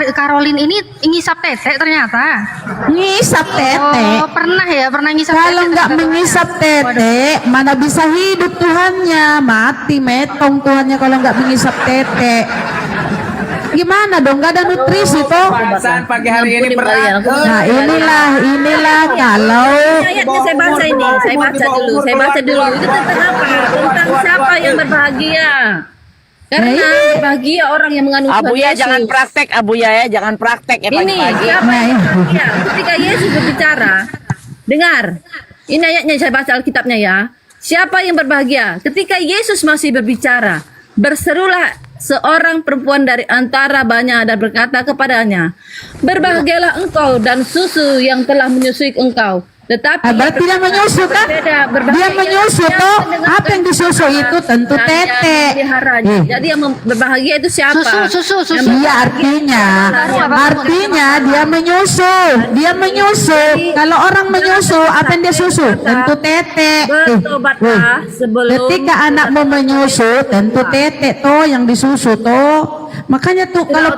Karolin ini ngisap tete ternyata. Ngisap tete. Oh, pernah ngisap Kalau tete. nggak mengisap tete, mana bisa hidup Tuhannya? Mati metong Tuhannya kalau nggak mengisap tete. Gimana dong? Nggak ada nutrisi toh. Bahasan pagi hari ini berat. Nah inilah kalau Ayatnya saya baca ini, saya baca dulu. Itu tentang apa? Tentang siapa yang berbahagia. Karena bahagia orang yang mengandung Tuhan Abuya Yesus. jangan praktek, Abuya ya, jangan praktek ya Ini pagi-pagi. siapa yang berbahagia? Ketika Yesus berbicara, dengar. Ini ayatnya saya baca Alkitabnya ya. Siapa yang berbahagia? Ketika Yesus masih berbicara, berserulah seorang perempuan dari antara banyak dan berkata kepadanya, berbahagialah engkau dan susu yang telah menyusui engkau. Tetapi berarti dia menyusu kan? Dia menyusu toh. Apa yang disusu itu tentu tete. Jadi yang berbahagia itu siapa? Susu. Iya artinya dia menyusu. Kalau orang menyusu apa yang dia susu? Tentu tete. Bertobatlah sebelum Ketika anakmu menyusu tentu tete toh yang disusu toh. Makanya tuh kalau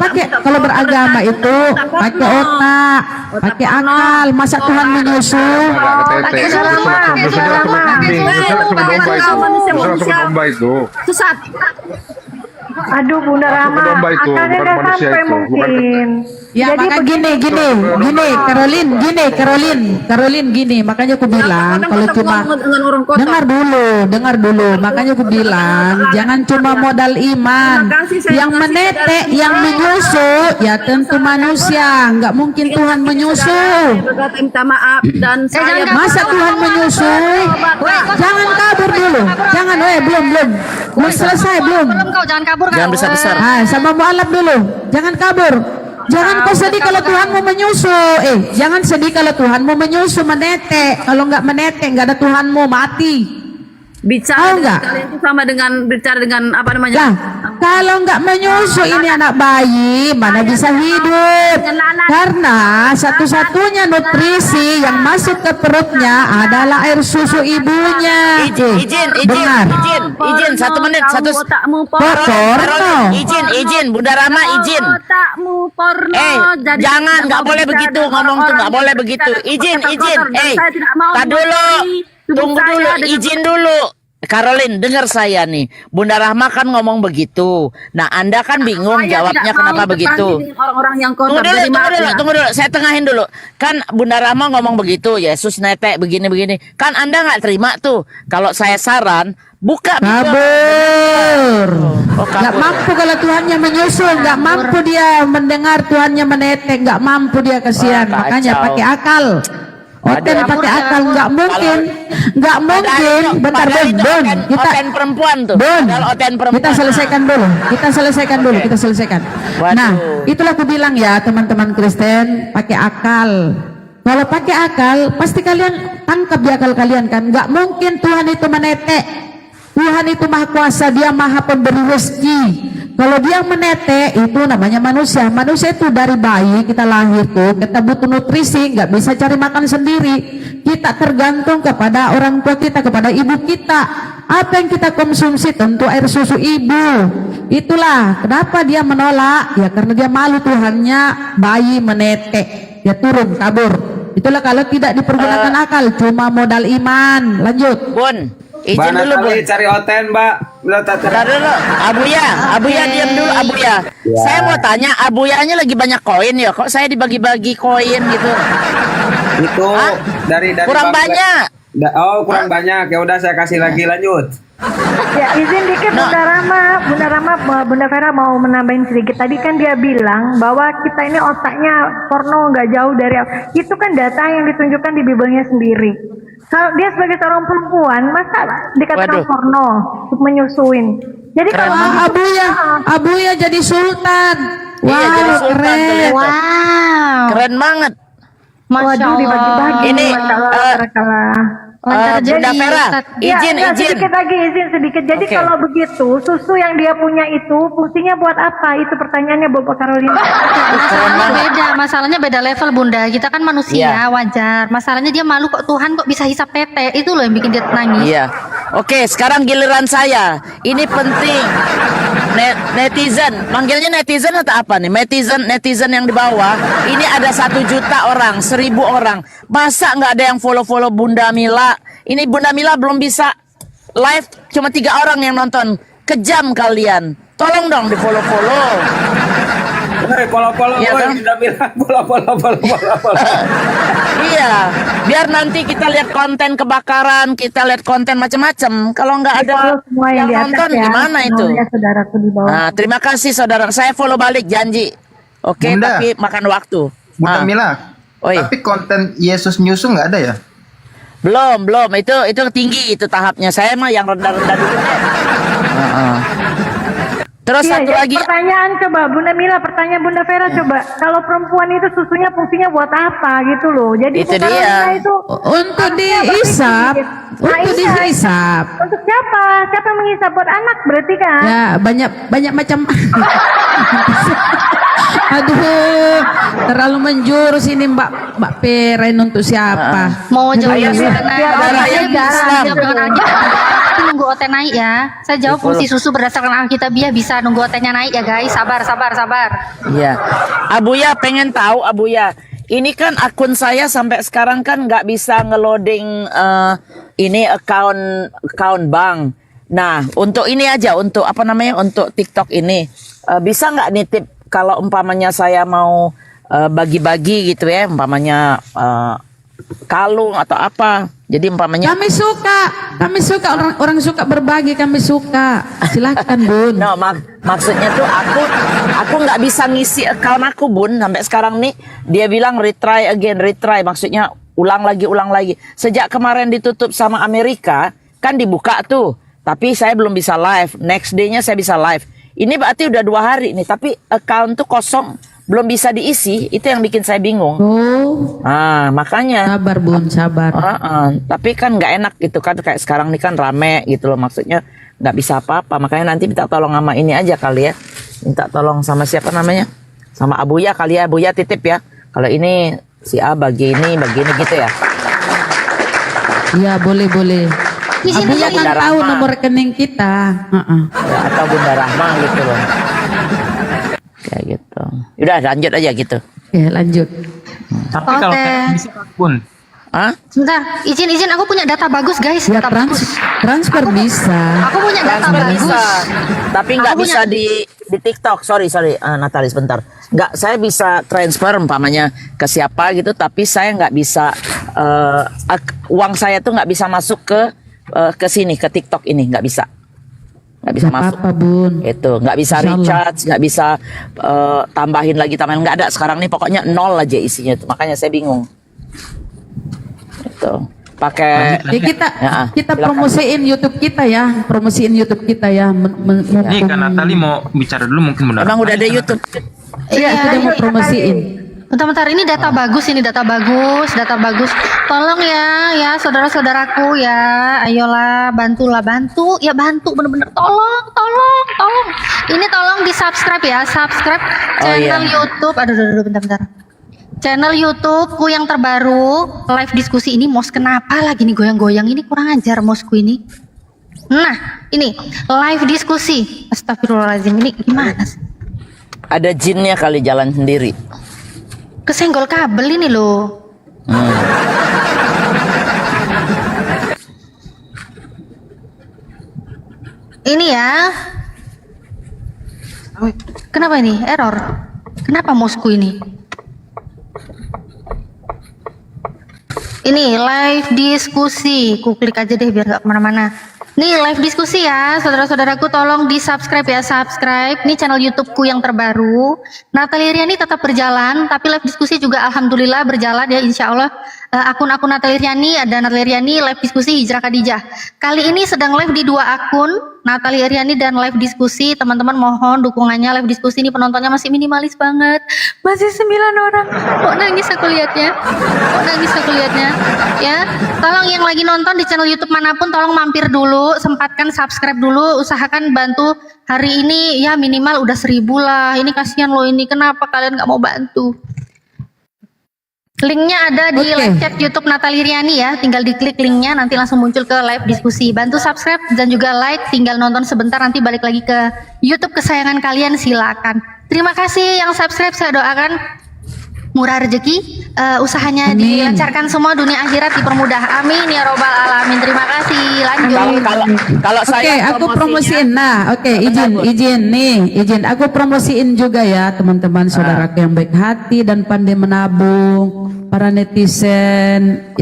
beragama itu pakai otak, pakai akal. Masa Tuhan menyusu? Pakai domba itu. sesat. Aduh Bunda Rama, domba itu, akalnya bukan nggak manusia sampai itu, bukan mungkin. Ya Jadi maka gini Caroline gini, makanya aku bilang kalau cuma dengan orang kota. dengar dulu, makanya aku bilang jangan cuma modal iman. Terima kasih, saya Yang masih menetek, tidak yang bisa. menyusu, ya tentu manusia, nggak mungkin Tuhan menyusu. Berkata minta maaf dan saya Masa Tuhan menyusu? Jangan kabur dulu, jangan, belum selesai belum. Belum kau jangan kabur kau. Jangan besar-besar. Sama mualaf dulu, jangan kabur. Jangan kau sedih kalau Tuhanmu menyusu. Jangan sedih kalau Tuhanmu menyusu, menetek. Kalau nggak menetek, nggak ada Tuhanmu, mati. Bicara Tahu nggak? kalian itu sama dengan bicara dengan apa namanya? Lah, kalau nggak menyusu ini anak bayi, mana bisa hidup? Karena satu-satunya nutrisi yang masuk ke perutnya adalah air susu ibunya. Dengar. Izin 1 menit Otakmu Porno. izin Bunda Rama izin. Otakmu porno. Jadi Jangan, nggak boleh bicara begitu dengan ngomong tuh, orang nggak boleh yang begitu. bicara Izin. kotor-kotor. Dan saya tidak mau Tak dulu, tubuh tunggu saya dulu, dengan- izin dulu. Caroline, dengar saya nih. Bunda Rahma kan ngomong begitu. Nah, Anda kan bingung Saya jawabnya tidak kenapa mau begitu. terpanggil dengan orang-orang yang kotor. Tunggu dulu, Jadi maaf ya. tunggu dulu. Saya tengahin dulu. Kan Bunda Rahma ngomong begitu, Yesus netek begini-begini. Kan Anda nggak terima tuh. Kalau saya saran, buka Kabur. Oh, Nggak kabur. mampu kalau Tuhannya menyusul, nggak mampu dia mendengar Tuhannya menetek, nggak mampu dia kasihan. Wah, Makanya kacau. pakai akal. Oten Aduh. pakai akal, nggak mungkin, nggak mungkin. Bentar, Padahal Bun, itu Bun, kita oten perempuan tuh. Bun, Padahal oten perempuan. kita selesaikan dulu. Kita selesaikan. Waduh. Nah, itulah aku bilang ya teman-teman Kristen, pakai akal. Kalau pakai akal, pasti kalian tangkap di akal kalian kan. Nggak mungkin Tuhan itu menetek. Tuhan itu maha kuasa, dia maha pemberi rezeki. Kalau dia menetek, itu namanya manusia. Manusia itu dari bayi kita lahir tuh, kita butuh nutrisi, nggak bisa cari makan sendiri. Kita tergantung kepada orang tua kita, kepada ibu kita. Apa yang kita konsumsi tentu air susu ibu. Itulah kenapa dia menolak, ya karena dia malu Tuhannya bayi menetek. Dia turun, kabur. Itulah kalau tidak dipergunakan akal, cuma modal iman. Lanjut. Bun, izin Mbak dulu Bun. Natali cari oten, Mbak. Bentar dulu, Abuya diam dulu Abuya. Saya mau tanya, Abuyanya lagi banyak koin ya? Kok saya dibagi-bagi koin gitu? Itu dari Kurang Bang- banyak. kurang banyak. Ya udah saya kasih lagi, lanjut. Ya izin dikit Bunda Rama, Bunda Vera mau menambahin sedikit. Tadi kan dia bilang bahwa kita ini otaknya porno nggak jauh dari itu kan data yang ditunjukkan di Bibelnya sendiri. Kalau dia sebagai seorang perempuan, masa dikatakan Waduh. porno untuk menyusuin? Jadi Keren kalau banget. Abuya jadi sultan. Iya, Wow, jadi sultan keren. ternyata. Wow. Keren banget. Masya waduh Allah. dibagi-bagi. Ini, Masya Allah, tabarakallah. Lancar Bunda jadi, Vera, Ustaz. izin. Sedikit lagi izin sedikit. Jadi Oke. kalau begitu susu yang dia punya itu fungsinya buat apa? Itu pertanyaannya Bapak Carolina. Masalahnya beda level Bunda. Kita kan manusia, Iya. wajar. Masalahnya dia malu kok Tuhan kok bisa hisap tete. Itu loh yang bikin dia nangis. Iya. Oke, sekarang giliran saya. Ini penting. Netizen, manggilnya netizen atau apa nih? Netizen yang di bawah. Ini ada 1 juta orang, 1000 orang. Masa nggak ada yang follow Bunda Mila? Ini Bunda Mila belum bisa live, cuma 3 orang yang nonton. Kejam kalian. Tolong dong di follow. Polo-polo, Iya kan? udah bilang polo-polo. Iya, biar nanti kita lihat konten kebakaran, kita lihat konten macam-macam. Kalau nggak ada Follow semua yang di atas nonton ya. gimana itu? Ya saudaraku di bawah. Nah, terima kasih saudara. Saya follow balik janji. Oke, Bunda. tapi makan waktu. Bunda Ah. Mila, Oi. tapi konten Yesus nyusu nggak ada ya? Belum. Itu tinggi itu tahapnya. Saya mah yang rendah-rendah dulu deh. Terus Iya, satu jadi lagi. pertanyaan coba Bunda Mila, pertanyaan Bunda Vera coba. Kalau perempuan itu susunya fungsinya buat apa gitu loh. Jadi Itu Bu dia. Carolina itu Untuk dihisap, Nah, untuk iya. dihisap. Untuk siapa? Siapa yang menghisap? Buat anak berarti kan? Ya banyak macam. Aduh, terlalu menjurus ini Mbak Peren untuk siapa? Mau jawab Ayo, dulu, saudara Nah, yang saya Islam. jawab dengan Alkitab. Tapi nunggu oten naik ya. Saya jawab fungsi susu berdasarkan Alkitabiah bisa nunggu otennya naik ya guys. Sabar. Iya. Abuya pengen tahu Abuya. Ini kan akun saya sampai sekarang kan nggak bisa ngeloading ini account bank. Nah, untuk ini aja, untuk apa namanya, untuk TikTok ini bisa nggak nitip kalau umpamanya saya mau bagi-bagi gitu ya, umpamanya kalung atau apa. Jadi umpamanya. Kami suka orang suka berbagi, kami suka. Silakan Bun. No, maksudnya tuh aku nggak bisa ngisi account aku Bun sampai sekarang nih. Dia bilang retry again, maksudnya ulang lagi. Sejak kemarin ditutup sama Amerika kan dibuka tuh, tapi saya belum bisa live. Next day-nya saya bisa live. Ini berarti udah 2 hari nih, tapi account tuh kosong, belum bisa diisi, itu yang bikin saya bingung. Oh, Makanya. sabar Bun, sabar. Tapi kan nggak enak gitu kan, kayak sekarang ini kan rame gitu loh, maksudnya nggak bisa apa-apa. Makanya nanti minta tolong sama ini aja kali ya, minta tolong sama siapa namanya, sama Abuya kali ya, Abuya titip ya. Kalau ini si A bagi ini gitu ya. Iya, boleh. Abu ya kan tahu nomor rekening kita. Ya, atau Bunda Rahma gitu loh. Kayak gitu. Udah lanjut aja gitu. Oke, lanjut. Tapi kalau kayak bisa pun. Sebentar, izin aku punya data bagus guys, Ya data bagus. transfer bisa. Aku punya data Transfer bagus. bisa, tapi nggak Aku bisa punya- di TikTok. Sorry, Natalie sebentar. Nggak, saya bisa transfer umpamanya ke siapa gitu, tapi saya nggak bisa uang saya tuh nggak bisa masuk ke sini, ke TikTok ini nggak bisa Nggak masuk. apa-apa Bun. Itu nggak bisa Insya Allah. recharge, nggak bisa tambahin nggak ada sekarang nih, pokoknya nol aja isinya. Makanya saya bingung. Itu pakai. Kita promosiin YouTube kita ya, Nih kan Natali mau bicara dulu mungkin benar. Emang udah ada YouTube. Iya, kita mau promosiin. Bentar, ini data bagus, data bagus. Tolong ya saudara-saudaraku ya, ayolah bantu, bener-bener tolong. Ini tolong di subscribe ya, channel YouTube. Aduh, bentar. Channel YouTubeku yang terbaru, live diskusi ini. Mos kenapa lagi nih goyang-goyang ini, kurang ajar mosku ini. Nah, ini live diskusi. Astagfirullahaladzim, ini gimana sih? Ada jinnya kali jalan sendiri. Kesenggol kabel ini loh. Ini ya. Kenapa ini error? Kenapa mosku ini? Ini live diskusi. Ku klik aja deh biar gak kemana-mana. Nih live diskusi ya, saudara-saudaraku, tolong di subscribe ya, Ini channel YouTubeku yang terbaru. Natalie Riani tetap berjalan, tapi live diskusi juga alhamdulillah berjalan ya, insya Allah. Akun-akun Natalie Riani, ada Natalie Riani live diskusi Hijrah Khadijah. Kali ini sedang live di 2 akun, Natalie Riani dan live diskusi. Teman-teman mohon dukungannya, live diskusi ini penontonnya masih minimalis banget. Masih 9 orang. Kok nangis aku lihatnya? Ya, tolong yang lagi nonton di channel YouTube manapun, tolong mampir dulu, sempatkan subscribe dulu, usahakan bantu hari ini ya, minimal udah 1000 lah. Ini kasihan loh ini, kenapa kalian nggak mau bantu? Linknya ada di live chat YouTube Natalie Riani ya, tinggal diklik linknya, nanti langsung muncul ke live diskusi. Bantu subscribe dan juga like, tinggal nonton sebentar, nanti balik lagi ke YouTube kesayangan kalian, silakan. Terima kasih yang subscribe, saya doakan murah rezeki, usahanya dilancarkan semua, dunia akhirat dipermudah, amin ya robbal alamin. Terima kasih, lanjut. Kalau saya aku promosiin. Izin aku promosiin juga ya, teman-teman saudaraku yang baik hati dan pandai menabung, para netizen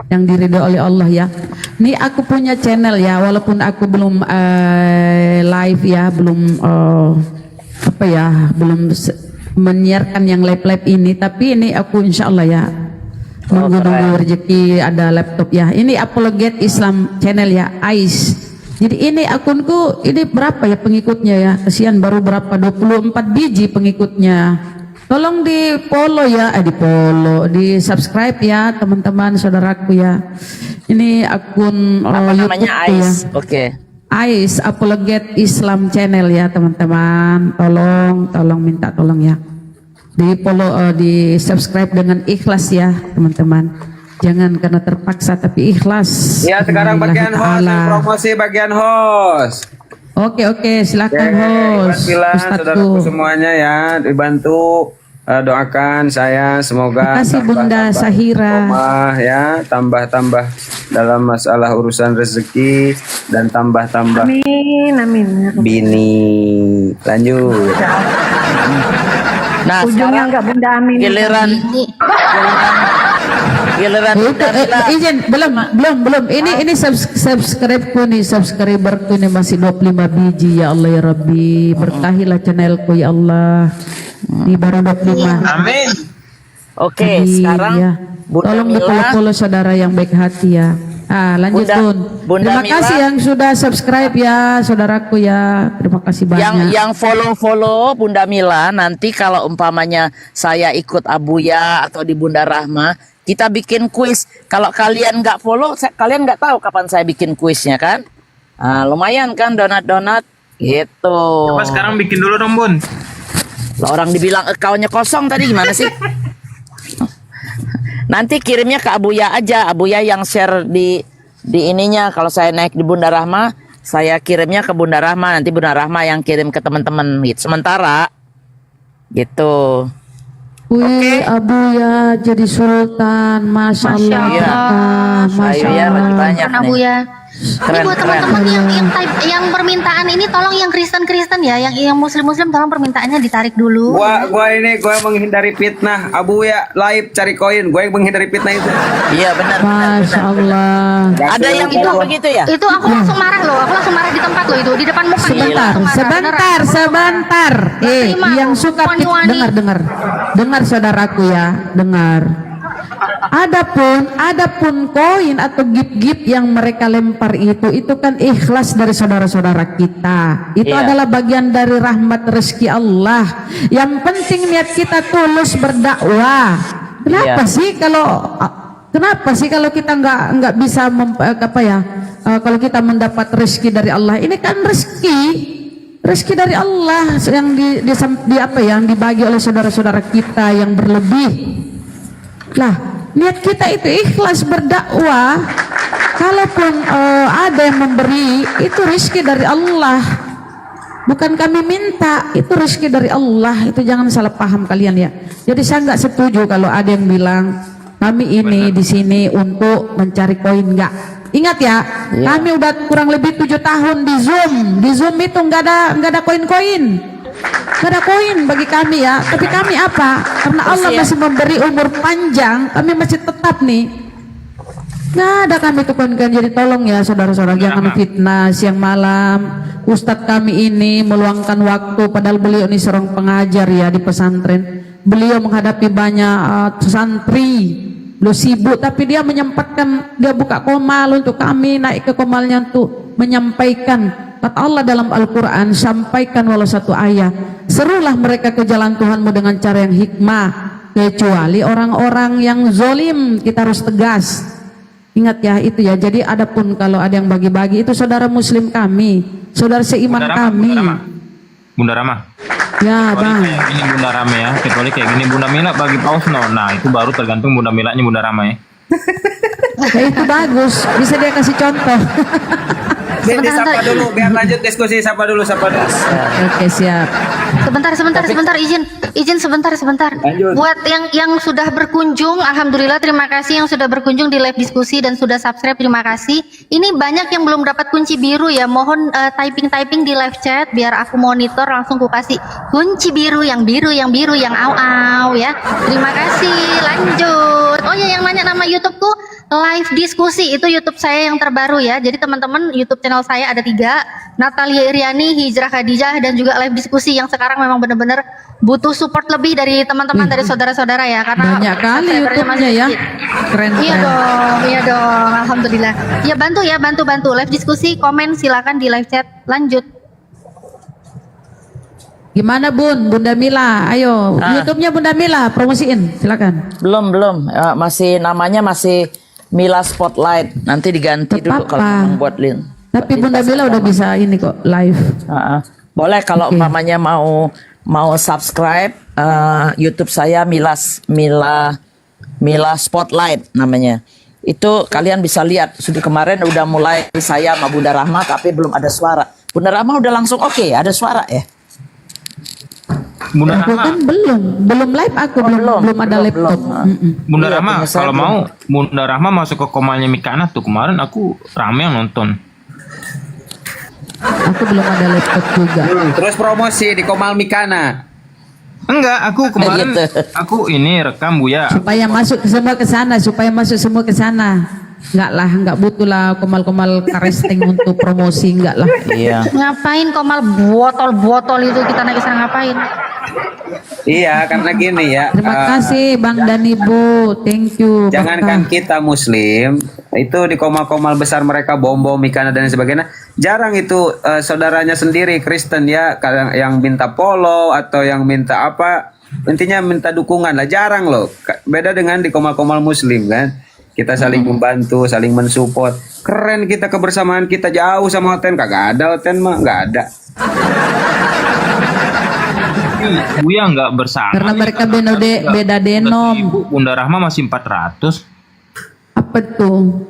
yang diridhoi oleh Allah ya. Nih aku punya channel ya, walaupun aku belum live ya, belum menyiarkan yang live ini, tapi ini aku insya Allah ya, nunggu rezeki ada laptop ya. Ini Apologet Islam channel ya, AIS. Jadi ini akunku ini berapa ya pengikutnya ya, kesian baru berapa, 24 biji pengikutnya. Tolong di follow ya, di subscribe ya teman-teman saudaraku ya. Ini akun namanya AIS ya. AIS Apologet Islam channel ya teman-teman, tolong minta tolong ya, di follow, di subscribe dengan ikhlas ya teman-teman, jangan karena terpaksa tapi ikhlas ya. Sekarang bagian host, promosi bagian host. Oke, silakan host. Saudaraku semuanya ya, dibantu doakan saya, semoga terima kasih Bunda Sahira ya, tambah dalam masalah urusan rezeki dan tambah amin bini. Lanjut. Nah, ujungnya enggak Bunda amin. Giliran izin belum ini subscriberku nih masih 25 biji ya Allah ya Rabbi, berkahilah channelku ya Allah, ini baru 25. Amin. Oke, sekarang ya. Tolong di follow saudara yang baik hati ya. Lanjut Bun. Bunda Terima kasih Mila. yang sudah subscribe ya, saudaraku ya. Terima kasih banyak. Yang follow Bunda Mila, nanti kalau umpamanya saya ikut Abuya atau di Bunda Rahma, kita bikin kuis. Kalau kalian nggak follow, kalian nggak tahu kapan saya bikin kuisnya kan? Lumayan kan donat gitu. Coba sekarang bikin dulu dong Bun. Lah orang dibilang account-nya kosong tadi gimana sih? Nanti kirimnya ke Abuya aja, Abuya yang share di ininya. Kalau saya naik di Bunda Rahma, saya kirimnya ke Bunda Rahma, nanti Bunda Rahma yang kirim ke teman-teman gitu. Sementara gitu. Wih, Abuya jadi sultan, masya Allah. Iya. Masya Ayo ya, Allah. banyak nih. Abuya. Ini Keren, buat keren. teman-teman yang permintaan ini tolong yang Kristen ya, yang Muslim tolong permintaannya ditarik dulu. Gua menghindari fitnah. Abuya live cari koin. Gua yang menghindari fitnah itu. Iya benar. Masya Allah. Ada yang itu bilang begitu ya? Itu aku langsung marah loh. Aku langsung marah di tempat loh itu, di depan muka. Sebentar. Yang suka dengar saudaraku ya, dengar. Adapun koin atau gift-gift yang mereka lempar itu kan ikhlas dari saudara-saudara kita. Itu Iya. adalah bagian dari rahmat rezeki Allah. Yang penting niat kita tulus berdakwah. Kenapa sih kalau kita nggak bisa kalau kita mendapat rezeki dari Allah, ini kan rezeki dari Allah yang yang dibagi oleh saudara-saudara kita yang berlebih. Lah, niat kita itu ikhlas berdakwah. Kalaupun ada yang memberi, itu rezeki dari Allah. Bukan kami minta, itu rezeki dari Allah. Itu jangan salah paham kalian ya. Jadi saya nggak setuju kalau ada yang bilang kami ini di sini untuk mencari koin. Nggak. Ingat ya, kami udah kurang lebih 7 tahun di Zoom. Di Zoom itu nggak ada koin-koin. Gak ada koin bagi kami ya. Tapi kami apa? Karena Allah masih memberi umur panjang, kami masih tetap nih. Gak ada kami tuh koin. Jadi tolong ya saudara-saudara, jangan fitnah siang malam. Ustadz kami ini meluangkan waktu, padahal beliau ini seorang pengajar ya di pesantren. Beliau menghadapi banyak santri, beliau sibuk, tapi dia menyempatkan, dia buka komal untuk kami, naik ke komalnya untuk menyampaikan. Kata Allah dalam Al-Quran, sampaikan walau satu ayat, serulah mereka ke jalan Tuhanmu dengan cara yang hikmah, kecuali orang-orang yang zolim, kita harus tegas. Ingat ya itu ya. Jadi adapun kalau ada yang bagi-bagi, itu saudara muslim kami, saudara seiman kami. Bunda Rama. Ya bang. Kayak gini Bunda Rama ya, kecuali kayak gini Bunda Mila bagi paus no. Nah itu baru tergantung Bunda Milanya Bunda Rama ya. Itu bagus, bisa dia kasih contoh. Sapa dulu, biar lanjut diskusi. Sapa dulu. Oke, siap. Sebentar, izin sebentar. Lanjut. Buat yang sudah berkunjung, alhamdulillah terima kasih yang sudah berkunjung di live diskusi dan sudah subscribe, terima kasih. Ini banyak yang belum dapat kunci biru ya, mohon typing di live chat biar aku monitor, langsung ku kasih kunci biru yang au ya. Terima kasih. Lanjut. Oh ya, yang nanya nama YouTubeku live diskusi, itu YouTube saya yang terbaru ya. Jadi teman-teman, YouTube channel saya ada 3, Natalia Iriani, Hijrah Khadijah, dan juga live diskusi yang sekarang memang benar-benar butuh support lebih dari teman-teman, dari saudara-saudara ya, karena Banyak kali YouTube-nya ya. Keren. Iya dong, alhamdulillah. Ya bantu live diskusi, komen silakan di live chat. Lanjut. Gimana Bunda Mila? Ayo, YouTube-nya Bunda Mila promosiin, silakan. Belum. Namanya masih Mila Spotlight. Nanti diganti dulu kalau memang buat link. Tapi Bunda Mila udah bisa ini kok live. Boleh kalau umpamanya mau subscribe YouTube saya Mila Spotlight namanya. Itu kalian bisa lihat. Sudah kemarin udah mulai saya sama Bunda Rahma tapi belum ada suara. Bunda Rahma udah langsung oke, ada suara ya. Bunda Aku Rama, kan belum live aku, belum ada laptop. Bunda Iya, Rama, punya saya kalau mau Bunda Rama masuk ke komalnya Mikana tuh kemarin aku rame yang nonton. Aku belum ada laptop juga. Terus promosi di Komal Mikana. Enggak, aku kemarin Gitu. aku ini rekam Buya. Supaya masuk semua ke sana. Enggak butuh lah komal-komal karesting untuk promosi, enggak lah. Iya. Ngapain komal botol itu kita naik ke sana ngapain? Iya, karena gini ya. Terima kasih Bang dan Ibu, thank you. Jangankan kita Muslim, itu di komal-komal besar mereka bom-bom, ikan dan sebagainya. Jarang itu saudaranya sendiri Kristen ya, kadang yang minta follow atau yang minta apa, intinya minta dukungan lah. Jarang loh. Beda dengan di komal-komal Muslim kan. Kita saling membantu, saling mensupport. Keren kita, kebersamaan kita jauh sama Oten. Kagak ada Oten mah, nggak ada. Buya nggak bersalah. Karena mereka beda denom. Ibu Bunda Rahma masih 400. Apa tuh?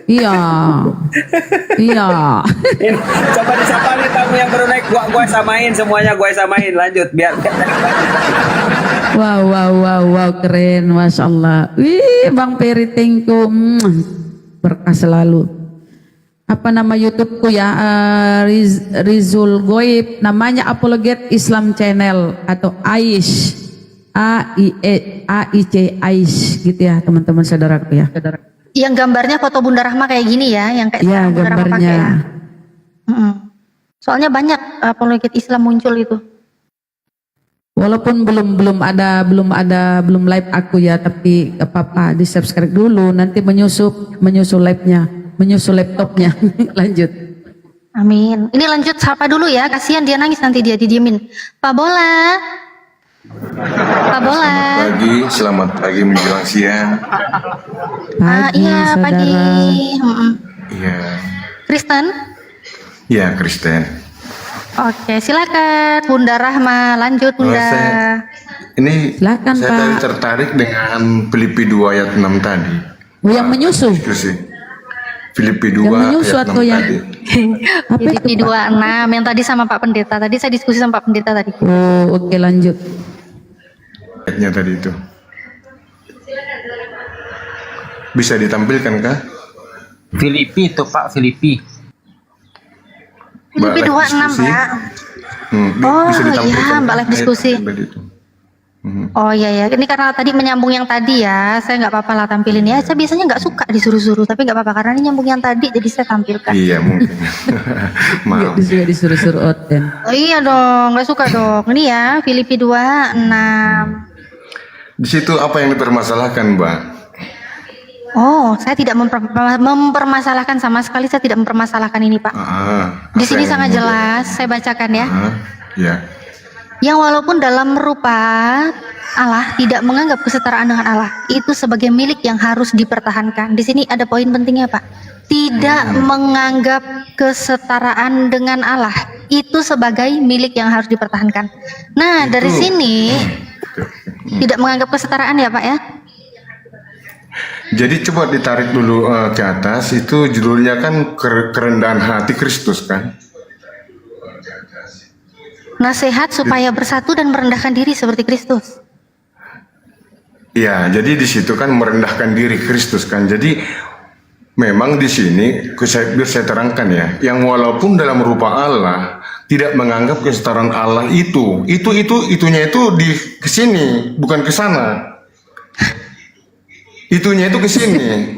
Iya. Iya. Coba disapa nih tamu yang baru naik. Gua samain semuanya, gua samain. Lanjut biar. Wow, keren, Masya Allah. Wih, Bang Peri, thank you. Berkah selalu. Apa nama YouTubeku ya? Rizul Goib. Namanya Apologet Islam Channel atau Aish. AIC Aish gitu ya, teman-teman saudaraku ya. Yang gambarnya foto Bunda Rahma kayak gini ya, yang kayak Ya, Bunda Rahma pakai gambarnya. ya. Soalnya banyak apologet Islam muncul itu. Walaupun belum live aku ya, tapi gak apa-apa, di subscribe dulu, nanti menyusul live-nya, menyusul laptopnya. Lanjut. Amin. Ini lanjut sapa dulu ya, kasihan dia nangis nanti dia didiemin. Pak Bola. Pak Bola. Pagi, selamat pagi menjelang siang. Pagi, Iya, saudara. pagi. Iya, Kristen? ya Kristen. Oke, silakan Bunda Rahma, lanjut Bunda. Ini Silakan, saya Pak. tadi tertarik dengan Filipi 2 ayat 6 tadi. Yang menyusul. Itu sih. Filipi 2 Yang menyusul ayat 6 atau yang tadi. apa itu, Filipi Pak? 26 yang tadi sama Pak Pendeta. Tadi saya diskusi sama Pak Pendeta tadi. Oh, oke, lanjut. Ayatnya tadi itu. Bisa ditampilkan kah? Filipi itu Pak, Filipi. Filipi Live 26, diskusi. Pak. Bisa Oh, ditampilkan iya, Mbak kah live diskusi. ayat tadi itu? Oh iya ya, ini karena tadi menyambung yang tadi ya, saya nggak apa-apa lah tampilin ya. Saya biasanya nggak suka disuruh-suruh, tapi nggak apa-apa karena ini nyambung yang tadi, jadi saya tampilkan. Iya mungkin. Maaf. Disuruh-suruh Oten. Oh iya dong, nggak suka dong. Ini ya, Filipi 26. Di situ apa yang dipermasalahkan, Mbak? Oh, saya tidak mempermasalahkan sama sekali, saya tidak mempermasalahkan ini Pak. Di sini yang sangat kemudian? jelas, saya bacakan ya. Ya. Yang walaupun dalam rupa Allah tidak menganggap kesetaraan dengan Allah itu sebagai milik yang harus dipertahankan. Di sini ada poin pentingnya Pak. Tidak menganggap kesetaraan dengan Allah itu sebagai milik yang harus dipertahankan. Nah, dari sini tidak menganggap kesetaraan ya Pak ya. Jadi coba ditarik dulu ke atas, itu judulnya kan kerendahan hati Kristus kan? Nasihat supaya bersatu dan merendahkan diri seperti Kristus. Iya, jadi di situ kan merendahkan diri Kristus kan. Jadi memang di sini biar saya terangkan ya, yang walaupun dalam rupa Allah tidak menganggap kesetaraan Allah itunya itu di kesini bukan ke sana. Itunya itu ke sini.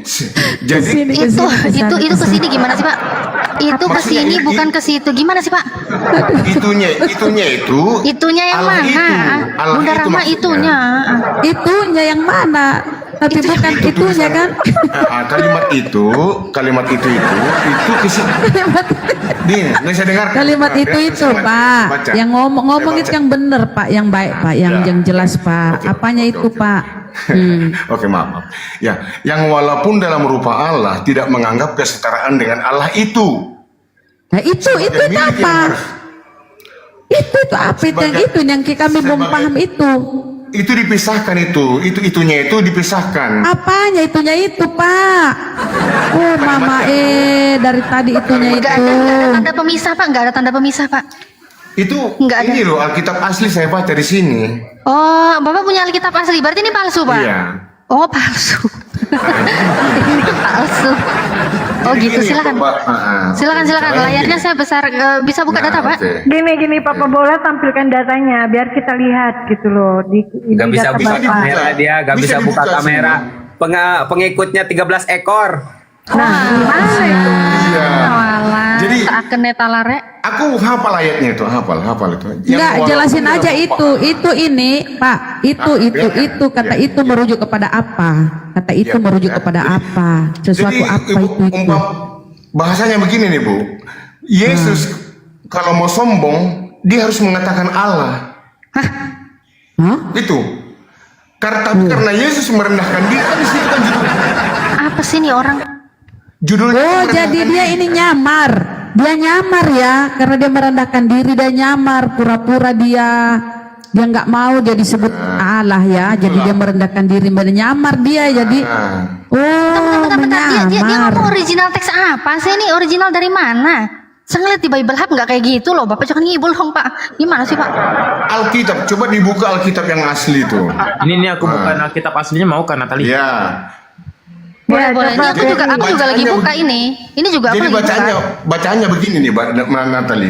Jadi Itu kesini gimana sih Pak? Itu kesini bukan ke situ. Gimana sih Pak? itunya itu. Itunya yang Allah mana? Allah Bunda itu Rahma maksudnya. itunya. Itunya yang mana? Tapi bukan itunya kan? Kalimat itu ke sini. Nih saya dengar. Kalimat itu Pak. Baca. Yang ngomong itu baca. yang benar Pak, yang baik Pak, yang jelas Pak. Apanya itu Pak? Oke, maaf. Ya, yang walaupun dalam rupa Allah tidak menganggap kesetaraan dengan Allah itu. Nah itu apa? Itu apa itu yang kami belum paham itu. Itu dipisahkan itunya itu dipisahkan. Apanya itunya itu Pak? Oh mama dari tadi itunya Nggak itu. ada tanda pemisah Pak. Nggak ada tanda pemisah Pak. Itu Nggak ada. ini loh Alkitab asli saya baca di sini. Oh, Bapak punya Alkitab asli. Berarti ini palsu Pak? Iya. Oh palsu. Ini palsu. Oh Jadi gitu, gini, silakan. Bapak, Silakan. caranya Layarnya gini. saya besar, bisa buka data Pak? Oke. Gini Papa Bola tampilkan datanya biar kita lihat gitu loh di Gak bisa data buka Bapak. kamera dia, gak Bisa bisa buka dibuka kamera. Pengikutnya 13 ekor. Nah, gimana itu? Iya. Walah, Jadi- seakan netalare. Aku hafal ayatnya itu, hafal itu. Enggak, walaupun jelasin dalam aja rupa itu ini, Pak. Itu kata ya, itu merujuk kepada apa? Kata itu Ya, merujuk ya. kepada apa? Sesuatu Jadi, apa Ibu, itu? bahasanya begini nih, Bu. Yesus kalau mau sombong, dia harus mengatakan Allah. Hah? Itu. Karena Yesus merendahkan diri, kan di situ kan Apa sih nih orang? judulnya Oh, merendahkan jadi dia diri. ini nyamar. Dia nyamar ya, karena dia merendahkan diri, dia nyamar, pura-pura dia nggak mau dia disebut Allah ya. Jadi dia merendahkan diri, nyamar dia jadi. Nah, Oh, Bentar, dia menyamar. ngomong original teks apa sih ini? Original dari mana? Saya ngeliat di Bible Hub nggak kayak gitu loh. Bapak jangan ngibul dong, Pak. Gimana sih, Pak? Alkitab, coba dibuka Alkitab yang asli tuh. Ini aku bukan Alkitab aslinya mau kan Natali? Ya. Boleh, boleh. Ini aku juga lagi Bacaannya buka ini. Ini juga aku Jadi lagi buka. bacaannya begini nih,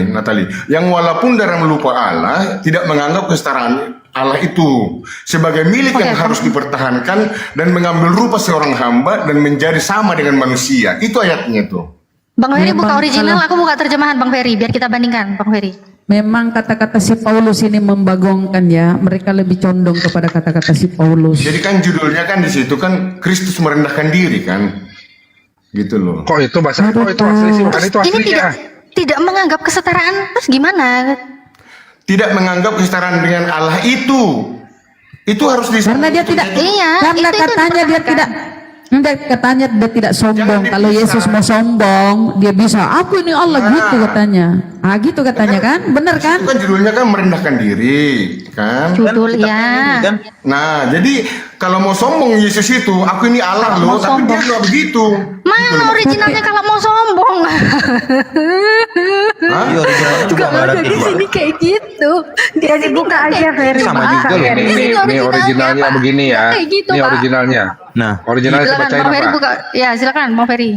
Natali. Yang walaupun dalam lupa Allah tidak menganggap kesetaraan Allah itu sebagai milik yang harus dipertahankan dan mengambil rupa seorang hamba dan menjadi sama dengan manusia. Itu ayatnya tuh. Bang Ferry buka Memang original, aku buka terjemahan Bang Ferry biar kita bandingkan, Bang Ferry. Memang kata-kata si Paulus ini membagongkan ya. Mereka lebih condong kepada kata-kata si Paulus. Jadi kan judulnya kan di situ kan Kristus merendahkan diri kan, gitu loh. Kok itu bahasa? Kok itu asli sih? Bukan itu Ini aslinya. tidak menganggap kesetaraan. Terus gimana? Tidak menganggap kesetaraan dengan Allah itu harus Karena dia tidak, Iya, karena itu katanya dia tidak, katanya dia tidak sombong. Jangan Kalau dipisah. Yesus mau sombong, dia bisa. Aku ini Allah gitu katanya. Ah gitu katanya kan, bener kan? Itu kan judulnya kan merendahkan diri kan. Judul ya. Nah, jadi kalau mau sombong Yesus itu, aku ini Allah loh, tapi dia nggak begitu. Mana originalnya kalau mau sombong? Hah? Iya, originalnya juga nggak ada Di sini kayak gitu. Dia dibuka aja Ferry. Sama Buka, juga loh. Ferry. Ini originalnya Pak. begini ya. Kayak gitu, Ini Pak. originalnya. Nah, Originalnya saya Silakan bacain Bang Ferry apa? buka. Ya, silakan Bang Ferry.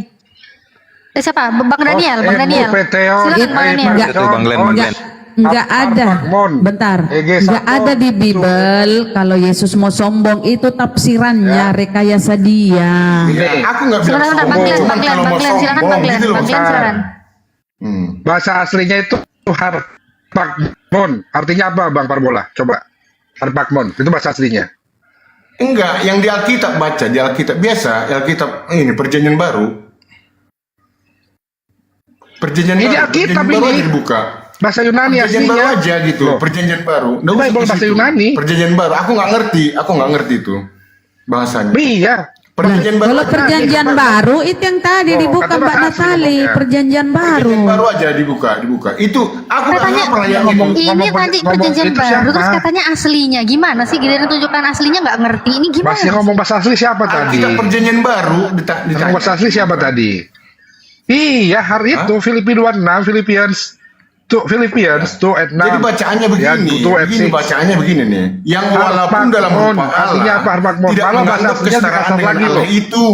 Siapa? Bang Daniel, Bang Daniel. Silakan Bang Daniel. Itu Bang Glenn, Bang Glenn. Enggak ada. Bentar. Enggak ada di Bible kalau Yesus mau sombong itu tafsirannya, rekayasa dia. Ya, aku nggak bilang Sebentar, Bang sombong, Glenn, cuman Bang Glenn, kalau Bang mau Glenn, silakan Bang sombong Glenn, gitu loh. Bang Glenn silakan. Bahasa aslinya itu harpakmon. Artinya apa Bang Parbola? Coba. Harpakmon. Itu bahasa aslinya. Enggak, yang di Alkitab baca, di Alkitab biasa, Alkitab ini Perjanjian Baru. Perjanjian Ini Baru, Alkitab Perjanjian Baru ini. aja dibuka. Bahasa Yunani Perjanjian Baru aslinya. aja gitu, Loh. Perjanjian Baru. Nggak Bible usah ke bahasa situ. Yunani. Perjanjian Baru, aku nggak ngerti itu bahasanya. Iya. Perjanjian Baru. Kalau perjanjian baru itu yang tadi Oh, dibuka kata Mbak bahasa Natali, ngomongnya. perjanjian baru. Perjanjian Baru aja dibuka. Itu aku nggak Katanya ngapa yang ngomong. itu. ini tadi ngomong perjanjian itu baru, siapa? terus katanya aslinya gimana sih? Giliran tunjukkan aslinya nggak ngerti. Ini gimana? Masih ngomong bahasa asli siapa tadi? Alkitab Perjanjian Baru Ngomong ditanya. bahasa asli siapa tadi? Iya, hari itu Filipi 26, Philippians 2 ayat 6. Jadi bacaannya begini, Ya, 2 ayat begini 6. bacaannya begini nih. Yang walaupun dalam Harpakmon, rupa artinya apa Allah harpakmon? tidak Malah bahasa menganggap aslinya kesetaraan dikasar dengan lagi Allah loh. itu.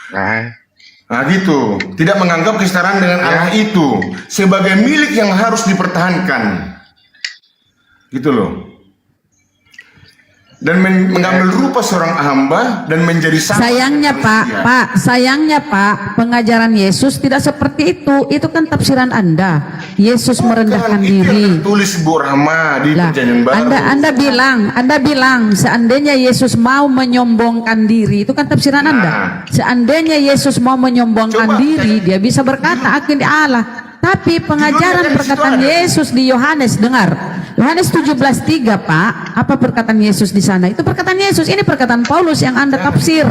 Nah, Nah gitu, tidak menganggap kesetaraan dengan Allah itu sebagai milik yang harus dipertahankan. Gitu loh. Dan mengambil rupa seorang hamba dan menjadi sama. Sayangnya Pak, pengajaran Yesus tidak seperti itu. Itu kan tafsiran Anda. Yesus merendahkan diri. Tulis Bu Rahma di Lah, Perjanjian Baru. Anda bilang seandainya Yesus mau menyombongkan diri, itu kan tafsiran Anda. Seandainya Yesus mau menyombongkan diri, dia bisa berkata aku ini Allah. Tapi pengajaran perkataan Yesus di Yohanes, dengar. Yohanes 17:3 Pak, apa perkataan Yesus di sana? Itu perkataan Yesus, ini perkataan Paulus yang Anda tafsir.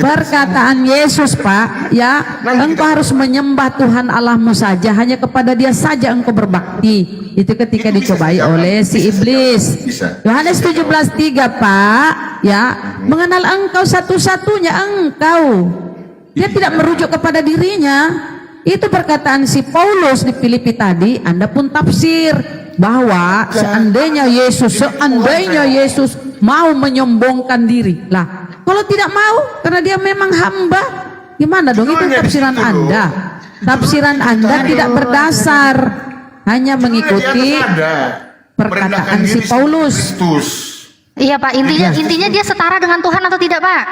Perkataan Yesus Pak, ya, engkau harus menyembah Tuhan Allahmu saja, hanya kepada Dia saja engkau berbakti. Itu ketika dicobai oleh si iblis. Yohanes 17:3 Pak, ya, mengenal engkau satu-satunya engkau. Dia tidak merujuk kepada dirinya. Itu perkataan si Paulus di Filipi tadi. Anda pun tafsir bahwa seandainya Yesus mau menyombongkan diri. Lah, kalau tidak mau karena dia memang hamba, gimana dong? Itu tafsiran Anda. Tafsiran Anda tidak berdasar, hanya mengikuti perkataan si Paulus. Iya Pak, intinya dia setara dengan Tuhan atau tidak Pak?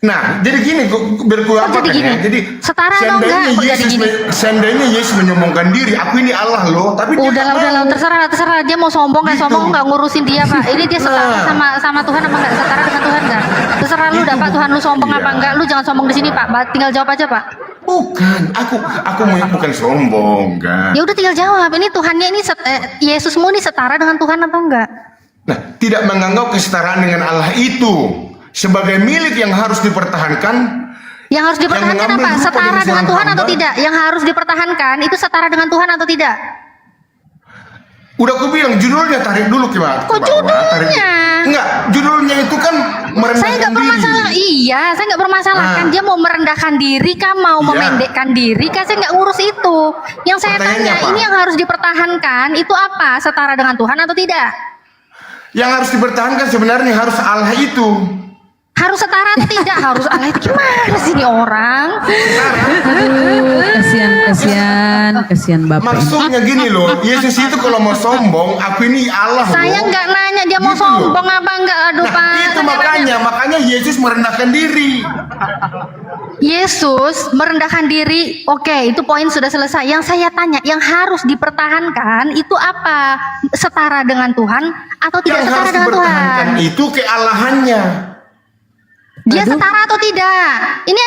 Nah, jadi gini, biar ku jadi apakan gini? ya. Jadi Setara atau enggak? Kok jadi gini? seandainya Yesus menyombongkan diri, aku ini Allah loh, tapi dia Udahlah, nggak udahlah, mau. terserah dia mau sombong nggak Gitu. sombong, nggak ngurusin dia Pak. Ini dia setara sama Tuhan apa nggak? Setara dengan Tuhan nggak? Terserah lu dah Pak, Tuhan lu sombong apa enggak? Lu jangan sombong di sini Pak. Tinggal jawab aja Pak. Bukan, aku mau bukan sombong, enggak. Ya udah tinggal jawab. Ini Tuhannya ini Yesusmu ini setara dengan Tuhan atau enggak? Nah, tidak menganggap kesetaraan dengan Allah itu sebagai milik yang harus dipertahankan. Yang harus dipertahankan mengambil apa? rupa Setara dari dengan seorang Tuhan atau hamba. tidak? Yang harus dipertahankan itu setara dengan Tuhan atau tidak? Udah aku bilang judulnya tarik dulu ke bawah. Kok judulnya? Enggak, judulnya itu kan Saya merendahkan nggak diri. bermasalah. Iya, saya nggak bermasalahkan. Ah. Dia mau merendahkan diri kah, mau Iya. memendekkan diri kah? Saya nggak ngurus itu. Yang saya Pertanyaannya tanya, apa? ini yang harus dipertahankan itu apa? Setara dengan Tuhan atau tidak? Yang harus dipertahankan sebenarnya harus Allah itu. Harus setara atau tidak? Harus Allah itu gimana sih ini orang? Aduh, kasihan Bapak ini. Maksudnya gini loh, Yesus itu kalau mau sombong, aku ini Allah loh. Saya nggak nanya dia mau Gitu loh. sombong apa enggak. Aduh Nah, Pak. itu Saya nggak nanya. makanya Yesus merendahkan diri. Yesus merendahkan diri, oke, itu poin sudah selesai. Yang saya tanya, yang harus dipertahankan itu apa? Setara dengan Tuhan atau tidak Yang setara harus dengan Tuhan? dipertahankan itu kealahannya. Dia setara atau tidak? Ini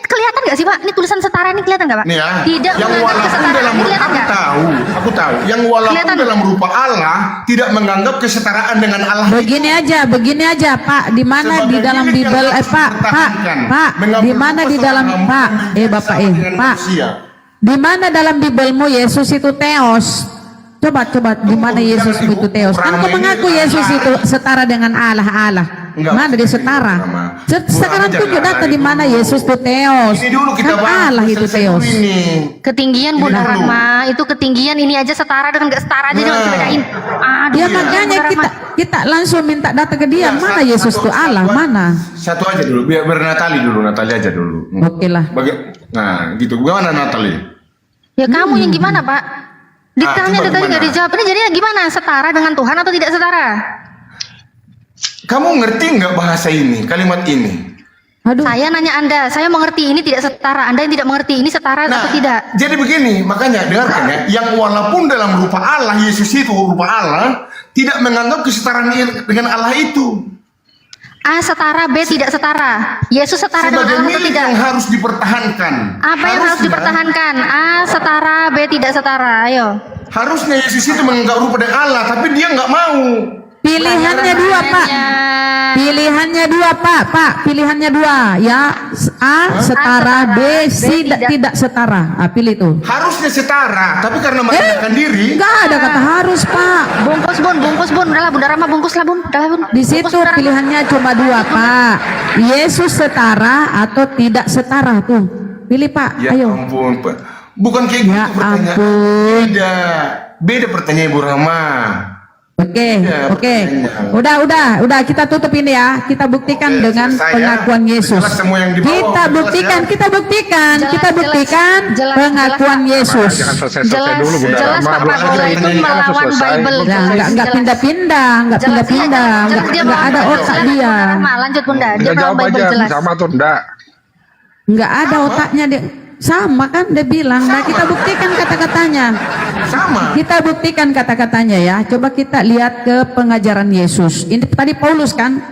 kelihatan nggak sih Pak? Ini tulisan setara ini kelihatan nggak Pak? Nih ya, Tidak yang menganggap walaupun kesetaraan dalam ini kelihatan nggak? aku tahu, yang walaupun Kelihatan. dalam rupa Allah tidak menganggap kesetaraan dengan Allah. Begini aja Pak, di mana di Sebagai dalam milik yang Bible harus Pak, dipertahankan. di mana di dalam Pak, Bapak Pak, di mana dalam Biblemu Yesus itu Theos? Coba di mana Yesus itu Theos? Kan kau mengaku Yesus itu setara dengan Allah. Enggak. Mana dia setara? Sekarang tunjuk data di mana Yesus itu Theos. Ini dulu kita Kan bahas. Allah itu selesai dulu Theos. ini. Ketinggian Ini Bunda dulu. Rahma, itu ketinggian ini aja setara dengan nggak setara aja jangan Nah. dibedain. Aduh, Ya makanya Bunda Rahma. kita langsung minta data ke dia. Ya, Mana satu- Yesus itu Allah? satu- Mana? Satu aja dulu, biar Natali aja dulu. Oke lah. Nah, gitu. Gimana Natali? Ya kamu yang gimana Pak? Ditanya coba dari tadi nggak gimana? dijawab. Ini jadinya gimana? Setara dengan Tuhan atau tidak setara? Kamu ngerti nggak bahasa ini, kalimat ini? Aduh. Saya nanya Anda, saya mengerti ini tidak setara. Anda yang tidak mengerti ini setara atau tidak? Jadi begini, makanya dengarkan ya, yang walaupun dalam rupa Allah, Yesus itu rupa Allah, tidak menganggap kesetaraan dengan Allah itu. A setara, B tidak setara. Yesus setara dengan Sebagai Allah atau milik tidak? yang harus dipertahankan. Apa yang harus Harusnya- dipertahankan? A setara, B tidak setara. Ayo. Harusnya Yesus itu menganggap rupa dengan Allah, tapi dia nggak mau. Pilihannya dua Pak. Pilihannya dua Pak. Pilihannya dua ya. A setara, B tidak setara. Pilih tuh. Harusnya setara, tapi karena merendahkan diri. Enggak ada kata harus Pak. Bungkus bun. Udahlah Bunda Rahma bungkus lah bun. Udahlah bun. Di situ Bungkus, Bunda Rahma. pilihannya cuma dua Pak. Yesus setara atau tidak setara tuh. Pilih Pak. Ya Ayo. ampun, Pak. Bukan kayak Ya gitu pertanyaan. ampun. Beda pertanyaan Ibu Rahma. Oke. Ya, Udah kita tutup ini ya. Kita buktikan Oke, dengan selesai ya. pengakuan Yesus. Jelas semua yang di bawah, Kita jelas buktikan, ya. kita buktikan Jelas, pengakuan Yesus. Jangan selesai dulu Bunda Jelas Rahma. Pak Belum Prabowo selesai. itu Ini kan melawan selesai. Bible. Nah, enggak Jelas. pindah-pindah, enggak Jelas, pindah-pindah, jelas dia enggak melawan ada Bible. otak Jelas, dia. Bunda Rahma. Lanjut Bunda. Dia Kita melawan jawab Bible aja jelas. sama tuh enggak. Enggak ada otaknya dia. Sama kan dia bilang. Nah, kita buktikan kata-katanya. Sama. Kita buktikan kata-katanya ya. Coba kita lihat ke pengajaran Yesus. Ini tadi Paulus kan?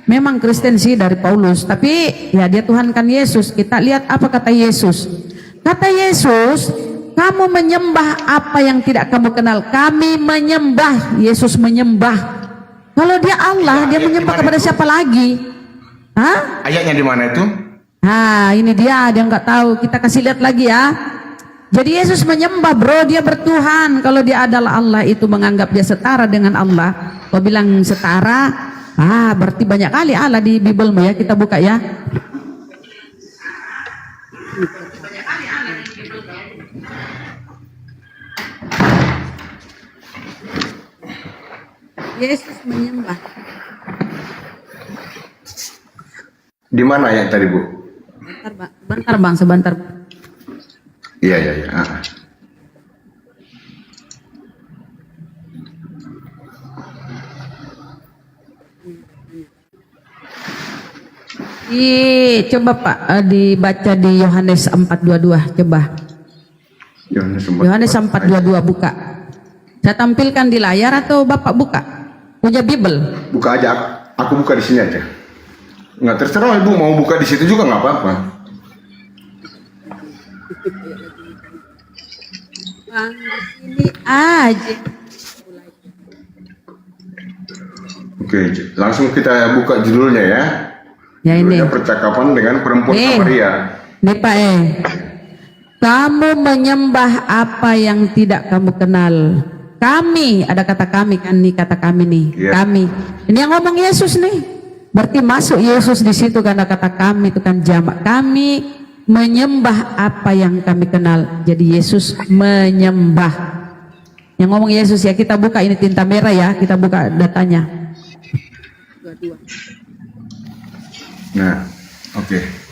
Memang Kristen sih dari Paulus, tapi ya dia Tuhankan Yesus. Kita lihat apa kata Yesus. Kata Yesus, kamu menyembah apa yang tidak kamu kenal. Kami menyembah. Yesus menyembah. Kalau dia Allah, dia menyembah kepada siapa lagi? Hah? Ayatnya di mana itu? Nah, ini dia nggak tahu. Kita kasih lihat lagi ya. Jadi Yesus menyembah bro, dia bertuhan. Kalau dia adalah Allah itu menganggap dia setara dengan Allah. Kau bilang setara, berarti banyak kali Allah di Biblemu ya. Kita buka ya. Yesus menyembah. Di mana ayat tadi Bu? Bentar bang, sebentar. Iya. Coba Pak, dibaca di Yohanes 4:22, coba. Yohanes 4:22 buka. Saya tampilkan di layar atau Bapak buka? Punya Bible? Buka aja, aku buka di sini aja. Nggak terserah Ibu mau buka di situ juga nggak apa-apa. Ini aja. Oke, langsung kita buka judulnya ya. Ya ini. Judulnya percakapan dengan perempuan Samaria. Nih Pak kamu menyembah apa yang tidak kamu kenal. Kami, ada kata kami kan nih, kata kami nih. Iya. Kami. Ini yang ngomong Yesus nih. Berarti masuk Yesus di situ karena kata kami itu kan jamak. Kami menyembah apa yang kami kenal. Jadi Yesus menyembah. Yang ngomong Yesus ya, kita buka ini tinta merah ya, kita buka datanya. Nah, oke.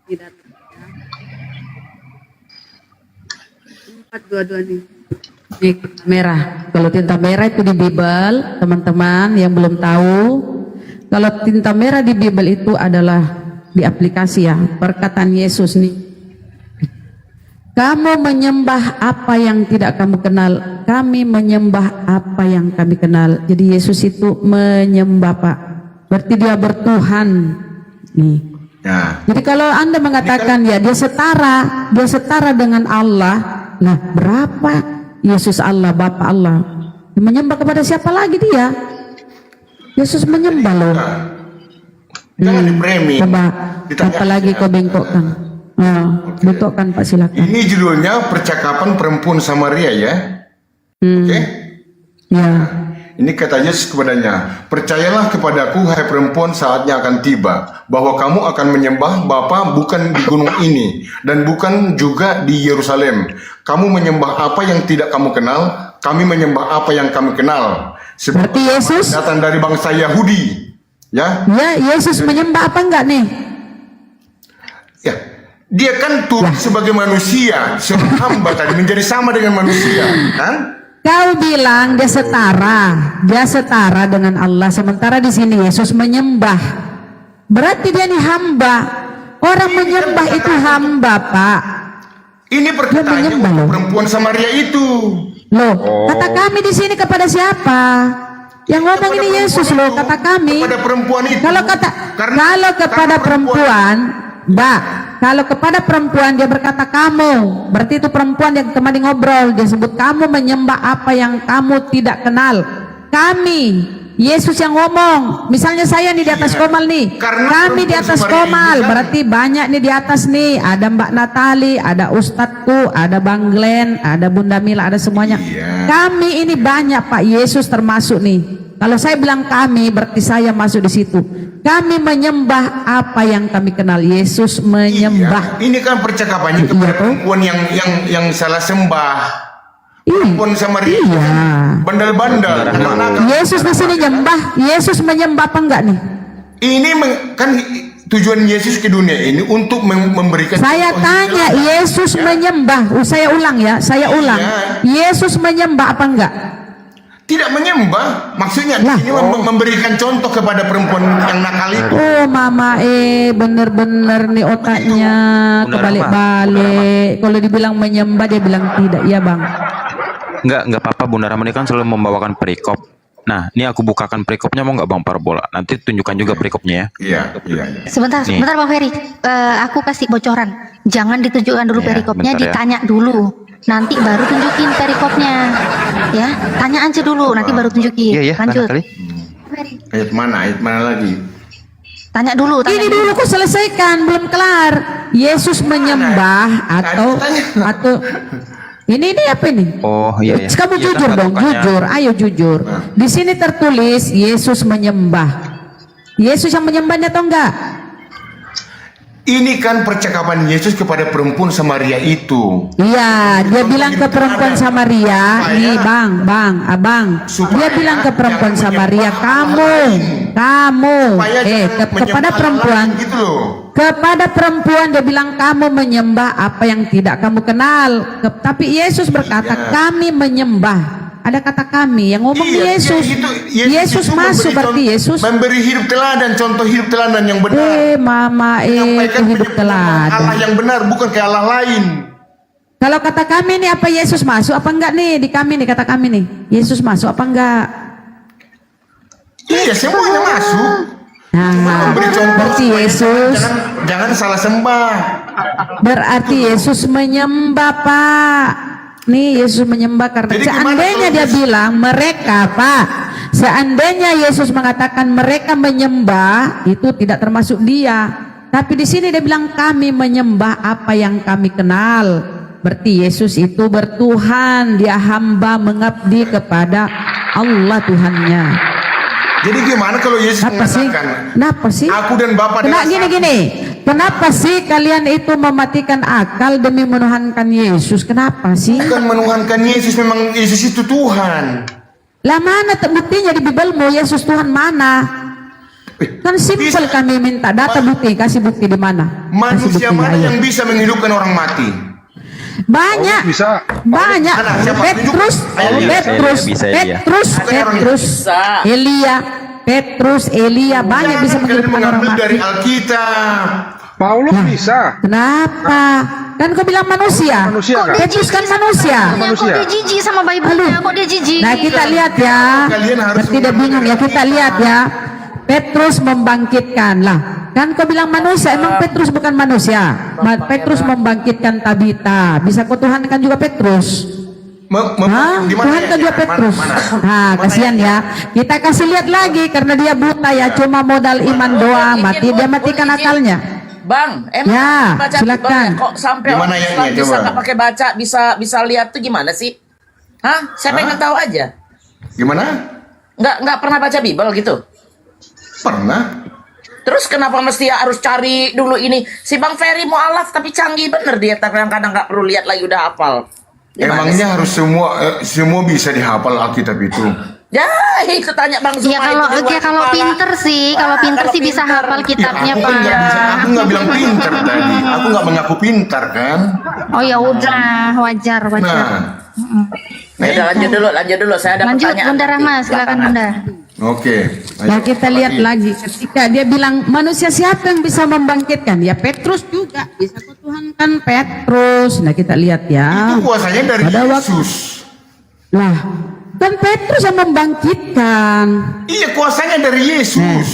Nih, tinta merah. Kalau tinta merah itu di Bible, teman-teman yang belum tahu, kalau tinta merah di Bible itu adalah di aplikasi ya, perkataan Yesus nih. Kamu menyembah apa yang tidak kamu kenal, kami menyembah apa yang kami kenal. Jadi Yesus itu menyembah Pak, berarti dia bertuhan nih. Nah, jadi kalau Anda mengatakan ya dia setara dengan Allah. Nah, berapa Yesus Allah, Bapa Allah? Menyembah kepada siapa lagi dia? Yesus menyembah loh. jangan dipremi. Coba apa lagi kau bengkokkan? Bengkokkan Pak, silakan. Ini judulnya percakapan perempuan Samaria ya. Oke. Ya. Ini kata Yesus kepadanya, percayalah kepadaku hai perempuan, saatnya akan tiba bahwa kamu akan menyembah Bapa bukan di gunung ini dan bukan juga di Yerusalem. Kamu menyembah apa yang tidak kamu kenal, kami menyembah apa yang kami kenal. Sebab berarti Yesus datang dari bangsa Yahudi. Ya. Ya, Yesus menyembah apa enggak nih? Ya. Dia kan turun sebagai manusia, sebagai hamba tadi menjadi sama dengan manusia, kan? Kau bilang dia setara dengan Allah, sementara di sini Yesus menyembah. Berarti dia ini hamba. Orang menyembah itu hamba, Pak. Ini perkataannya untuk perempuan Samaria itu. Loh, kata kami di sini kepada siapa? Yang ngomong ini Yesus loh, kata kami. Kepada perempuan itu. Kalau kepada perempuan, Mbak, kalau kepada perempuan dia berkata kamu, berarti itu perempuan yang kemarin ngobrol, dia sebut kamu menyembah apa yang kamu tidak kenal. Kami, Yesus yang ngomong. Misalnya saya nih di atas komal nih, kami di atas komal, berarti banyak nih di atas nih. Ada Mbak Natali, ada Ustadku, ada Bang Glenn, ada Bunda Mila, ada semuanya. Kami ini banyak Pak, Yesus termasuk nih. Kalau saya bilang kami, berarti saya masuk di situ. Kami menyembah apa yang kami kenal. Yesus menyembah. Ini kan percakapannya kepada perempuan yang salah sembah. Perempuan Samaria. Bandel-bandel. Yesus di sini nyembah. Yesus menyembah apa enggak nih? Ini kan tujuan Yesus ke dunia ini untuk memberikan. Saya tanya, Yesus menyembah. Saya ulang ya, saya ulang. Yesus menyembah apa enggak? Tidak menyembah, maksudnya ini memberikan contoh kepada perempuan yang nakal itu. Oh mama bener-bener nih otaknya kebalik-balik. Kalau dibilang menyembah dia bilang tidak, ya bang. Enggak apa-apa, Bunda Rahmani kan selalu membawakan perikop. Nah, ini aku bukakan perikopnya, mau nggak Bang Parbola? Nanti tunjukkan juga perikopnya ya. Iya. Sebentar Pak Ferry, aku kasih bocoran. Jangan ditunjukkan dulu perikopnya, bentar ya. ditanya dulu. Nanti baru tunjukin perikopnya, ya. Tanya aja dulu, nanti baru tunjukin. Lanjut. Ayat mana lagi? Tanya dulu. Ini dulu kok selesaikan, belum kelar. Yesus menyembah atau ini apa ini? Oh iya. Kamu jujur dong, jujur. Ayo jujur. Di sini tertulis Yesus menyembah. Yesus yang menyembahnya atau enggak? Ini kan percakapan Yesus kepada perempuan Samaria itu. Iya, dia bilang ke perempuan Samaria, nih abang, dia bilang ke perempuan Samaria, kepada perempuan, gitu loh. kepada perempuan dia bilang kamu menyembah apa yang tidak kamu kenal. Tapi Yesus berkata kami menyembah. Ada kata kami yang ngomong Yesus. Yesus itu masuk berarti Yesus memberi hidup teladan, contoh hidup teladan yang benar. Itu hidup teladan. Allah yang benar, bukan ke Allah lain. Kalau kata kami nih, apa Yesus masuk apa enggak nih? Di kami nih, kata kami nih, Yesus masuk apa enggak? Iya, semuanya masuk. Nah, berarti Yesus jangan salah sembah. Berarti Yesus menyembah, Pak. Nih, Yesus menyembah karena seandainya dia bilang mereka, Pak, seandainya Yesus mengatakan mereka menyembah, itu tidak termasuk dia. Tapi di sini dia bilang kami menyembah apa yang kami kenal. Berarti Yesus itu bertuhan, dia hamba mengabdi kepada Allah Tuhannya. Jadi gimana kalau Yesus mengatakan, kenapa sih? Aku dan Bapa adalah gini. Kenapa sih kalian itu mematikan akal demi menuhankan Yesus? Kenapa sih? Bukan menuhankan Yesus, memang Yesus itu Tuhan. Lah mana buktinya di Bibelmu Yesus Tuhan mana? Kan simpel, kami minta data bukti, kasih bukti di mana? Manusia mana yang bisa menghidupkan orang mati? Banyak, banyak. Petrus, Elia, banyak bisa menghidupkan orang mati. Dari Alkitab. Paulus bisa. Kenapa? Kan kau bilang manusia. Petrus kan manusia. Kok dia jijik sama Bible-nya? Kok dia jijik? Nah, kita lihat ya. Berarti dia bingung ya. Kita lihat ya. Petrus membangkitkan lah. Kan kau bilang manusia, emang Petrus bukan manusia. Petrus membangkitkan Tabita. Bisa kau tuhankan juga Petrus? Tuhankan juga Petrus. Nah, kasihan ya. Kita kasih lihat lagi karena dia buta ya. Cuma modal iman doang. Dia matikan akalnya. Bang, emang ya, baca silakan. kok sampai orang Islam bisa nggak pakai baca, bisa lihat tuh gimana sih? Hah? Saya pengen tahu aja. Gimana? Nggak pernah baca Bible gitu? Pernah. Terus kenapa mesti harus cari dulu ini? Si Bang Ferry mualaf tapi canggih bener dia, kadang-kadang nggak perlu lihat lagi udah hafal. Emangnya harus semua bisa dihafal Alkitab itu? Ya, itu tanya Bang Zuma. Kalau pinter sih, bisa hafal kitabnya, Aku Pak. nggak bilang pinter tadi. Aku nggak mengaku pintar kan? Oh ya udah, wajar. Ya, lanjut dulu. Saya ada pertanyaan. Bunda Rahma, silakan Bunda. Oke. Nah, kita lihat lagi ketika dia bilang manusia siapa yang bisa membangkitkan? Ya Petrus juga bisa kutuhankan Petrus. Nah, kita lihat ya. Itu kuasanya dari Yesus. Lah, kan Petrus yang membangkitkan. Iya, kuasanya dari Yesus.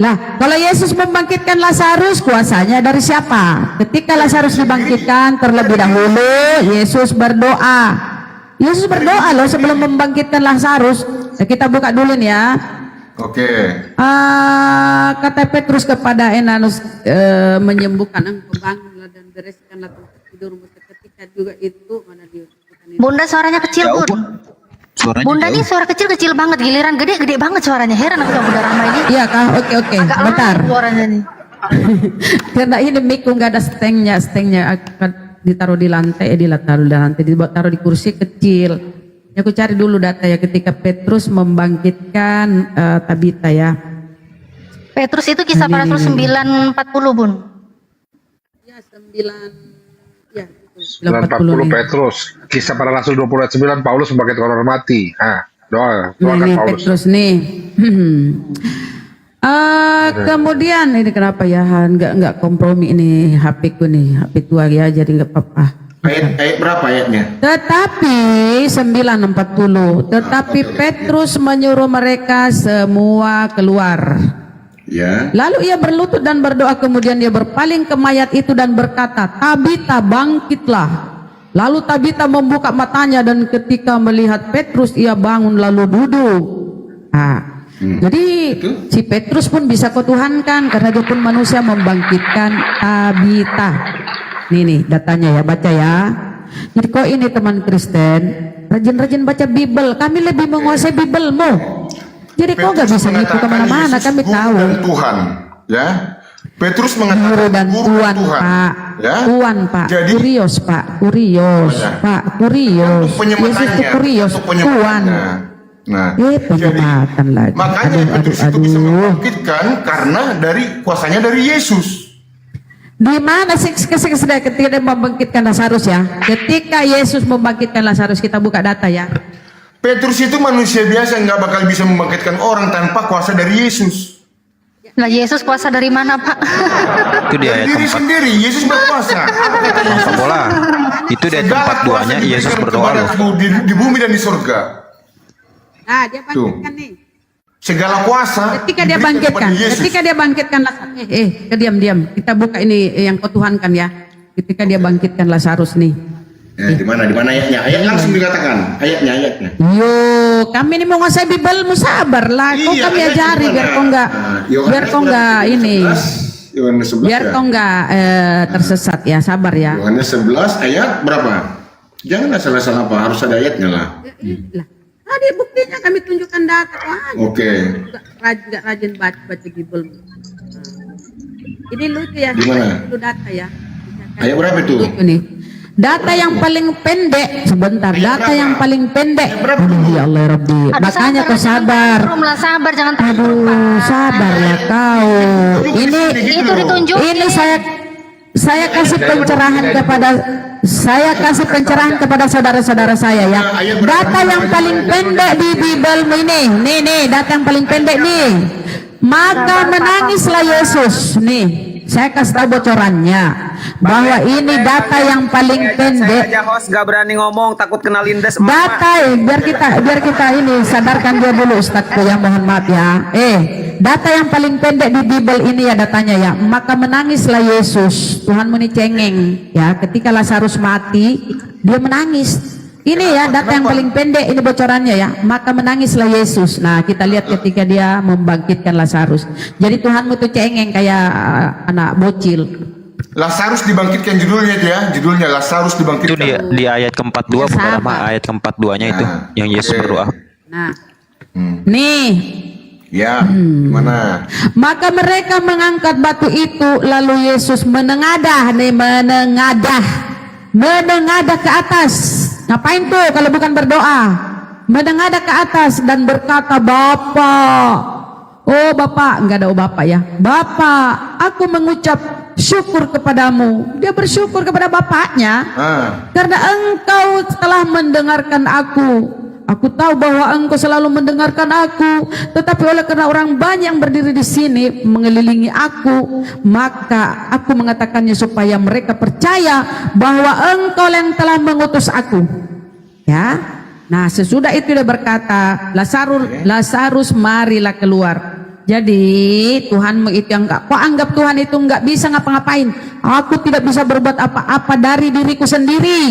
Lah, kalau Yesus membangkitkan Lazarus, kuasanya dari siapa? Ketika Lazarus dibangkitkan, terlebih dahulu Yesus berdoa. Yesus berdoa loh sebelum membangkitkan Lazarus. Kita buka dulu nih ya. Oke. Kata Petrus kepada Enanus, menyembuhkan engkau, bangunlah dan bereskanlah tempat tidurmu. Ketika juga itu mana dia? Bunda suaranya kecil, Bun. Bunda nih suara kecil banget, giliran gede banget suaranya. Heran aku sama Bunda Rahma ini. Iya kah? Oke. Bentar. Suaranya nih. Karena ini mic-ku nggak ada stengnya akan ditaruh di lantai, taruh di kursi kecil. Ya, aku cari dulu data ya ketika Petrus membangkitkan Tabita ya. Petrus itu kisah para rasul 9:40, Bun. Ya, 9:40 Petrus. Kisah para rasul 20 ayat 9, Paulus membangkitkan orang mati. Doakan Paulus. Petrus nih. Kemudian ini kenapa ya nggak kompromi ini HP ku nih, HP tua ya, jadi nggak apa-apa. Ayat berapa ayatnya? Tetapi 9:40. Tetapi Petrus menyuruh mereka semua keluar. Ya. Lalu ia berlutut dan berdoa, kemudian dia berpaling ke mayat itu dan berkata, Tabita, bangkitlah. Lalu Tabita membuka matanya dan ketika melihat Petrus ia bangun lalu duduk. Jadi si Petrus pun bisa kutuhankan karena dia pun manusia membangkitkan Tabita. Nih datanya ya, baca ya. Jadi kok ini teman Kristen rajin-rajin baca Bible, kami lebih menguasai Biblemu. Jadi kok gak bisa gitu kemana-mana, kami tahu. Tuhan, ya. Petrus Guru mengatakan dan guru tuan Tuhan. Pak. Ya? Tuan Pak. Jadi- Kurios Pak. Kurios Oh, ya. Pak. Kurios. Untuk Yesus itu penyematannya, kurios. untuk Tuan. penyematannya. Nah, Penyematan lagi. makanya Petrus itu bisa membangkitkan karena dari kuasanya dari Yesus. Di mana sih ketika dia membangkitkan Lazarus ya? Ketika Yesus membangkitkan Lazarus, kita buka data ya. Petrus itu manusia biasa, nggak bakal bisa membangkitkan orang tanpa kuasa dari Yesus. Lah Yesus kuasa dari mana, Pak? Itu di Dari ayat diri keempat. sendiri, Yesus berkuasa. Apa kata Yesus? Pak Bola. Itu di ayat Segala keempat duanya kuasa Yesus diberikan berdoa loh. kepadaku di bumi dan di surga. Nah, dia Tuh. bangkitkan nih. Segala kuasa Ketika dia diberikan bangkitkan, kepada Yesus. ketika dia bangkitkan Lazarus, diam. Kita buka ini yang kau tuhankan ya. Ketika dia bangkitkan Lazarus nih. Ya, di mana ayatnya? Ayat langsung dikatakan. Ayatnya. Yo, kami ini mau ngasih Bibelmu, sabar lah. Kau Iya, kami ayat ajari gimana? biar kau enggak, Yohanes biar kau enggak berarti ini, 11, Yohanes 11 biar ya? kau enggak tersesat ya, sabar ya. Yohanes 11 ayat berapa? Jangan salah apa, harus ada ayatnya lah. Lah, tadi buktinya kami tunjukkan data kau aja. Oke. Enggak rajin baca Bibelmu. Ini lucu ya. Di mana? Itu data ya. Ayat berapa itu? Lucu nih. Data yang paling pendek, sebentar. Data berapa? yang paling pendek. Aduh, ya Allah ya Rabbi. Makanya kau sabar. Sabar, jangan Aduh, sabarlah kau. Ini Itu ditunjukin. ini saya kasih pencerahan kepada saudara-saudara saya ya. Data yang paling pendek di Bibelmu ini. Nih, data yang paling pendek nih. Maka menangislah Yesus. Nih, saya kasih tahu bocorannya bahwa ini data yang paling pendek. Saya aja host gak berani ngomong, takut kena lindes. Data biar kita ini sadarkan dia dulu Ustadz ya, mohon maaf ya. Data yang paling pendek di Bible ini ya datanya ya. Maka menangislah Yesus. Tuhanmu ini cengeng ya. Ketika Lazarus mati, dia menangis. Ini ya data yang paling pendek, ini bocorannya ya. Maka menangislah Yesus. Nah, kita lihat ketika dia membangkitkan Lazarus. Jadi Tuhanmu itu cengeng kayak anak bocil. Lazarus dibangkitkan judulnya itu ya. Judulnya Lazarus Itu dibangkitkan. di ayat keempat dua, Ya, Bunda sabar. Rama, ayat keempat duanya itu Nah, yang Yesus oke. berdoa. Nah, nih. Ya, mana? Maka mereka mengangkat batu itu, lalu Yesus menengadah ke atas. Ngapain tuh kalau bukan berdoa? Menengadah ke atas dan berkata, Bapak, oh Bapak, enggak ada oh Bapak ya. Bapak, aku mengucap syukur kepadamu. Dia bersyukur kepada Bapaknya karena Engkau telah mendengarkan aku. Aku tahu bahwa Engkau selalu mendengarkan aku, tetapi oleh karena orang banyak yang berdiri di sini mengelilingi aku, maka aku mengatakannya supaya mereka percaya bahwa Engkau yang telah mengutus aku. Ya. Nah, sesudah itu dia berkata, Lazarus, marilah keluar. Jadi Tuhanmu itu yang enggak, kau anggap Tuhan itu enggak bisa ngapa-ngapain. Aku tidak bisa berbuat apa-apa dari diriku sendiri.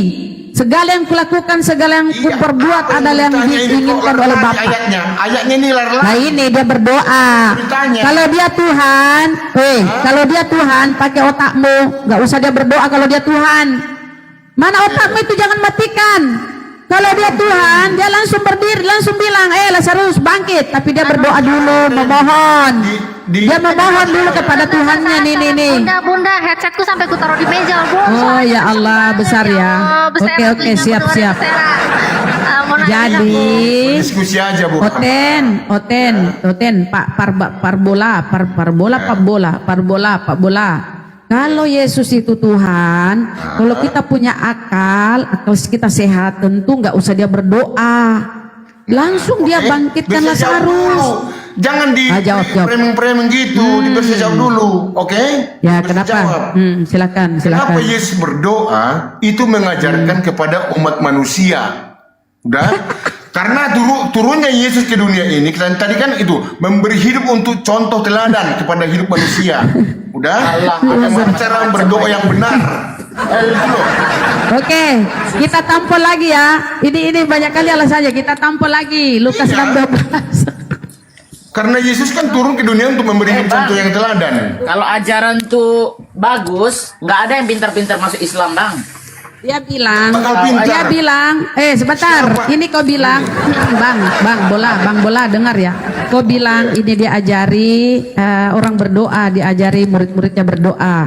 Segala yang kulakukan, segala yang kuperbuat adalah yang diinginkan oleh Bapa. Ayatnya ini Nah ini dia berdoa. Kalau dia Tuhan, kalau dia Tuhan pakai otakmu, nggak usah dia berdoa kalau dia Tuhan. Mana otakmu itu jangan matikan. Kalau dia Tuhan, dia langsung berdiri, langsung bilang, Lazarus bangkit. Tapi dia berdoa dulu, memohon. Dia memohon dulu kepada Tuhannya nih. Bunda, headsetku sampai ku taruh di meja. Oh ya Allah, besar ya. Oke, siap. Jadi diskusi aja Bu. Oten, Pak Parbola. Kalau Yesus itu Tuhan, kalau kita punya akal kita sehat, tentu nggak usah dia berdoa, langsung dia bangkitkan Lazarus. Jangan di jawab. framing gitu, diberi jawab dulu, oke? Ya, kenapa? Silakan. Kenapa Yesus berdoa itu mengajarkan kepada umat manusia? Udah? Karena turunnya Yesus ke dunia ini, tadi kan itu memberi hidup untuk contoh teladan kepada hidup manusia. Udah? Bagaimana cara berdoa yang benar? Oke, kita tampol lagi ya. Ini banyak kali alasannya. Kita tampol lagi Lukas 6:12. Karena Yesus kan turun ke dunia untuk memberi hidup contoh yang teladan. Kalau ajaran tuh bagus, nggak ada yang pintar-pintar masuk Islam, Bang. Dia bilang, Bakal pintar. sebentar, Siapa? ini kau bilang, bang bola dengar ya. Kau bilang ini dia ajari orang berdoa, diajari murid-muridnya berdoa.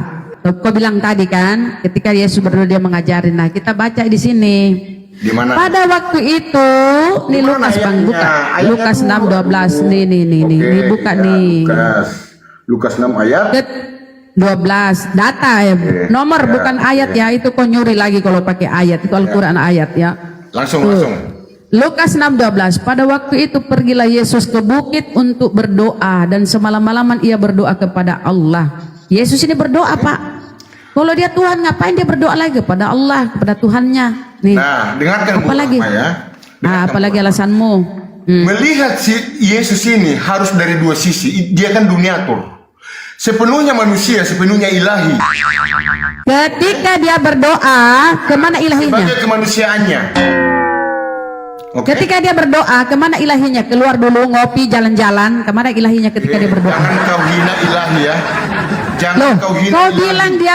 Kau bilang tadi kan, ketika Yesus berdoa dia mengajari. Nah, kita baca di sini. Di mana? Pada waktu itu, nih Di mana Lukas bang, ayatnya? buka. Ayatnya Lukas dulu. 6:12, nih, buka ya, nih. Lukas 6 ayat. 12 data ya, nomor ya, bukan ayat ya, itu kau nyuri lagi kalau pakai ayat, itu Al-Quran ayat ya. Langsung. Lukas 6:12, pada waktu itu pergilah Yesus ke bukit untuk berdoa dan semalam-malaman ia berdoa kepada Allah. Yesus ini berdoa Pak. Kalau dia Tuhan ngapain dia berdoa lagi kepada Allah, kepada Tuhannya? Nih. Nah, dengarkan Bu Apalagi? Rahma ya. Nah, apalagi alasanmu? Melihat si Yesus ini harus dari dua sisi. Dia kan duniatur. Sepenuhnya manusia, sepenuhnya ilahi. Ketika dia berdoa, kemana ilahinya? Sebagai kemanusiaannya. Oke. Ketika dia berdoa, kemana ilahinya? Keluar dulu ngopi, jalan-jalan. Kemana ilahinya ketika dia berdoa? Jangan kau hina ilahi ya. Jangan Loh, kau hina kau ilahi. bilang dia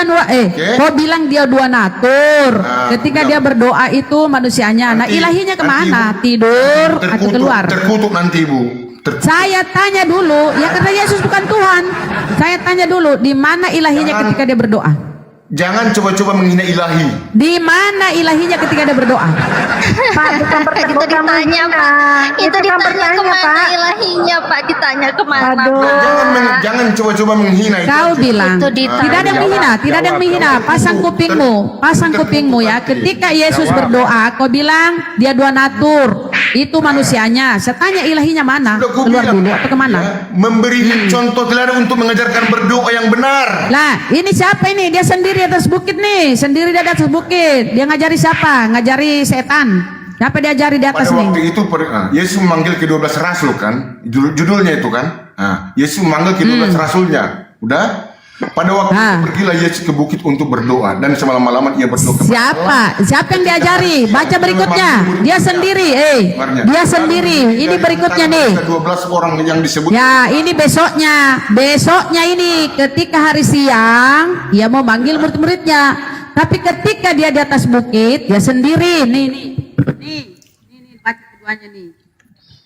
kau bilang dia dua natur. Ketika dia berdoa itu manusianya. Nah, ilahinya kemana? Tidur atau keluar? Terkutuk nanti Bu. Saya tanya dulu, ya karena Yesus bukan Tuhan. Saya tanya dulu, di mana ilahinya ketika dia berdoa? Jangan coba-coba menghina ilahi. Di mana ilahinya ketika dia berdoa? Pak, bukan Itu ditanya Pak. Itu ditanya kemana ilahinya Pak? Ditanya kemana Pak? Jangan coba-coba menghina itu. Kau bilang Itu ditanya. tidak ada yang menghina, tidak ada yang menghina. Pasang kupingmu ya. Ketika Yesus berdoa, kau bilang dia dua natur. Itu manusianya. Saya tanya ilahinya mana? Keluar dulu atau kemana? Memberi contoh teladan untuk mengajarkan berdoa yang benar. Lah, ini siapa ini? Dia sendiri di atas bukit nih, sendiri di atas bukit. Dia ngajari siapa? Ngajari setan. Siapa diajari di atas Pada nih? waktu itu Yesus memanggil ke-12 rasul kan? Judulnya itu kan? Yesus memanggil ke-12 rasulnya. Udah? Pada waktu itu pergilah Yesus ke bukit untuk berdoa dan semalam-malaman ia berdoa kepada Allah. Siapa yang diajari? Baca berikutnya. Dia sendiri, dia sendiri. Ini berikutnya nih. 12 orang yang disebut. Ya, ini besoknya. Besoknya ini ketika hari siang, ia mau manggil murid-muridnya. Tapi ketika dia di atas bukit, dia sendiri. Nih, baca keduanya nih.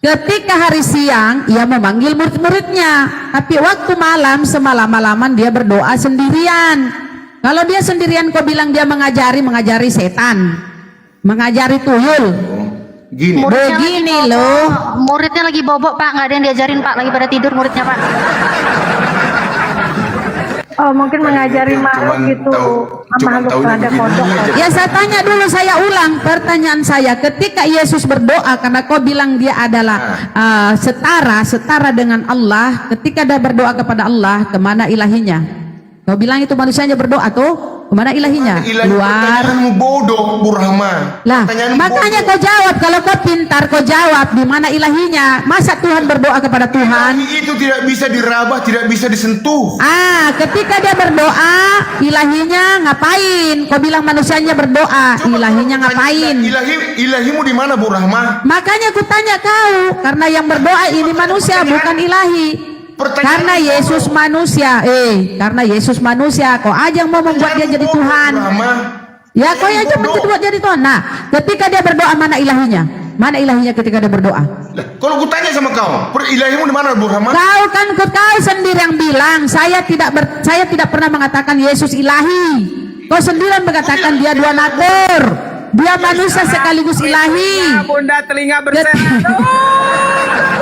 Ketika hari siang, ia memanggil murid-muridnya. Tapi waktu malam, semalam-malaman dia berdoa sendirian. Kalau dia sendirian, kau bilang dia mengajari setan. Mengajari tuyul. Gini. Begini loh. Muridnya lagi bobok Pak, nggak ada yang diajarin Pak, lagi pada tidur muridnya Pak. Oh, mungkin mengajari makhluk itu, makhluk ada kodok. Ya, saya tanya dulu, saya ulang pertanyaan saya. Ketika Yesus berdoa, karena kau bilang dia adalah setara dengan Allah. Ketika dia berdoa kepada Allah, kemana ilahinya? Kau bilang itu manusianya berdoa tuh. Kemana ilahinya? Keluar. Pertanyaanmu bodoh, Bu Rahma. Lah, makanya kau jawab. Kalau kau pintar, kau jawab di mana ilahinya. Masa Tuhan berdoa kepada Tuhan? Itu tidak bisa dirabah, tidak bisa disentuh. Ketika dia berdoa, ilahinya ngapain? Kau bilang manusianya berdoa, ilahinya ngapain? Ilahimu di mana, Bu Rahma? Makanya aku tanya kau, karena yang berdoa ini manusia, bukan ilahi. Karena Yesus manusia, karena Yesus manusia, kau aja yang mau membuat dia jadi Tuhan. Ya, kau aja membuat jadi Tuhan. Nah, ketika dia berdoa, mana ilahinya? Mana ilahinya ketika dia berdoa? Kalau ku tanya sama kau, ilahimu di mana, Bu Rahma? Kau sendiri yang bilang, saya tidak pernah mengatakan Yesus ilahi. Kau sendiri mengatakan dia dua natur. Dia manusia sekaligus ilahi. Bunda telinga berserak.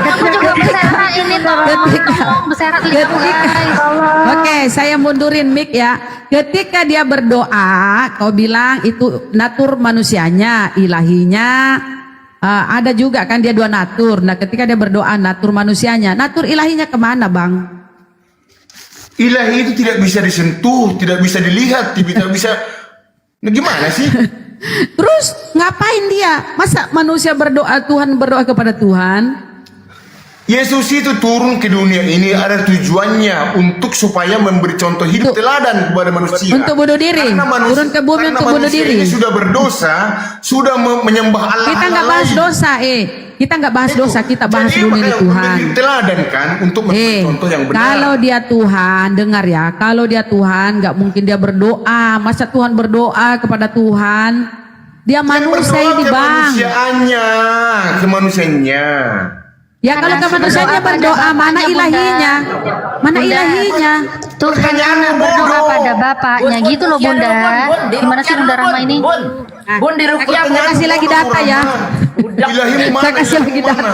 Aku juga berserak ini tolong berserak telinga guys. Oke, saya mundurin mic ya. Ketika dia berdoa, kau bilang itu natur manusianya, ilahinya. Ada juga kan dia dua natur. Nah, ketika dia berdoa natur manusianya, natur ilahinya kemana, Bang? Ilahi itu tidak bisa disentuh, tidak bisa dilihat, tidak bisa. Nah, gimana sih? Terus ngapain dia? Masa manusia berdoa, Tuhan berdoa kepada Tuhan? Yesus itu turun ke dunia ini ada tujuannya untuk supaya memberi contoh hidup teladan kepada manusia. Untuk bunuh diri. Turun ke bumi untuk bunuh diri. Ini sudah berdosa, sudah menyembah Allah. Kita nggak bahas dosa, Kita nggak bahas dosa, kita bahas Jadi dulu ini makanya Tuhan. menjadi teladan kan untuk memberi contoh yang benar. Kalau dia Tuhan, dengar ya, kalau dia Tuhan, nggak mungkin dia berdoa. Masa Tuhan berdoa kepada Tuhan? Dia manusia ini, Bang. Kemanusiaannya. Ya kalau kemanusiaannya berdoa, mana ilahinya? Mana ilahinya? Tuhan yang berdoa pada Bapaknya gitu loh Bunda. Gimana sih Bunda Rahma ini? Bun di rukyah. Saya kasih lagi data ya. Saya kasih lagi data.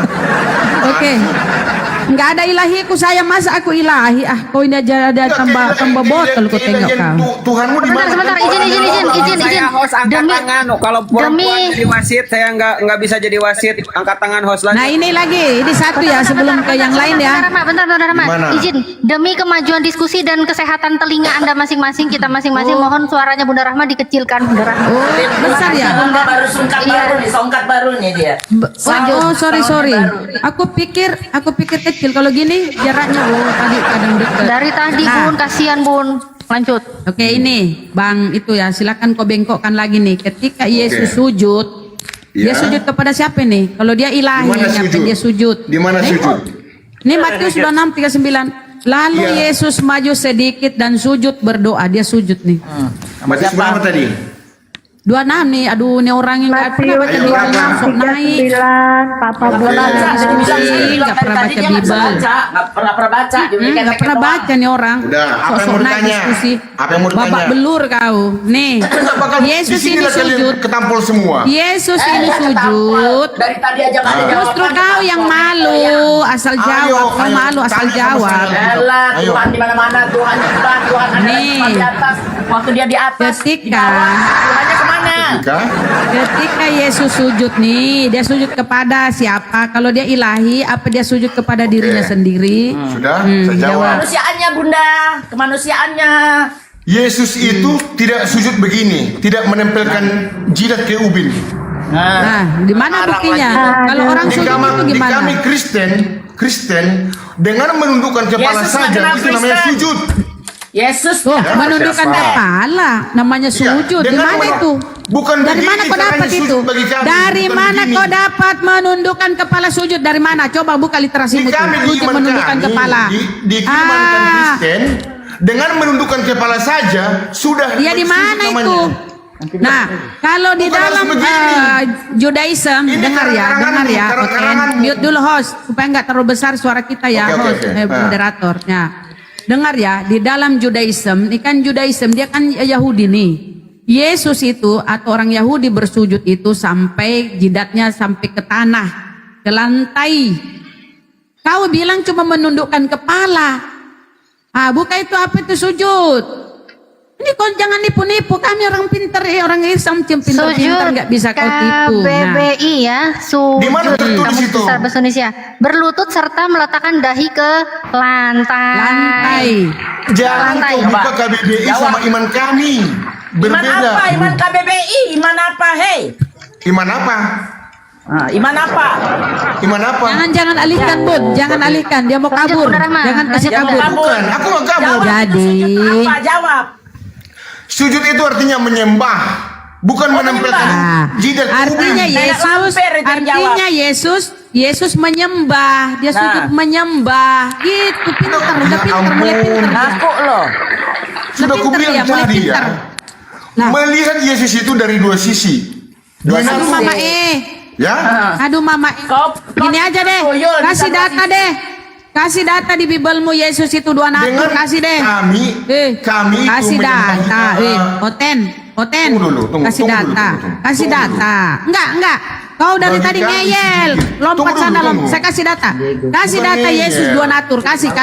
Oke. Nggak ada ilahiku saya, masa aku ilahi? Ah, kau ini aja ada tambah botol kau tengok kau. Tuhanmu di mana? Sebentar, izin. Saya host angkat tangan. Kalau perempuan jadi wasit, saya nggak bisa jadi wasit. Angkat tangan host lagi. Nah ini lagi, ini satu ya sebelum ke yang lain ya. Bentar, Rahma. Izin, demi kemajuan diskusi dan kesehatan telinga Anda masing-masing, kita masing-masing mohon suaranya Bunda Rahma dikecilkan, Bunda Rahma. Oh, besar ya. Bunda baru songkat baru nih dia. Oh, sorry. Aku pikir kecil. Kalau gini jaraknya tadi kadang dekat. Dari tadi Bun, kasihan Bun. Lanjut. Oke, ini Bang itu ya, silakan kau bengkokkan lagi nih. Ketika Yesus sujud, dia sujud kepada siapa nih? Kalau dia ilahi, ngapain dia sujud? Di mana sujud? Ini Matius 26:39. Lalu Yesus maju sedikit dan sujud berdoa. Dia sujud nih. Matius berapa tadi? 26 nih. Aduh, ini orang yang nggak pernah baca Bibel langsung naik. 39, Papa Nggak pernah baca Bibel. Nggak pernah baca. Nggak pernah baca nih orang. Udah, apa yang mau ditanya? Apa yang mau ditanya? Bapak belur kau. Nih, Yesus ini sujud. Ketampol semua. Yesus ini sujud. Dari tadi aja nggak ada jawaban. Justru kau yang malu, asal jawab. Kau malu asal jawab. Elah, Tuhan di mana-mana, Tuhan di depan, Tuhan ada di atas. Waktu dia di atas, Tuhannya kemana? Ketika Yesus sujud nih, dia sujud kepada siapa? Kalau dia ilahi, apa dia sujud kepada dirinya sendiri? Sudah, saya jawab. Kemanusiaannya Bunda, kemanusiaannya. Yesus itu tidak sujud begini, tidak menempelkan jidat ke ubin. Nah, di mana buktinya? Kalau orang sujud itu Di gimana? kami Kristen dengan menundukkan kepala Yesus saja mengenal itu namanya Kristen. sujud. Yesus menundukkan kepala namanya sujud. Di mana itu? Bukan dari begini mana kau caranya dapat sujud itu? bagi kami, Dari bukan mana begini. kau dapat menundukkan kepala sujud? Dari mana? Coba buka literasimu tuh. Sujud menundukkan kepala. Di firmankan Kristen dengan menundukkan kepala saja sudah. Dia di mana namanya. itu? Nah, kalau di Bukan dalam harus begini. Judaism, Ini dengar ya, karangan-karanganmu. mute dulu host supaya nggak terlalu besar suara kita ya, host, moderatornya. Dengar ya, di dalam Judaism, ini kan Judaism dia kan Yahudi nih. Yesus itu atau orang Yahudi bersujud itu sampai jidatnya sampai ke tanah, ke lantai. Kau bilang cuma menundukkan kepala. Bukan itu apa itu sujud? Ini kau jangan nipu-nipu, kami orang pinter orang Islam pinter-pinter nggak bisa kau tipu. KBBI ya, sujud. Di mana tertulis Kamus itu? Besar Bahasa Indonesia. Berlutut serta meletakkan dahi ke lantai. Jangan Lantai. kau buka KBBI sama iman kami. Iman Berbeda. apa? Iman KBBI? Iman apa? Hei, Iman apa? iman apa? Iman apa? Jangan alihkan Bud, jangan alihkan, dia mau kabur. Jangan kasih kabur. Bukan, aku nggak kabur. Jadi Apa? Jawab. Sujud itu artinya menyembah, bukan menempelkan jidat artinya Yesus menyembah, dia sujud menyembah. Gitu, pintar, udah pintar, mulai pintar. Ngaku loh. Sudah pintar kubilang dia, mulai tadi ya. pintar. Nah. Melihat Yesus itu dari dua sisi. Aduh Mama Ya. Aduh Mama gini aja deh, kasih data deh. Kasih data di Bibelmu Yesus itu dua natur, kasih deh. Kami kasih data. Oten. Kasih data. Kasih data. Enggak. Kau dari tadi ngeyel. Lompat sana, saya kasih data. Kasih data Yesus dua natur. Kasih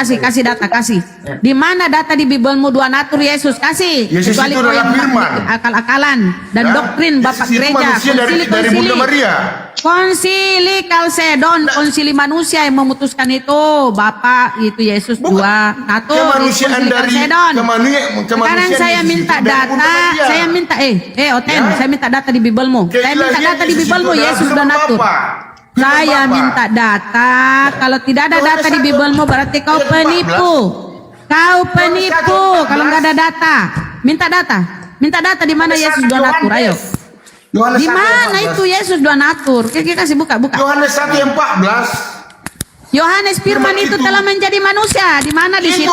data, kasih. Di mana data di Bibelmu dua natur Yesus? Kasih. Yesus itu adalah firman. Akal-akalan dan doktrin Bapak Yesus itu Gereja. manusia dari Bunda Maria. Konsili Kalsedon, konsili manusia yang memutuskan itu, Bapak itu Yesus dua natur. Kemanusiaan dari Sekarang saya minta data, saya minta Oten, saya minta data di Bibelmu. Saya minta data di Bibelmu Yesus dua natur. Saya minta data. Kalau tidak ada data di Bibelmu berarti kau penipu. Kau penipu kalau nggak ada data. Minta data di mana Yesus dua natur. Ayo. Yohanes Di 1 mana ayat itu Yesus donatur? Kita kasih buka. Yohanes 1 ayat 14. Yohanes firman itu telah menjadi manusia. Di mana di situ?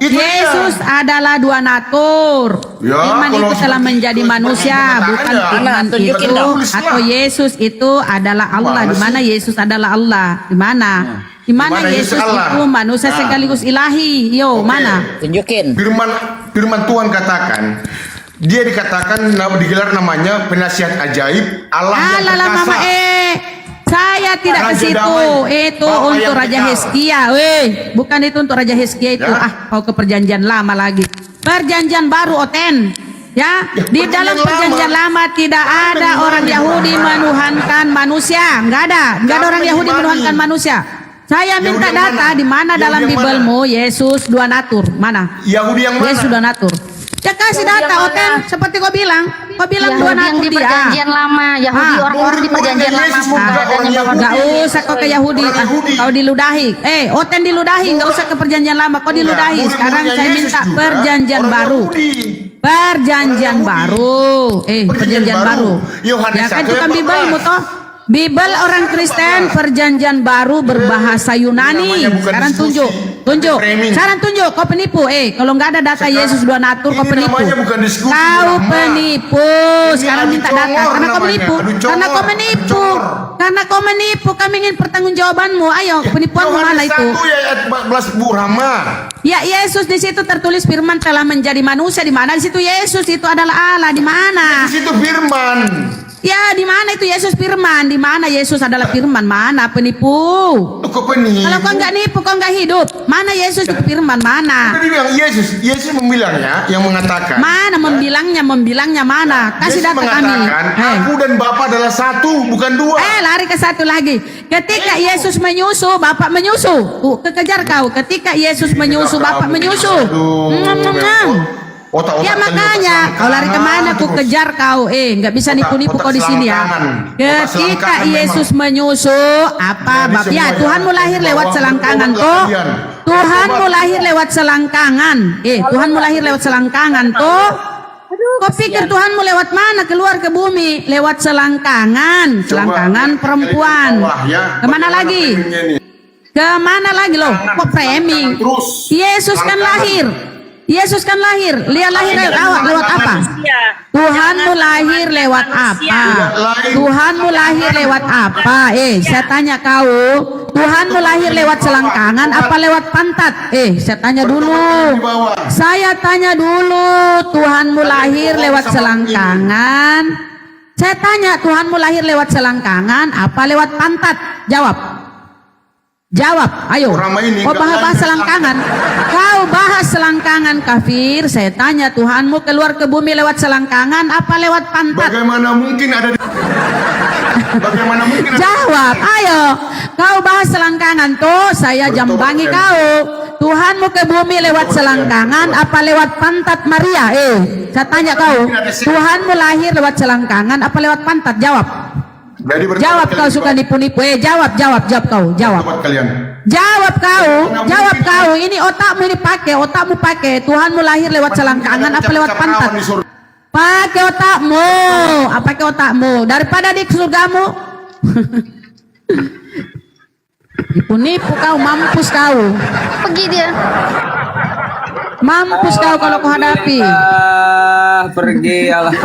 Itu Yesus dia. adalah donatur. Ya, Firman kalau itu telah seperti menjadi itu, manusia, seperti bukan ada. firman tunjukin itu dong. atau Yesus itu adalah Allah. Di mana Yesus adalah Allah? Di mana? Di mana Yesus Allah? itu manusia sekaligus ilahi? Yo, mana? Tunjukin. Firman Tuhan katakan, dia dikatakan digelar namanya penasihat ajaib, Allah yang Alah perkasa. mama saya tidak ke Raja situ. damai. Itu Bapa untuk yang Raja kekal. Hezkia. Bukan itu untuk Raja Hezkia itu. Ya. Mau ke perjanjian lama lagi. Perjanjian baru Oten. Ya, di dalam perjanjian lama tidak ada orang Yahudi menuhankan manusia. Enggak ada orang Yahudi menuhankan manusia. Saya minta Yahudi yang data mana? di mana Yahudi dalam yang Bibelmu Yesus donatur. Mana? Yahudi yang mana? Yesus donatur. Ya kasih Yahudi data yang Oten mana? seperti kau bilang. Kau bilang Yahudi yang donatur di dia. perjanjian lama, Yahudi orang-orang di perjanjian lama Yesus pun bukan adanya orang Bapak. Gak usah kau ke Yahudi, Orang Yahudi. kau diludahi. Oten diludahi, gak usah ke perjanjian lama, kau diludahi. Murid-muridnya Sekarang saya Yesus minta juga perjanjian orang baru. Yahudi. Perjanjian Orang baru. Perjanjian baru. Yohanes Ya kan 1 itu kan ayat Bibelmu 14. toh. Bibel orang Kristen perjanjian baru berbahasa Yunani. Namanya bukan Sekarang diskusi, tunjuk. framing. Sekarang tunjuk. Kau penipu. Kalau nggak ada data Yesus donatur, kau Ini penipu. namanya bukan diskusi, Kau Rahma. penipu. Ini Sekarang adu minta congor data. Karena kau namanya, menipu. adu congor, Karena kau adu menipu. congor. Karena kau menipu. Kami ingin pertanggungjawabanmu. Ayo, penipuanmu mana Yohanes itu? 1 ayat 14 Bu Rahma. Ya Yesus di situ tertulis firman telah menjadi manusia. Di mana di situ Yesus itu adalah Allah? Di mana? Di situ firman. Ya di mana itu Yesus firman? Di mana Yesus adalah firman? Mana penipu? Kok penipu? Kalau kau nggak nipu, kau nggak hidup. Mana Yesus itu firman? Mana? Tadi bilang Yesus membilangnya yang mengatakan. Mana membilangnya mana? Kasih Yesus data kami. mengatakan, aku dan Bapa adalah satu, bukan dua. Lari ke satu lagi. Ketika Yesus menyusu, Bapak menyusu. Kekejar kau. Ketika Yesus menyusu, Bapak menyusu. Ya makanya kau lari kemana? Ku kejar kau. Nggak bisa nipu-nipu kau di sini ya. Ketika Yesus menyusu, apa Bapak? Ya Tuhanmu lahir lewat selangkangan toh. Tuhanmu lahir lewat selangkangan. Tuhanmu lahir lewat selangkangan toh. Kau pikir Tuhanmu lewat mana? Keluar ke bumi lewat selangkangan, selangkangan perempuan. Kemana lagi? Kemana lagi loh? Kok framing? Yesus kan lahir. Yesus kan lahir. Dia lahir lewat apa? Tuhanmu lahir lewat apa? Tuhanmu lahir lewat apa? Saya tanya kau. Tuhanmu lahir lewat selangkangan apa lewat pantat? Saya tanya dulu. Saya tanya dulu. Tuhanmu lahir lewat selangkangan. Saya tanya Tuhanmu lahir lewat selangkangan apa lewat pantat? Jawab. Jawab, ayo. Kau bahas selangkangan. Kau bahas selangkangan kafir. Saya tanya Tuhanmu keluar ke bumi lewat selangkangan apa lewat pantat? Bagaimana mungkin ada Bagaimana mungkin ada... Jawab, ayo. Kau bahas selangkangan tuh, saya jambangi kau. Tuhanmu ke bumi lewat selangkangan apa lewat pantat Maria? Saya tanya kau. Tuhanmu lahir lewat selangkangan apa lewat pantat? Jawab. Jawab kau suka nipu-nipu. Jawab kau. Jawab. Jawab kau. Ini otakmu ini pakai. Otakmu pakai. Tuhanmu lahir lewat selangkangan apa lewat pantat? Pakai otakmu. Pakai otakmu. Daripada di surgamu. Nipu-nipu kau. Mampus kau. Pergi dia. Mampus kau kalau kau hadapi. Pergi alam.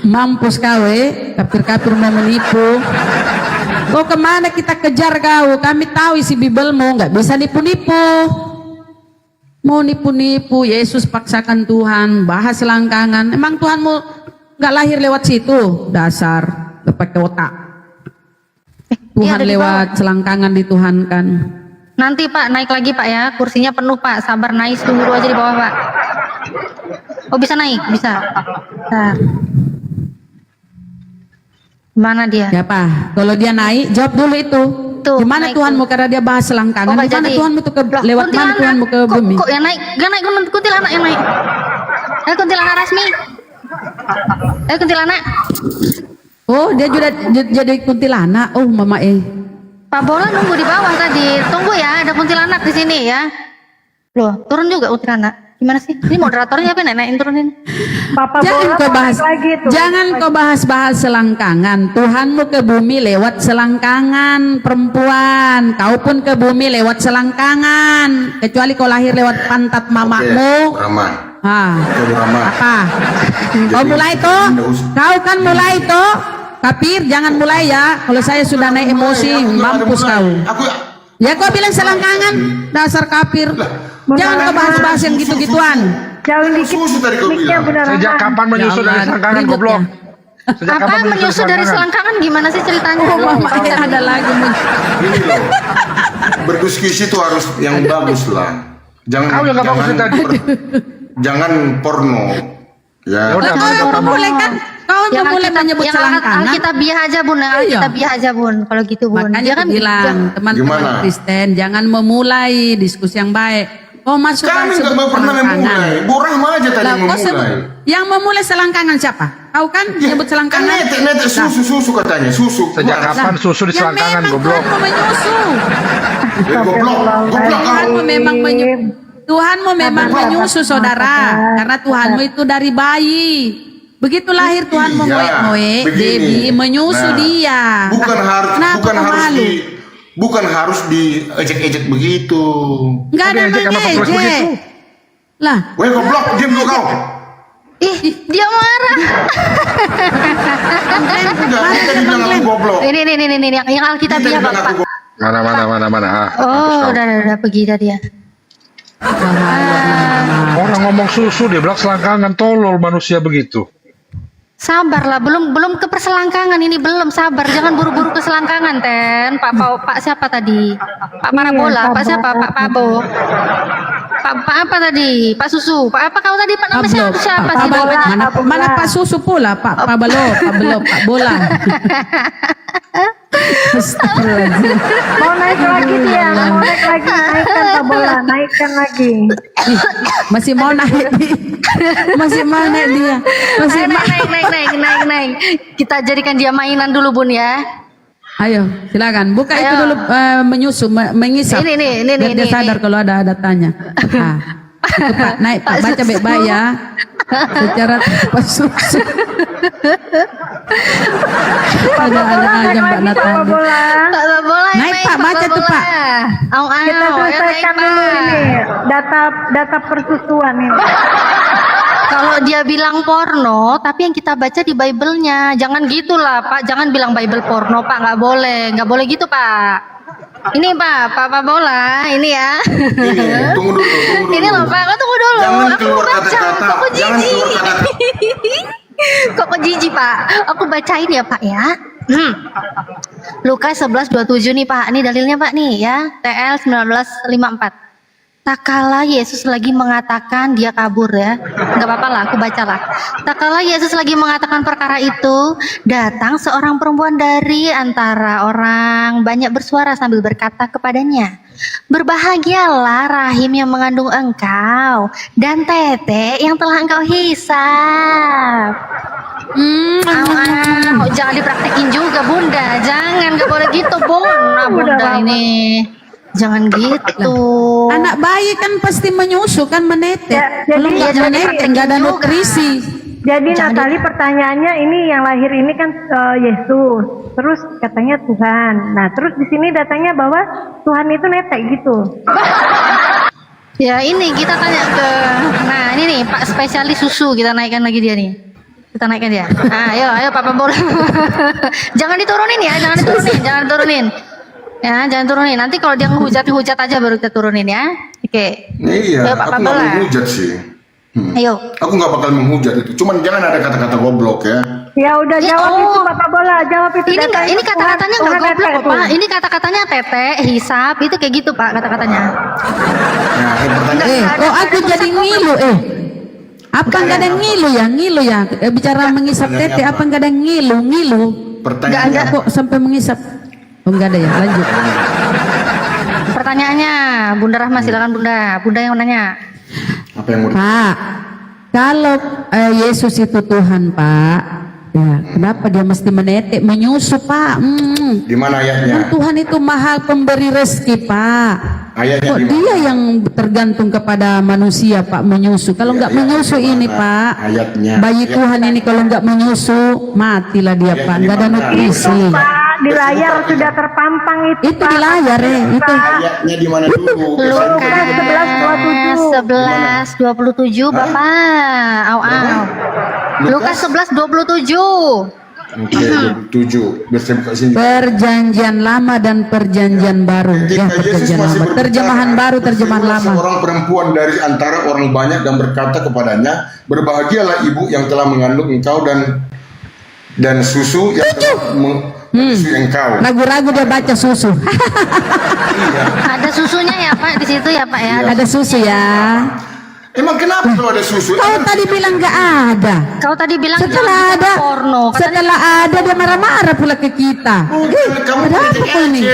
Mampus kau kafir-kafir mau menipu. Kau kemana kita kejar kau? Kami tahu isi Bibelmu, nggak bisa nipu-nipu. Mau nipu-nipu, Yesus paksakan Tuhan, bahas selangkangan. Emang Tuhanmu nggak lahir lewat situ? Dasar, nggak pakai otak. Tuhan lewat selangkangan dituhankan. Nanti Pak naik lagi Pak ya, kursinya penuh Pak, sabar naik, tunggu dulu aja di bawah Pak. Oh bisa naik, bisa. Bentar. Mana dia? Ya Pak, kalau dia naik jawab dulu itu. Gimana Tuhanmu karena dia bahas selangkangan? Gimana Tuhanmu itu lewat mana Tuhanmu ke bumi? Kok yang naik? Gak naik kuntilanak yang naik. Kuntilanak resmi. Kuntilanak. Oh dia juga jadi kuntilanak. Oh mama Pak Bola nunggu di bawah tadi. Tunggu ya, ada kuntilanak di sini ya. Loh, turun juga kuntilanak. Gimana sih? Ini moderatornya apa naikin turunin? Bapak Jangan Bola kau bahas, lagi tuh. jangan kau bahas-bahas selangkangan. Tuhanmu ke bumi lewat selangkangan perempuan. Kau pun ke bumi lewat selangkangan. Kecuali kau lahir lewat pantat mamamu. Rahman. Rahman. Apa? Kau mulai toh? Kau kan mulai toh? Kapir, jangan mulai ya. Kalau saya sudah naik emosi, mampus kau. Ya kau bilang selangkangan, dasar kapir. Jangan kau bahas-bahas yang gitu-gituan. Jauhin dikit mic-nya Bunda Rahman. Sejak kapan menyusu dari selangkangan goblok? Sejak Apa kapan menyusu dari selangkangan gimana sih ceritanya? Oh, mama ada lagi. Ini loh, berdiskusi itu harus yang bagus lah. Kau yang nggak bagus tadi. Jangan porno. Ya. udah, Kau yang memulai kan? Kau yang memulai menyebut selangkangan. Alkitabiah aja Bun, Alkitabiah aja Bun. Kalau gitu Bun. Makanya Dia kan bilang teman-teman Gimana? Kristen jangan memulai diskusi yang baik. Oh masuk Kami sebut nggak pernah selangkangan. memulai. Bu Rahma aja tadi Lah, yang kau sebut, memulai. yang memulai selangkangan siapa? Kau kan nyebut Kan selangkangan. netek susu katanya susu. Sejak kapan susu di Yang selangkangan memang goblok? Tuhanmu menyusu. Goblok Tuhanmu kau. memang Tuhanmu memang menyusu saudara. Karena Tuhanmu itu dari bayi. Begitu lahir Tuhan Iya, moek begini. Debbie menyusu Nah, dia. Bukan harus diejek-ejek begitu. Enggak ada Ejek sama Pak Bos begitu. mengejek. Lah, Weh goblok, diam lu kau. Ih, dia marah. Kita dibilang aku goblok. Ini yang Alkitabiah Kita bilang Bapak. aku goblok. Mana. Oh, udah pergi tadi ya. Orang ngomong susu dia bilang selangkangan, tolol manusia begitu. Sabarlah, belum ke perselangkangan ini, belum sabar. Jangan buru-buru ke selangkangan, Ten. Pak siapa tadi? Pak Parabola, Pak siapa? Pak Pabo. Pak apa tadi? Pak Susu. Pak apa kau tadi? Pak namanya siapa sih? Mana Pak Susu pula, Pak Pabelo, Pak Bola. Astagfirullahaladzim. Mau naik lagi dia, mau naik lagi, naikkan Pak Bola, naikkan lagi. Ih, masih mau naik dia. Masih mau naik dia. Masih Naik. Kita jadikan dia mainan dulu Bun ya. Ayo, silakan. Buka itu Ayo. dulu menyusu, mengisap. Ini. Biar dia sadar kalau ada tanya. Nah, itu Pak, naik Pak, baca baik-baik ya. Secara Pak Susu. ada aja Mbak Pak Natanya. Bola. Pak Bola Naik, Pak, baca tuh, Pak. Kita selesaikan dulu ini data persusuan ini. Kalau dia bilang porno, tapi yang kita baca di Bible-nya. Jangan gitulah, Pak. Jangan bilang Bible porno, Pak. Nggak boleh gitu, Pak. Ini Pak Bola, ini ya. Ini, tunggu dulu. Ini loh, Pak. Kau tunggu dulu. Jangan Aku keluar baca. kata-kata. Kok Jangan jijik? keluar kata-kata. Kok jijik, Pak? Aku bacain ya, Pak ya. Lukas 11:27 nih, Pak. Ini dalilnya, Pak nih ya. TL 1954. Tak kala Yesus lagi mengatakan, dia kabur ya. Enggak apa-apa lah, aku bacalah. Tak kala Yesus lagi mengatakan perkara itu, datang seorang perempuan dari antara orang banyak bersuara sambil berkata kepadanya, berbahagialah rahim yang mengandung engkau dan tete yang telah engkau hisap. Jangan dipraktekin juga Bunda, jangan, nggak boleh gitu Bunda. Bunda ini jangan gitu. Anak bayi kan pasti menyusu kan, menetes. Kalau nggak menetes nggak ada nutrisi. Jadi Natali pertanyaannya ini yang lahir ini kan Yesus, terus katanya Tuhan. Nah terus di sini datanya bahwa Tuhan itu netek gitu. Ya ini kita tanya ke, nah ini nih Pak spesialis susu, kita naikkan lagi dia nih. Kita naikkan dia. Nah, ayo Pak Bola. Jangan diturunin ya, jangan diturunin. Ya, jangan turunin. Nanti kalau dia ngehujat aja baru kita turunin ya. Oke. Iya, Ayo, Pak aku nggak Bola. menghujat sih. Ayo. Aku nggak bakal menghujat itu. Cuman jangan ada kata-kata goblok ya. Ya udah jawab itu Bapak Bola, jawab itu. Ini kata-katanya nggak goblok kok, Pak. Ini kata-katanya tete, hisap, itu kayak gitu Pak kata-katanya. Kok aku jadi ngilu Apa nggak ada ngilu ya? Bicara mengisap tete apa nggak ada ngilu? Nggak ada kok sampai mengisap. Oh nggak ada ya, lanjut. Pertanyaannya, Bunda Rahma silakan Bunda. Bunda yang nanya. Apa yang mau? Pak, kalau Yesus itu Tuhan Pak, ya kenapa dia mesti menetek, menyusu Pak? Di mana ayatnya? Kan Tuhan itu maha pemberi rezeki Pak. Ayatnya Kok di mana? dia yang tergantung kepada manusia Pak menyusu. Kalau nggak menyusu ini Pak, Ayatnya. bayi Tuhan ini kalau nggak menyusu matilah dia Pak. Nggak ada nutrisi. Pak, di layar sudah terpampang itu. Itu di layar ya, itu. Ayatnya di mana dulu? Lukas 11:27 Bapak. Lukas 11:27. Oke, 27. Biar saya buka sini. Perjanjian lama dan perjanjian baru. Ya, Ketika Yesus perjanjian masih lama. berbicara, Terjemahan baru, terjemahan berserulah lama. seorang perempuan dari antara orang banyak dan berkata kepadanya, berbahagialah ibu yang telah mengandung engkau dan susu yang telah menyusui engkau. Ragu-ragu dia baca susu. Ada susunya ya Pak di situ ya Pak ya. Ada susu ya. Emang kenapa kalau ada susu? Kau tadi bilang nggak ada. Kau tadi bilang Setelah jangan ada, porno. Katanya setelah ada dia marah-marah pula ke kita. Kamu Ada apa kau ini?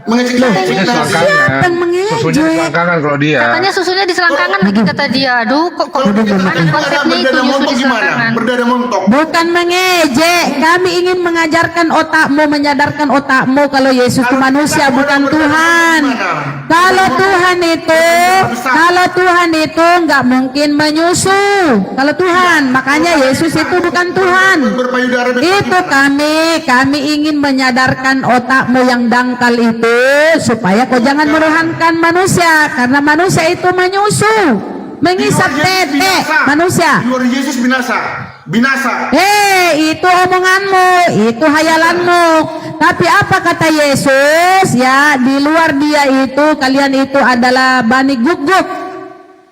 mengecek Siapa yang mengejek? Susunya selangkangan kalau dia. katanya susunya di selangkangan lagi kata dia. Aduh, kok gimana konsepnya itu susu di selangkangan? Berdada montok. Bukan mengejek, kami ingin mengajarkan otakmu, menyadarkan otakmu kalau Yesus itu manusia, bukan Tuhan. Kalau Tuhan itu nggak mungkin menyusu. Kalau Tuhan, makanya Yesus itu bukan Tuhan. Itu kami ingin menyadarkan otakmu yang dangkal itu supaya kau jangan menuhankan manusia, karena manusia itu menyusu, mengisap tete manusia. Di luar Yesus binasa. Itu omonganmu, itu hayalanmu. Tapi apa kata Yesus? Ya, di luar dia itu kalian itu adalah bani guguk.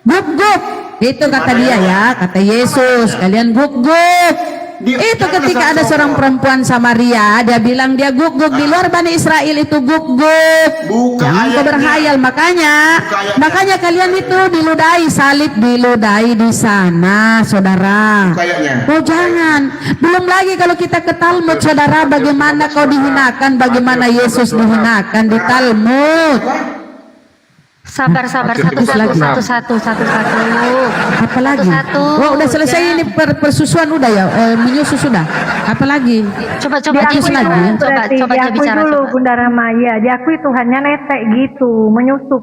Guguk. Itu kata dia ya, kata Yesus, kalian guguk. Itu ketika ada seorang perempuan Samaria, dia bilang dia guguk. Di luar Bani Israel itu guguk. Jangan kau berhayal. Makanya kalian itu diludai, salib diludai di sana, saudara. Oh jangan. Belum lagi kalau kita ke Talmud, saudara, bagaimana kau dihinakan, bagaimana Yesus dihinakan di Talmud. Sabar satu. Apa lagi? Oh udah selesai ini persusuan udah ya, menyusu sudah. Apa lagi? Coba Diakui lagi. lagi. Berarti Coba diakui bicara dulu coba. Bunda Ramaya, diakui Tuhannya netek gitu, menyusup.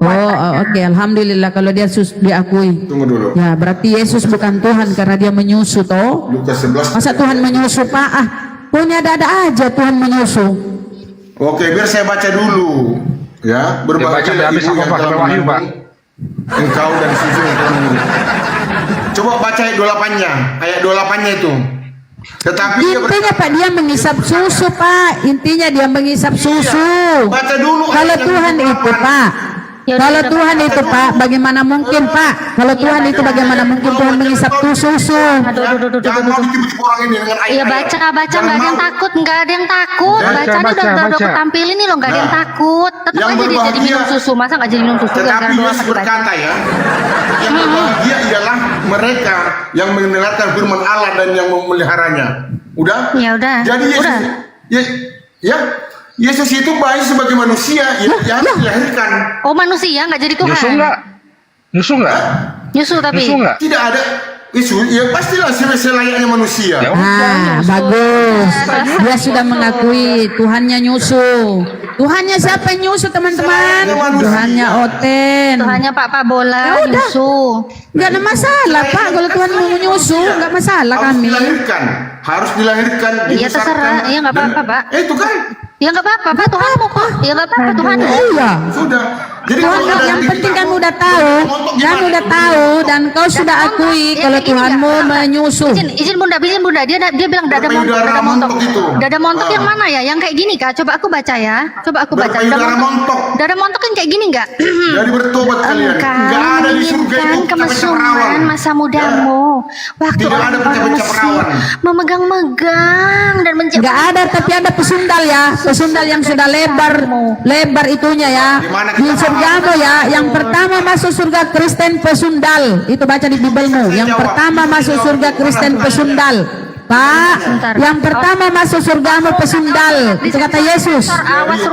Oke, alhamdulillah kalau dia diakui. Tunggu dulu. Ya, berarti Yesus bukan Tuhan karena dia menyusu toh. Lukas 11. Masa Tuhan menyusu Pak? Pokoknya ada aja Tuhan menyusu. Oke, biar saya baca dulu. Ya, berbahagia habis ibu yang apa, telah sampai Wahyu, mengandung engkau dan susu yang telah mengandung. Coba baca ayat 28-nya. Ayat 28-nya itu. Tetapi Intinya Pak, dia mengisap susu Pak. Intinya dia mengisap susu. Baca dulu Kalau ayat yang Tuhan itu Pak, kalau Tuhan itu Pak, bagaimana mungkin Pak? Kalau Tuhan itu bagaimana mungkin Tuhan mengisap susu? Jangan mau ditipu-tipu orang ini dengan ayat. Iya baca nggak ada yang takut, nggak ada yang takut. Bacanya udah ketampilin nih loh, nggak ada yang takut. Tetap aja dia jadi minum susu, masa nggak jadi minum susu? Tetapi Yesus berkata ya, yang berbahagia ialah mereka yang mendengarkan firman Allah dan yang memeliharanya. Udah? Ya udah. Jadi Yesus, Yesus itu baik sebagai manusia yang dilahirkan. Oh manusia nggak jadi Tuhan? Nyusu nggak? Nyusu tapi. Tidak ada isu, ya pastilah selayaknya manusia. Bagus. Dia sudah mengakui Tuhannya nyusu. Tuhannya siapa yang nyusu teman-teman? Tuhannya Oten. Tuhannya Pak Bola nyusu. Nggak ada masalah Pak, kalau Tuhan mau nyusu nggak masalah kami. Harus dilahirkan. Iya terserah, iya nggak apa-apa Pak. Itu kan? Ya nggak apa-apa Pak, Tuhan mau kok. Ya nggak apa-apa Tuhan. Iya. Sudah. Jadi Tuhan, yang penting kamu udah tahu, dan kau sudah akui kalau Tuhanmu menyusu. Izin Bunda, dia bilang dada montok. Dada montok yang mana ya? Yang kayak gini Kak? Coba aku baca ya. Dada montok yang kayak gini nggak? Dari bertobat kalian. Nggak ada di surga itu kemesuman masa mudamu. Waktu orang memegang-megang dan mencium. Nggak ada, tapi ada pesundal ya. Pesundal yang sudah lebar itunya ya. Di surgamu ya. Yang pertama masuk surga Kristen pesundal. Itu baca di Bibelmu. Yang pertama masuk surga Kristen pesundal. Pak, yang pertama masuk surgamu pesundal. Itu kata Yesus. Awas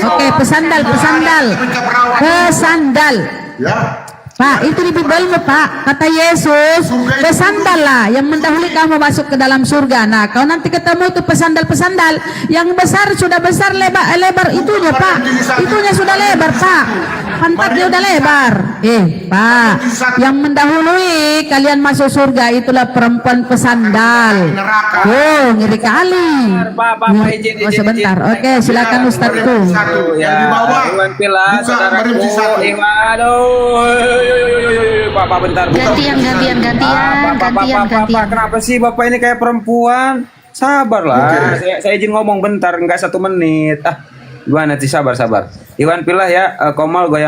Oke, pesandal. Ya. Pak, itu di Bible Pak, kata Yesus, pesandallah yang mendahului kamu masuk ke dalam surga. Nah, kau nanti ketemu tuh pesandal-pesandal yang besar, sudah besar, lebar itunya Pak, itunya sudah lebar Pak, pantatnya udah lebar. Pak, yang mendahului kalian masuk surga itulah perempuan pesandal. Oh, ngeri kali. Oh, sebentar, oke, silakan Ustadku. Ya, Iwan Pila, saudaraku. Bapak bentar. Gantian. Kenapa sih Bapak ini kayak perempuan? Sabarlah. Saya izin ngomong bentar, enggak 1 menit. Gimana sih, sabar. Iwan Pila ya, Komal goyang